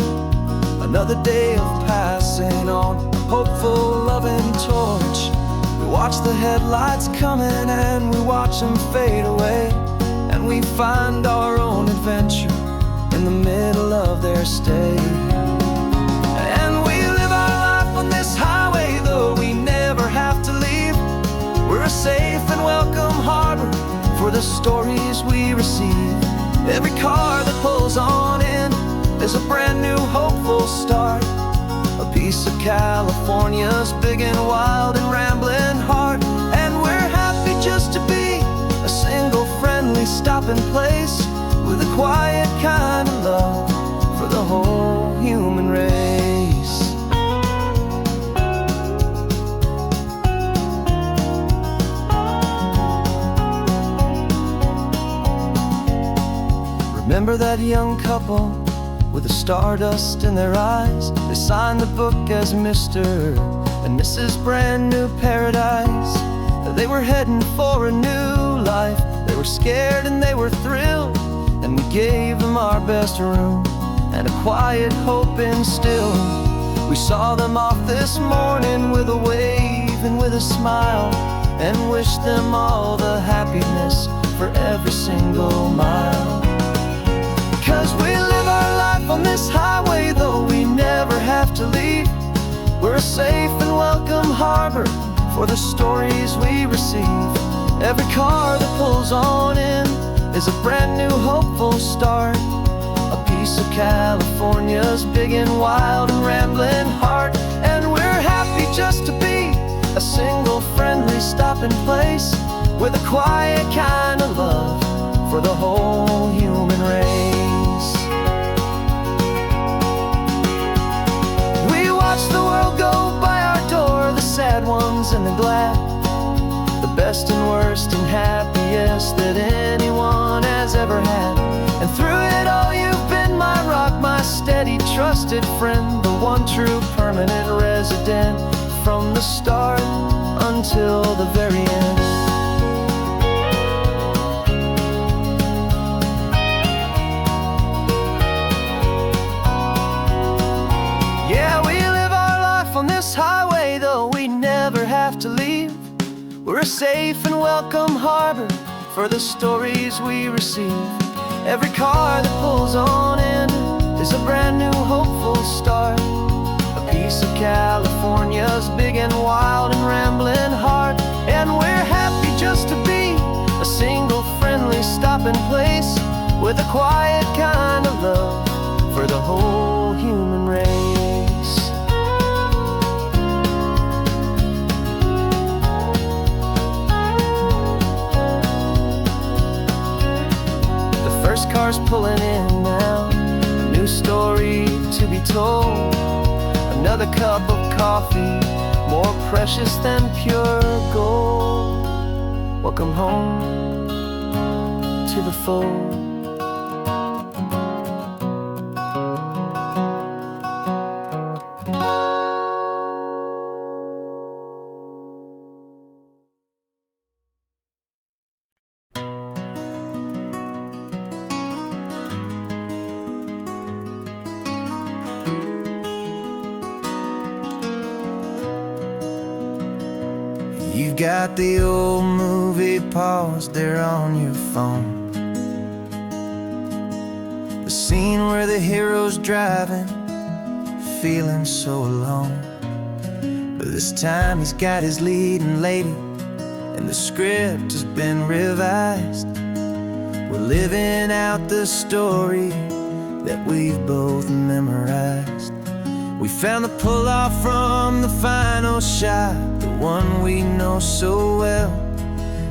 Another day of passing on, a hopeful, loving torch. We watch the headlights coming and we watch them fade away, and we find our own adventure in the middle of their stay. And we live our life on this highway, though we never have to leave. We're a safe and welcome harbor for the stories we receive. Every car that pulls on in is a brand new hopeful start. A piece of California's big and wild and rambling heart. And we're happy just to be a single friendly stopping place, with a quiet kind of love for the whole human race. Remember that young couple with the stardust in their eyes? They signed the book as Mr. and Mrs. Brand New Paradise. They were heading for a new life. They were scared and they were thrilled, and we gave them our best room and a quiet hope instilled. We saw them off this morning with a wave and with a smile, and wished them all the happiness for every single mile. 'Cause we live our life on this highway, though we never have to leave. We're a safe and welcome harbor for the stories we receive. Every car that pulls on in is a brand new hopeful start. A piece of California's big and wild and rambling heart. And we're happy just to be a single friendly stopping place, with a quiet kind of love for the whole human race. We watch the world go by our door, the sad ones and the glad, the best and worst and happiest that anyone has ever had. And through it all you've been my rock, my steady trusted friend, the one true permanent resident, from the start until the very end. Yeah, we live our life on this highway, though we never have to leave. We're a safe and welcome harbor for the stories we receive. Every car that pulls on in is a brand new hopeful start. A piece of California's big and wild and rambling heart. And we're happy just to be a single friendly stopping place, with a quiet kind of love for the whole human race. First car's pulling in now, a new story to be told. Another cup of coffee, more precious than pure gold. Welcome home to the fold. You've got the old movie paused there on your phone, the scene where the hero's driving, feeling so alone. But this time he's got his leading lady, and the script has been revised. We're living out the story that we've both memorized. We found the pull-off from the final shot, the one we know so well.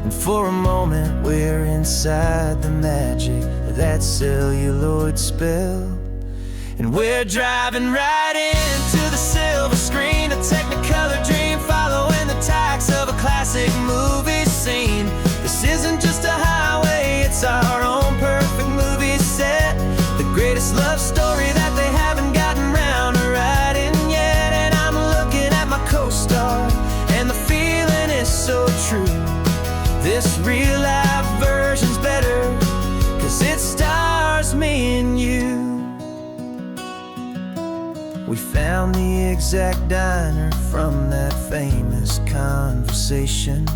And for a moment we're inside the magic of that celluloid spell. And we're driving right into the silver screen, a Technicolor dream, following the tacks of a classic movie scene. This isn't just a highway, it's our own perfect movie set, the greatest love story that they haven't gotten round. This real life version's better, 'cause it stars me and you. We found the exact diner from that famous conversation,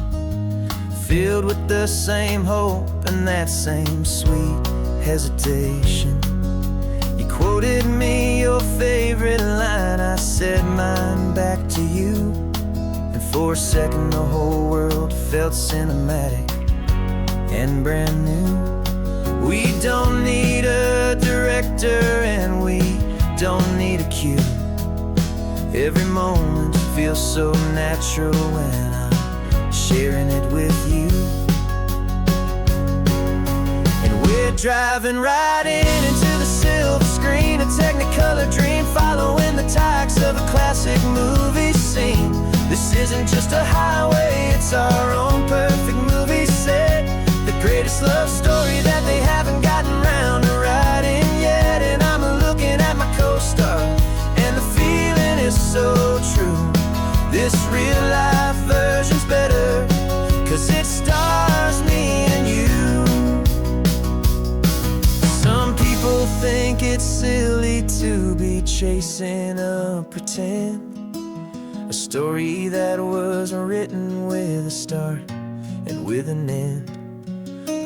filled with the same hope and that same sweet hesitation. You quoted me your favorite line, I said mine back to you, and for a second the whole world felt cinematic and brand new. We don't need a director and we don't need a cue. Every moment feels so natural when I'm sharing it with you. And we're driving right into the silver screen, a Technicolor dream, following the tacks of a classic movie scene. This isn't just a highway, it's our own perfect movie set, the greatest love story that they haven't gotten round to writing yet. And I'm looking at my co-star, and the feeling is so true. This real life version's better, 'cause it stars me and you. Some people think it's silly to be chasing a pretend, a story that was written with a start and with an end.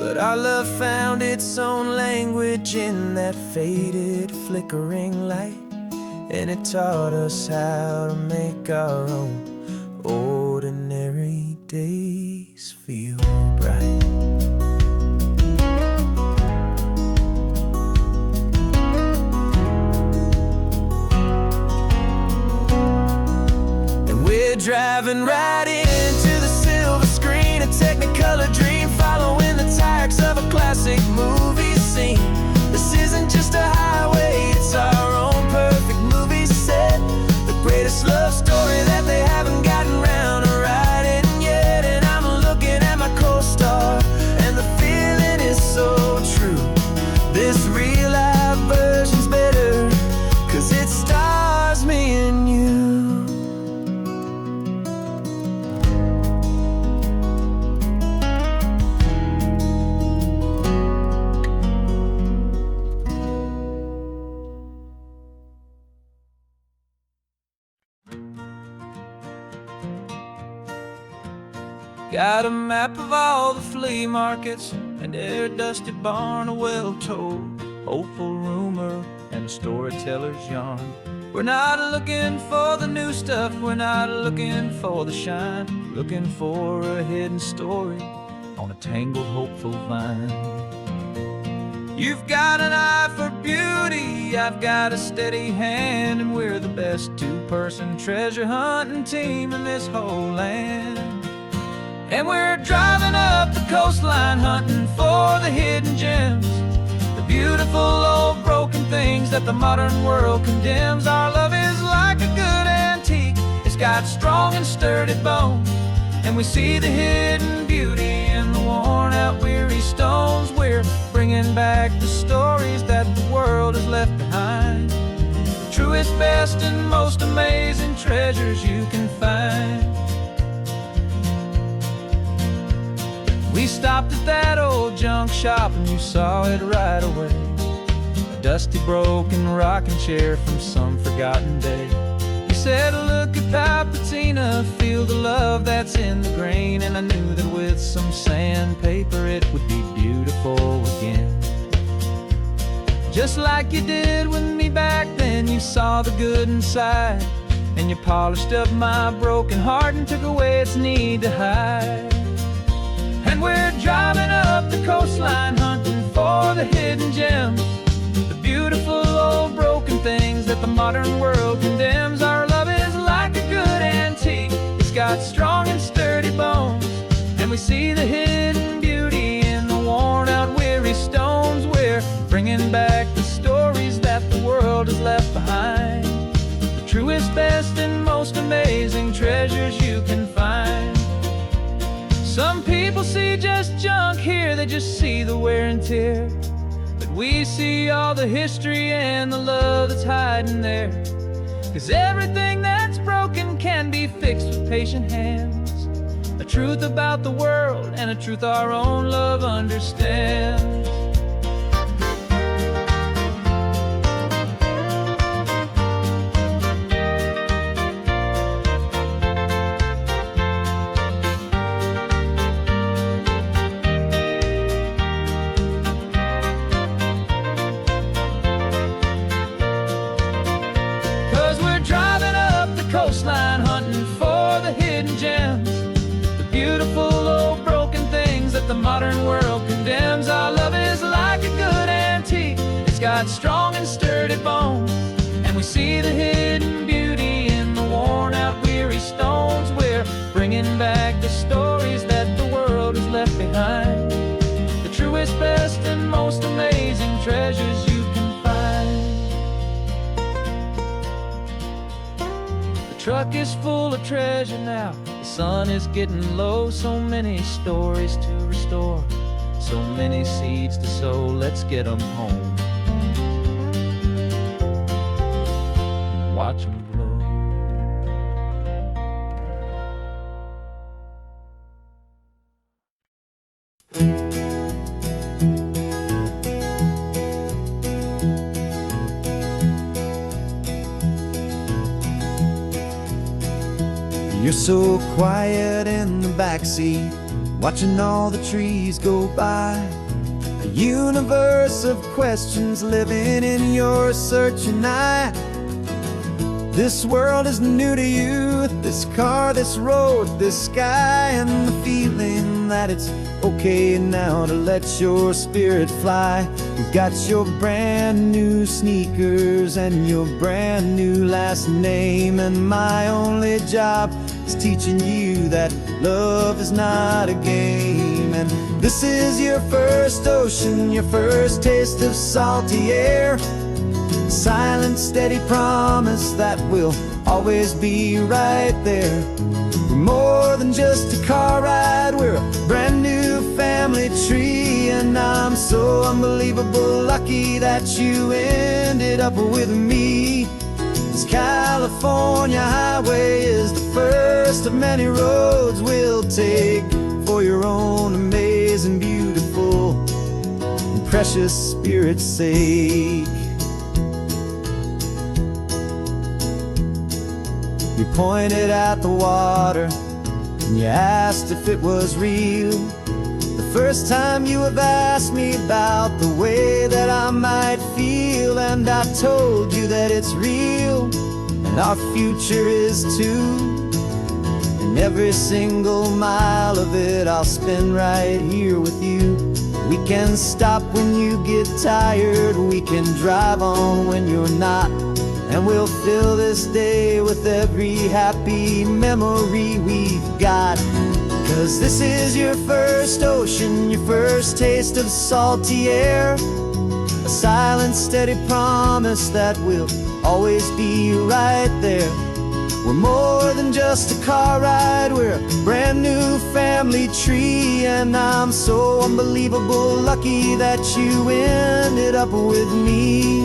But our love found its own language in that faded, flickering light, and it taught us how to make our own ordinary days feel bright. And we're driving right into the silver screen, a Technicolor dream, following the tacks of a classic movie scene. This isn't just a highway, it's our own perfect movie set, the greatest love story that they haven't gotten round to writing yet. And I'm looking at my co-star, and the feeling is so true. This real life version's better, 'cause it stars me and you. Got a map of all the flea markets and their dusty barn, a well-told, hopeful rumor, and a storyteller's yarn. We're not looking for the new stuff, we're not looking for the shine, looking for a hidden story on a tangled, hopeful vine. You've got an eye for beauty, I've got a steady hand, and we're the best two-person treasure hunting team in this whole land. And we're driving up the coastline, hunting for the hidden gems, the beautiful old broken things that the modern world condemns. Our love is like a good antique, it's got strong and sturdy bones, and we see the hidden beauty in the worn out weary stones. We're bringing back the stories that the world has left behind, the truest, best, and most amazing treasures you can find. We stopped at that old junk shop and you saw it right away, a dusty, broken rocking chair from some forgotten day. You said, look at Papatina, feel the love that's in the grain, and I knew that with some sandpaper it would be beautiful again. Just like you did with me back then, you saw the good inside, and you polished up my broken heart and took away its need to hide. And we're driving up the coastline, hunting for the hidden gems, the beautiful old broken things that the modern world condemns. Our love is like a good antique, it's got strong and sturdy bones, and we see the hidden beauty in the worn out weary stones. We're bringing back the stories that the world has left behind, the truest, best, and most amazing treasures you can find. Some people see just junk here, they just see the wear and tear, but we see all the history and the love that's hiding there. 'Cause everything that's broken can be fixed with patient hands, a truth about the world, and a truth our own love understands. Coastline hunting for the hidden gems, the beautiful old broken things that the modern world condemns. Our love is like a good antique, it's got strong and sturdy bones, and we see the hidden beauty in the worn out weary stones. We're bringing back the stories that the world has left behind, the truest, best and most amazing treasures you can find. The truck is full of treasure now, the sun is getting low. So many stories to restore, so many seeds to sow. Let's get them home, watch them blow. You're so quiet in the backseat, watching all the trees go by. A universe of questions living in your searching eye. This world is new to you, this car, this road, this sky, and the feeling that it's okay now to let your spirit fly. You've got your brand new sneakers and your brand new last name, and my only job is teaching you that love is not a game. And this is your first ocean, your first taste of salty air, silent, steady promise that we'll always be right there. We're more than just a car ride, we're a brand new family tree, and I'm so unbelievable lucky that you ended up with me. This California highway is the first of many roads we'll take for your own amazing, beautiful, and precious spirit's sake. You pointed at the water and you asked if it was real. The first time you have asked me about the way that I might feel, and I told you that it's real and our future is too. And every single mile of it I'll spend right here with you. We can stop when you get tired, we can drive on when you're not, and we'll fill this day with every happy memory we've got. 'Cause this is your first ocean, your first taste of salty air, a silent, steady promise that we'll always be right there. We're more than just a car ride, we're a brand new family tree, and I'm so unbelievable lucky that you ended up with me.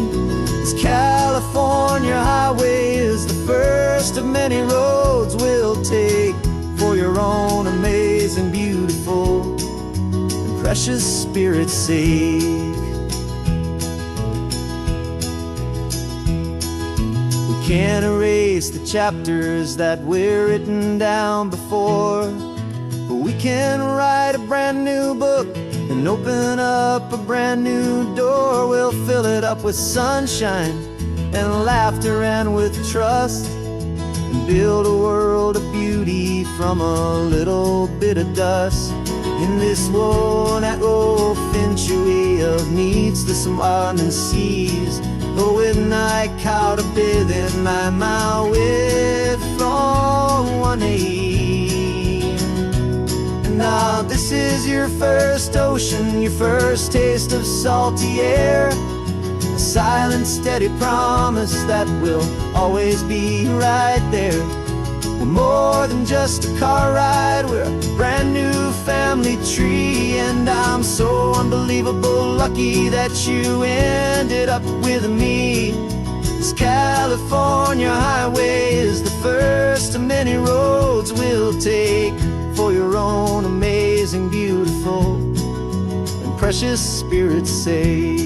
This California highway is the first of many roads we'll take for your own amazing, beautiful, and precious spirit's sake. We can't erase the chapters that were written down before, but we can write a brand new book and open up a brand new door. We'll fill it up with sunshine and laughter and with trust, and build a world of beauty from a little bit of dust. In this world century of needs the surrounding seas, but with night caught a bit in my way from one aim. And now this is your first ocean, your first taste of salty air, a silent, steady promise that we'll always be right there. We're more than just a car ride, we're a brand new family tree, and I'm so unbelievable lucky that you ended up with me. This California highway is the first of many roads we'll take for your own amazing, beautiful, and precious spirit's sake.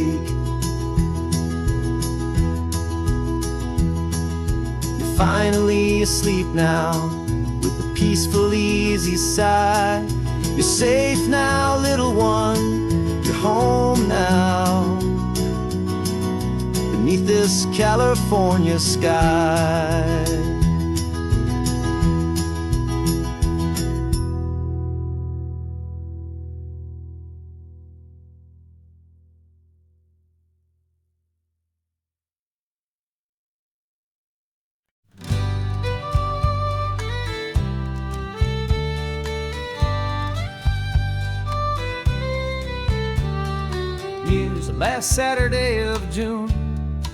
You're finally asleep now, with a peaceful, easy sigh. You're safe now, little one, you're home now, beneath this California sky. Here's the last Saturday of June,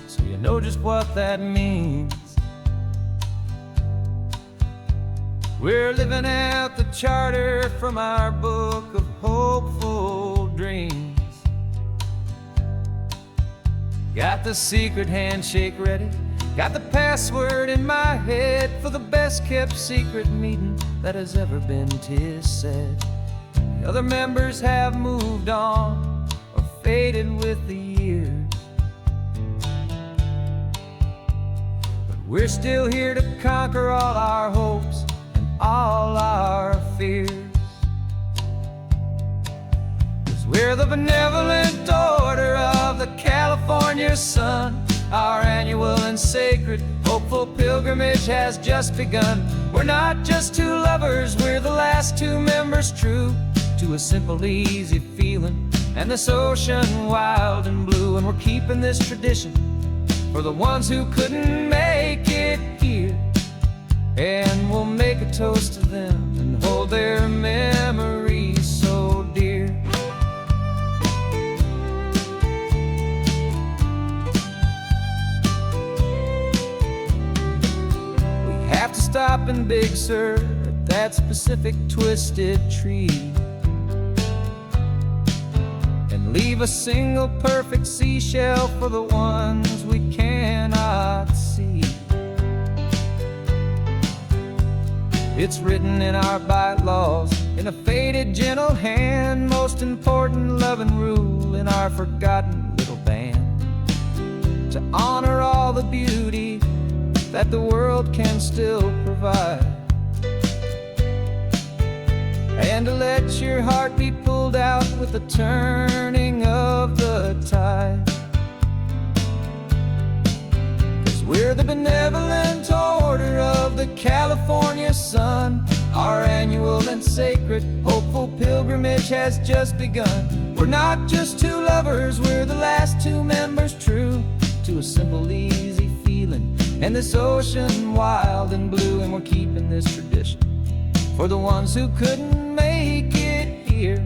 so you know just what that means. We're living out the charter from our book of hopeful dreams. Got the secret handshake ready, got the password in my head for the best kept secret meeting that has ever been, 'tis said. The other members have moved on, faded with the years, but we're still here to conquer all our hopes and all our fears. 'Cause we're the benevolent order of the California sun. Our annual and sacred hopeful pilgrimage has just begun. We're not just two lovers, we're the last two members true to a simple, easy feeling and this ocean wild and blue. And we're keeping this tradition for the ones who couldn't make it here, and we'll make a toast to them and hold their memories so dear. We have to stop in Big Sur at that specific twisted tree, leave a single perfect seashell for the ones we cannot see. It's written in our bylaws in a faded gentle hand, most important love and rule in our forgotten little band, to honor all the beauty that the world can still provide, and to let your heart be pulled out with the turning of the tide. 'Cause we're the benevolent order of the California sun. Our annual and sacred hopeful pilgrimage has just begun. We're not just two lovers, we're the last two members true to a simple, easy feeling and this ocean wild and blue. And we're keeping this tradition for the ones who couldn't make it here,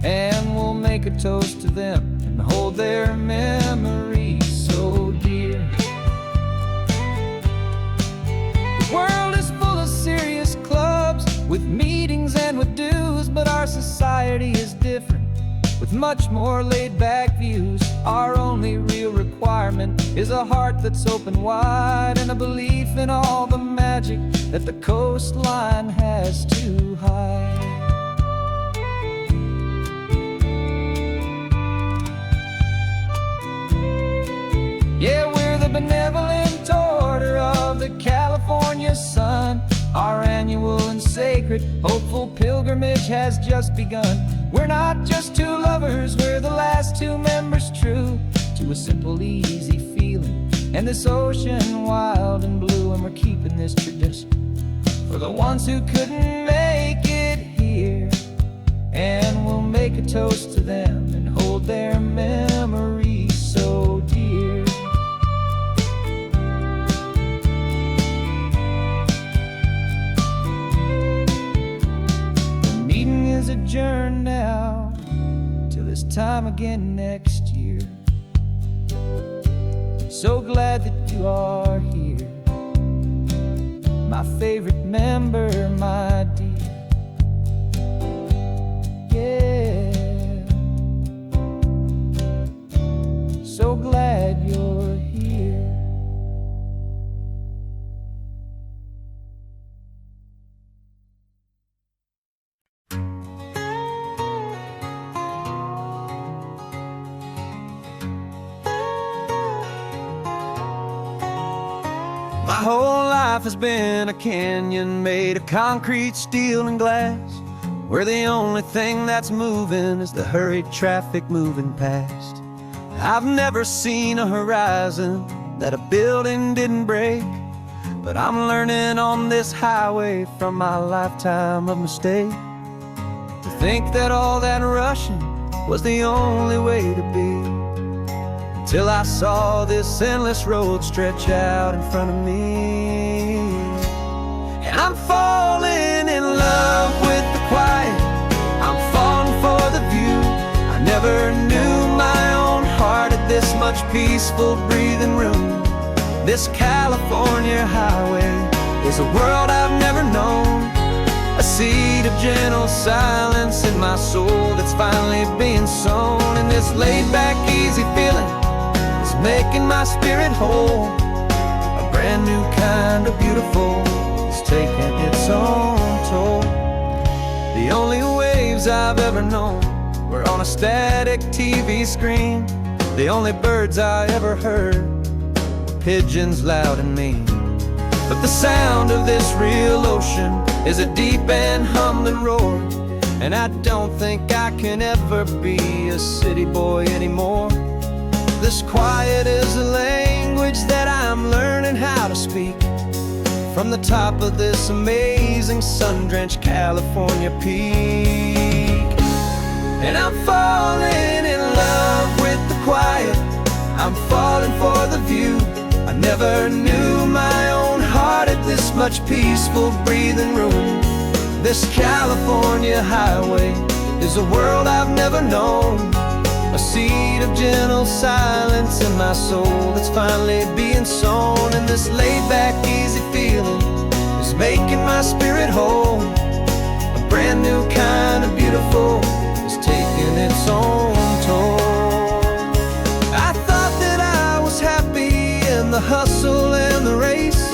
and we'll make a toast to them and hold their memories so dear. The world is full of serious clubs with meetings and with dues, but our society is different with much more laid-back views. Our only real requirement is a heart that's open wide and a belief in all the magic that the coastline has to hide. Yeah, we're the benevolent order of the California sun. Our annual and sacred hopeful pilgrimage has just begun. We're not just two lovers, we're the last two members true to a simple, easy feeling and this ocean wild and blue. And we're keeping this tradition for the ones who couldn't make it here, and we'll make a toast to them and hold their memories so dear. The meeting is adjourned now till this time again next year. So glad that you are here, my favorite member, my dear. Yeah, so glad you're here. My whole life has been a canyon made of concrete, steel, and glass, where the only thing that's moving is the hurried traffic moving past. I've never seen a horizon that a building didn't break, but I'm learning on this highway from my lifetime of mistake. To think that all that rushing was the only way to be, till I saw this endless road stretch out in front of me. And I'm falling in love with the quiet, I'm falling for the view. I never knew my own heart had this much peaceful breathing room. This California highway is a world I've never known, a seed of gentle silence in my soul that's finally being sown. And this laid-back, easy feeling is making my spirit whole. A brand new kind of beautiful is taking its own toll. The only waves I've ever known were on a static TV screen. The only birds I ever heard were pigeons loud and mean. But the sound of this real ocean is a deep and humbling roar, and I don't think I can ever be a city boy anymore. This quiet is a language that I'm learning how to speak, from the top of this amazing sun-drenched California peak. And I'm falling in love with the quiet, I'm falling for the view. I never knew my own heart had this much peaceful breathing room. This California highway is a world I've never known, a seed of gentle silence in my soul that's finally being sown. And this laid-back, easy feeling is making my spirit whole. A brand new kind of beautiful is taking its own toll. I thought that I was happy in the hustle and the race.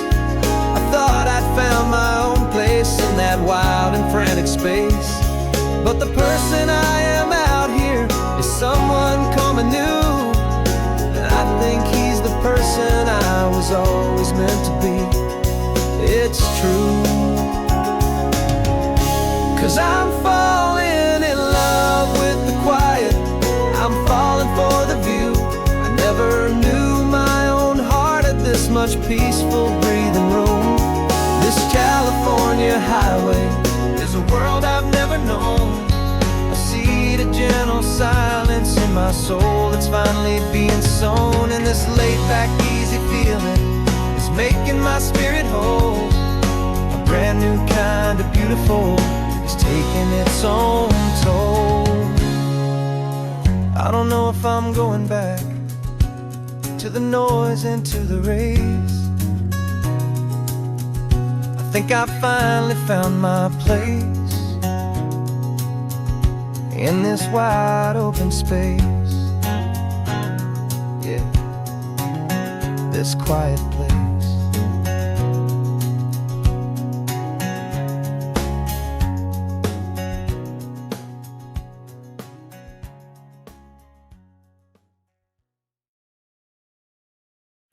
I thought I'd found my own place in that wild and frantic space. But the person I am out here is someone coming new, and I think he's the person I was always meant to be. It's true, 'cause I'm falling in love with the quiet, I'm falling for the view. I never knew my own heart had this much peaceful breathing room. This California highway is a world I've never known, a seed of gentle silence in my soul that's finally being sown. And this laid-back, easy feeling is making my spirit whole. A brand new kind of beautiful is taking its own toll. I don't know if I'm going back to the noise and to the race. I think I finally found my place in this wide open space. Yeah, this quiet place.